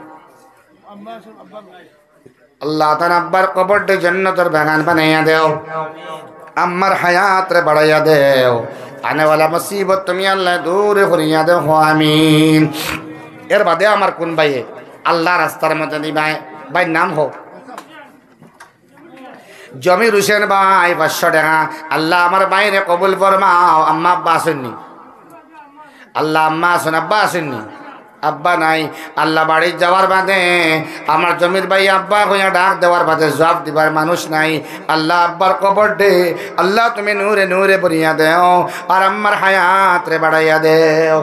A: আল্লাহ তাআলা আব্বার কবরটা জান্নাতের বাগান বানাইয়া দেও আম্মার হায়াত রে বাড়াইয়া দেও আনেওয়ালা মুসিবত তুমি আল্লাহ দূর করিয়া দেও আমিন এর বাদে আমার কোন ভাইয়ে আল্লাহ রাস্তার মধ্যে দিবাই ভাই নাম হোক জমির হোসেন ভাই 500 টাকা আল্লাহ আমার বাইরে কবুল ফরমাও আম্মা আব্বা আসেননি আল্লাহ আম্মা আসেন আব্বা আসেননি আব্বা নাই আল্লাহ বাড়ি যাওয়ার বাদে আমার জমির ভাই আব্বা কইয়া ডাক দেওয়ার বাদে জবাব দিবার মানুষ নাই আল্লাহ আব্বার কবর দে আল্লাহ তুমি নূরে নূরে ভরিয়া দেও আর আম্মার হায়াত রে বাড়াইয়া দেও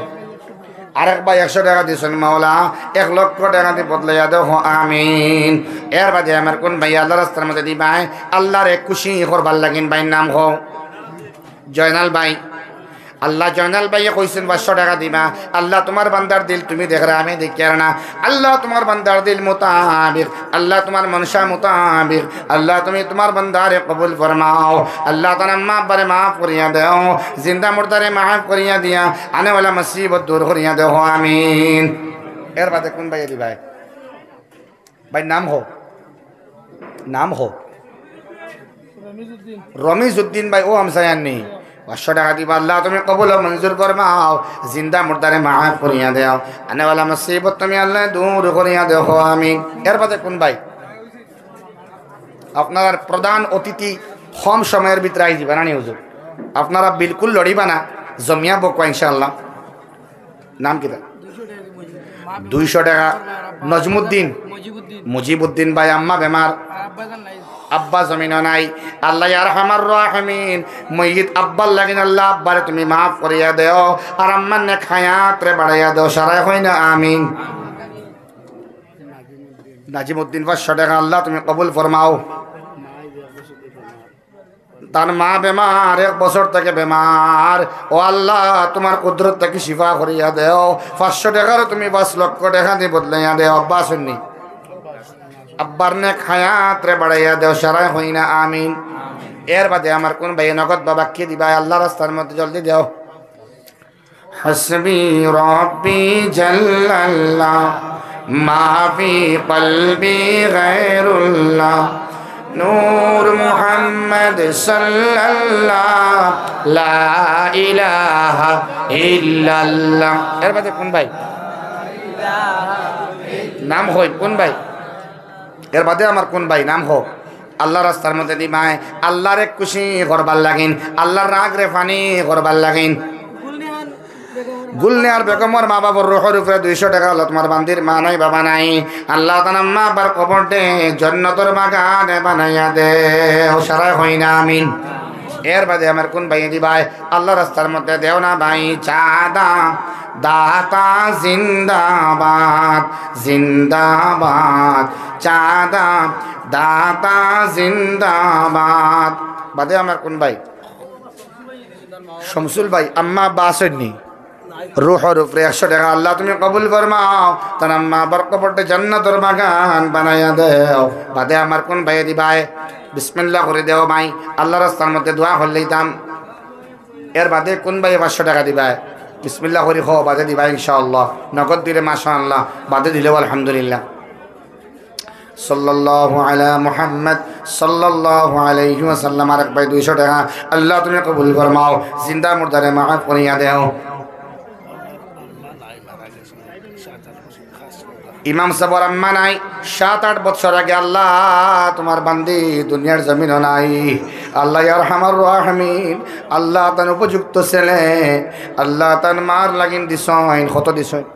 A: আরেক ভাই 100 টাকা দিয়েছেন মাওলা 1 লক্ষ টাকা দিয়ে বদলাইয়া দেও আমিন এর বাদে আমার কোন ভাই আল্লাহ রাস্তার মধ্যে দিবাই আল্লাহরে খুশি করবার লাগিন ভাই নাম হো জয়নাল ভাই আল্লাহ জয়নাল ভাইয়ে কইছেন 500 টাকা দিবা আল্লাহ তোমার বান্দার দিল তুমি দেখরা আমি দেখি না আল্লাহ তোমার বান্দার দিল মোতাবিক আল্লাহ তোমার মনসা মোতাবিক আল্লাহ তুমি তোমার বান্দারে কবুল ফরমাও আল্লাহ তাআলা মা আব্বারে মাফ করিয়া দাও জিন্দা মুর্দারে মাফ করিয়া দিয়া আনেওয়ালা মুসিবত দূর করিয়া দাও আমিন এর বাদে কোন ভাইয়ে দিবাই ভাই নাম হো রমিজউদ্দিন ভাই ও হামসায়াননি 500 টাকা দিবা আল্লাহ তুমি কবুল মঞ্জুর ফরমাও জিন্দা মুর্দারে মাফ করিয়া দাও আনেওয়ালা মুসিবত তুমি আল্লাহ দূর করিয়া দাও আমিন এর বাদে কোন ভাই আপনার প্রধান অতিথি কম সময়ের ভিতরে আই দিবা না নি হুজুর আপনারা বিলকুল লড়িবা না জমিয়া বকুয়া ইনশাআল্লাহ। নাম কি তার? 200 টাকা। নজমুদ্দিন, মুজিবুদ্দিন ভাই আম্মা বেমার, আব্বা জমিন নাই। আল্লাহ আরহামার রাহিমিন মইয়িত আব্বার লাগিন আল্লাহ আব্বারে তুমি মাফ করিয়া দেও আর আম্মার নে খায়াত রে বাড়াইয়া দেও, সারাই হয় না আমিন। নাজিমুদ্দিন 500 টাকা আল্লাহ তুমি কবুল ফরমাও। তার মা বেমার, 1 বছর থেকে বেমার, ও আল্লাহ তোমার কুদরত থেকে শিফা করিয়া দেও। 500 টাকার তুমি 5 লক্ষ টাকা দিয়ে বদলাইয়া দেও। আব্বা শুননি আব্বার নে খায়াত রে বাড়াইয়া দেও, সারাই হই না আমিন। এর বাদে আমার কোন ভাই নগদ বাবা কে দিবা আল্লাহ রাস্তার মধ্যে জলদি দেও। হাসবি রব্বি জাল্লাল্লাহ মা ফি কলবি গায়রুল্লাহ নূর মুহাম্মদ সাল্লাল্লাহ লা ইলাহা ইল্লাল্লাহ। এর বাদে কোন ভাই নাম হই? কোন ভাই? এর বাদে আমার কোন ভাই নাম হোক আল্লাহ রাস্তার মধ্যে দিবাই। আল্লাহরে খুশি করবার লাগিন, আল্লাহর রাগ রে ফানি করবার লাগিন। গুলনিয়ার বেগমর মা বাবার রুহের উপরে 200 টাকা হলো। তোমার বান্দির মা নাই বাবা নাই, আল্লাহ তাআলা মা বাবার কবর দে জান্নাতের বাগানে বানাইয়া দে, ও সারাই হই না আমিন। এর বাদে আমার কোন ভাই দিবাই আল্লাহ রাস্তার মধ্যে দেও না ভাই। চাঁদা দাতা জিন্দাবাদ জিন্দাবাদ, চাঁদা দাতা জিন্দাবাদ। বাদে আমার কোন ভাই? শমসুল ভাই আম্মা বাসনি রুহর উপরে 100 টাকা আল্লাহ তুমি কবুল ফরমাও। তার আম্মা আবার কবরটা জান্নাতের বাগান বানাইয়া দেও। বাদে আমার কোন ভাই দিবাই বিসমিল্লাহ করে দেও ভাই, আল্লাহ রাস্তার মধ্যে দোয়া হলেই দাম। এর বাদে কোন ভাই 500 টাকা দিবাই বিসমিল্লাহ করি হো, বাদে দিবাই ইনশাআল্লাহ। নগদ দিলে মাশাআল্লাহ, বাদে দিলেও আলহামদুলিল্লাহ। সাল্লাল্লাহু আলা মুহাম্মদ সাল্লাল্লাহু আলাইহি ওয়াসাল্লাম। আর এক ভাই 200 টাকা আল্লাহ তুমি কবুল ফরমাও, জিন্দা মুর্দারে মাফ করিয়া দেও। ইমাম সাহেবের আম্মা নাই, 7-8 বছর আগে আল্লাহ তোমার বান্দি দুনিয়ার জমিনও নাই। আল্লাহ আরহামার রাহিমিন আল্লাহ তার উপযুক্ত ছেলে আল্লাহ তার মার লাগিন দিছইন। কত দিছইন?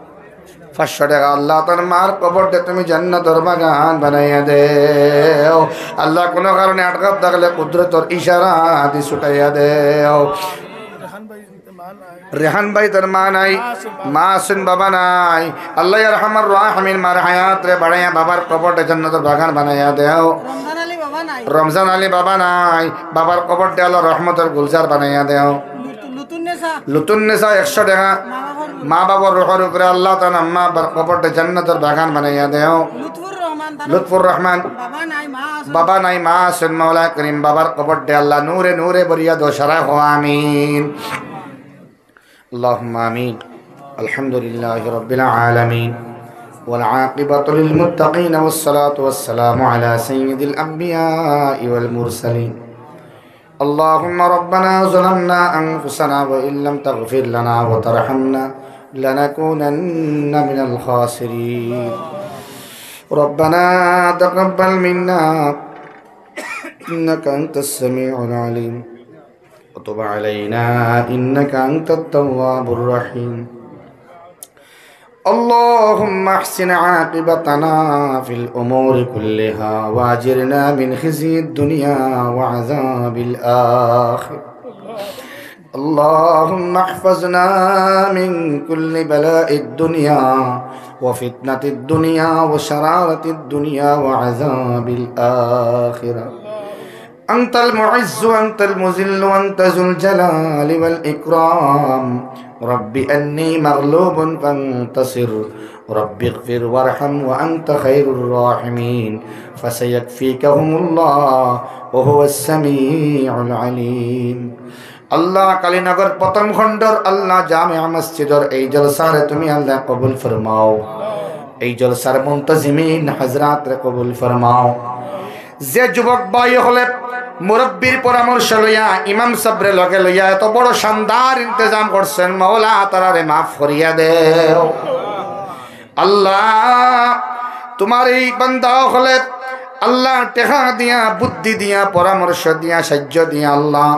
A: 500 টাকা আল্লাহ তার মার কবরটা তুমি জান্নাতের বাগান বানাইয়া দেও। আল্লাহ কোনো কারণে আটকাপ থাকলে কুদরতের ইশারা দি ছুটাইয়া দেও। রেহান ভাই তার মা নাই, মা আছেন বাবা নাই। আল্লাহ আরহামার রাহিমিন মার হায়াত রে বাড়াইয়া বাবার কবরটা জান্নাতের বাগান বানাইয়া দেও। রমজান আলী বাবা নাই, বাবার কবরটা আল্লাহ রহমতের গুলজার বানাইয়া দেও। লুতুন নেসা 100 টাকা মা বাবার রুহের উপরে আল্লাহ তাআলা আম্মা বাবার কবরটা জান্নাতের বাগান বানাইয়া দেও। লুৎফুর রহমান বাবা নাই, মা আছেন মাওলা করিম বাবার কবরটা আল্লাহ নূরে নূরে ভরিয়া দো, সারা হো আমিন। اللهم آمين. الحمد لله رب العالمين والعاقبة للمتقين والصلاة والسلام على سيد الأنبياء والمرسلين. اللهم ربنا ظلمنا أنفسنا وإن لم تغفر لنا وترحمنا لنكونن من الخاسرين. ربنا تقبل منا إنك أنت السميع العليم وتب علينا إنك أنت التواب الرحيم. اللهم احسن عاقبتنا في الأمور كلها واجرنا من خزي الدنيا وعذاب الآخرة. اللهم احفظنا من كل بلاء الدنيا وفتنة الدنيا وشرارة الدنيا وعذاب الآخرة. أنت المعز وأنت المذل وأنت ذو الجلال والإكرام. رب أني مغلوب فانتصر، رب اغفر وارحم وأنت خير الراحمين. فسيكفيكهم الله وهو السميع العليم. আল্লাহ কালীনগর প্রথম খণ্ডর আল্লাহ জামিয়া মসজিদের এই জলসারে তুমি আল্লাহ কবুল ফরমাও। এই জলসার মুনতাজিমিন হযরত রে কবুল ফরমাও। যে যুবক ভাই হলে মুরব্বির পরামর্শ লইয়া ইমাম সাবরে লগে লইয়া এত বড় শানদার ইন্তজাম করছেন, মাওলা তারারে মাফ করিয়া দেও। আল্লাহ তোমার এই বান্দা হলে আল্লাহ টেকা দিয়া, বুদ্ধি দিয়া, পরামর্শ দিয়া, সাহায্য দিয়া আল্লাহ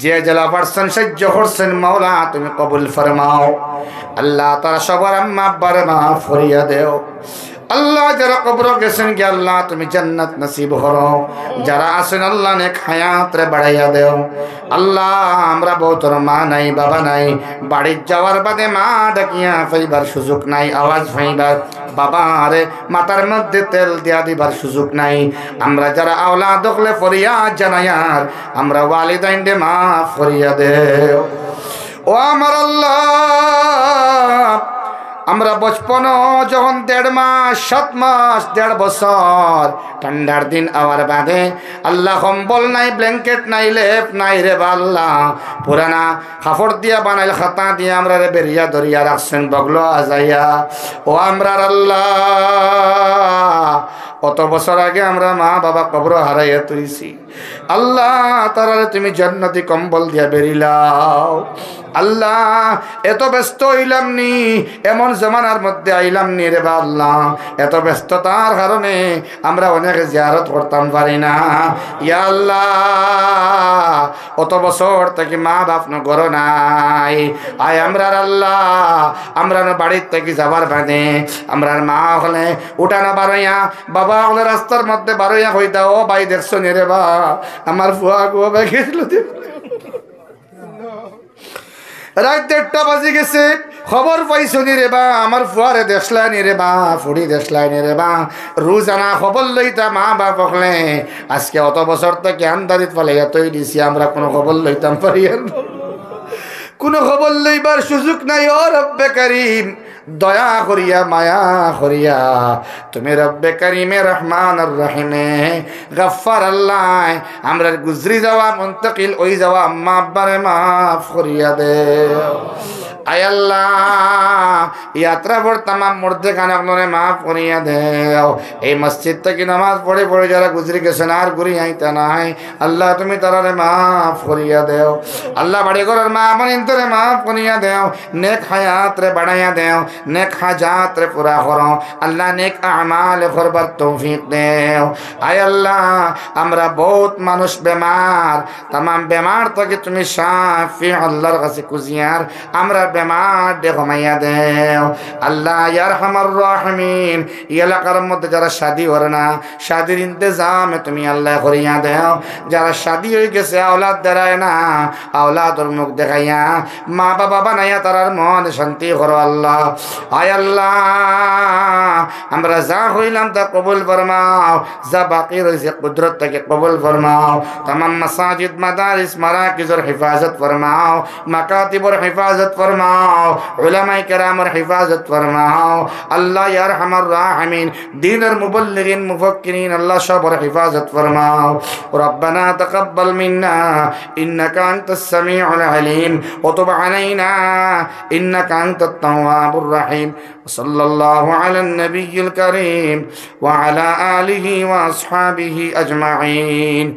A: যে জেলা পারছেন সহ্য করছেন মাওলা তুমি কবুল ফরমাও আল্লাহ তারা সবার আম্মা আব্বারে মাফ করিয়া দেও আল্লাহ যারা কবর গেছেন কি আল্লাহ তুমি জান্নাত নসিব করো যারা আছেন আল্লাহ নেক হায়াত রে বাড়াইয়া দেও আল্লাহ আমরা বহুতর মা নাই বাবা নাই বাড়ির যাওয়ার বাদে মা ডাকিয়া ফাইবার সুযোগ নাই আওয়াজ ফাইবার বাবা আরে মাথার মধ্যে তেল দিয়া দিবার সুযোগ নাই আমরা যারা আওলাদ হলে ফরিয়াদ জানায়ার আমরা ওয়ালিদাইন দে মাফ করিয়া দেও ও আমার আল্লাহ আমরা বচপন যখন 1.5 মাস 7 মাস 1.5 বছর ঠান্ডার দিন আওয়ার বাদে আল্লাহ কম্বল নাই ব্ল্যাঙ্কেট নাই লেপ নাই রে আল্লাহ পুরানা কাপড় দিয়া বানাইল খাতা দিয়ে আমরা রে বেরিয়া দরিয়া রাখছেন বগলো আজাইয়া ও আমরার আল্লাহ কত বছর আগে আমরা মা বাবা কবর হারাইয়া তুইছি আল্লাহ তারারে তুমি জান্নাতি কম্বল দিয়া বেরিলাও আল্লাহ এত ব্যস্ত হইলাম নি এমন জমানার মধ্যে আইলাম নি রে আল্লাহ এত ব্যস্ততার কারণে আমরা অনেক জিয়ারত করতাম পারি না ইয়া আল্লাহ অত বছর থেকে মা বাপ ঘর নাই আয় আমরার আল্লাহ আমরা বাড়ির থেকে যাবার বাদে আমরার মা হলে উঠানো বারোয়া বাবা হলে রাস্তার মধ্যে বারোয়া হইতা ও ভাই দেখছো নি রে বা আমার ফুয়া গো ভাই গেছিল রাত 1টা বাজে গেছে খবর পাইছো নি রে বা আমার ফুয়ারে দেখলাই নি রে বা ফুড়ি দেখলাই নি রে বা রোজানা খবর লইতা মা বাপ হলে আজকে অত বছর থেকে আন্দারিত ফলে এতই দিছি আমরা কোনো খবর লইতাম পারি কোনো খবর লইবার সুযোগ নাই ও রব্বে করিম দয়া করিয়া মায়া করিয়া তুমি রব্বে করিমে রহমান আর রহিমে গফফার আল্লাহ আমরা গুজরি যাওয়া মুন্তকিল ওই যাওয়া আম্মা আব্বারে মাফ করিয়া দে আয় আল্লাহ यात्रा पर तमाम मुर्दे खाना माफ करिया देओ ए मस्जिद तक नमाज पढ़े पढ़े जरा गुजरी के सनार गुरी आई तना है अल्लाह तुम्हें तारे माफ करिया देओ अल्लाह बड़े कर मां मन इंतरे माफ करिया देओ नेक हयात रे बढ़ाया देओ नेक हाजात रे पूरा करो अल्लाह नेक अमाल करবার तौफीक देओ आय अल्लाह আমরা बहुत मानुष बीमार तमाम बीमार तक तुम्हें शाफी अल्लाहर কাছে কুজিয়ার আমরা बीमार देखो मैया देओ अल्लाह यारहमर राहिमीन এলাকার মধ্যে যারা শাদী করে না শাদীর ইন্তজাম তুমি আল্লাহ করিয়া দেও যারা শাদী হয়ে গেছে আওলাদ দেয় না আওলাদর মুখ দেখাইয়া মা বাবা বানাইয়া তার মন শান্তি করো আল্লাহ আয় আল্লাহ আমরা যা হইলাম তা কবুল ফরমাও যা বাকি রয়েছে কুদরত থেকে কবুল ফরমাও तमाम मसाजिद मदारिस मराकिजर हिफाजत फरमाओ मकातिबर हिफाजत फरमाओ उलमाए किरामर हिफाजत फरमाओ अल्लाह या रहमर राहिमीन दीनर मुबल्लिगिन मुफक्किरीन अल्लाह शबर हिफाजत फरमाओ रब्बना तकब्बल मिन्ना इन्नका अंतस समीउल अलीम व तुब अलैना इन्नका अंतत तव्वाबुर रहीम सल्लल्लाहु अला नबिय्यिल करीम व अला आलिहि व अस्हाबिहि अजमाइन।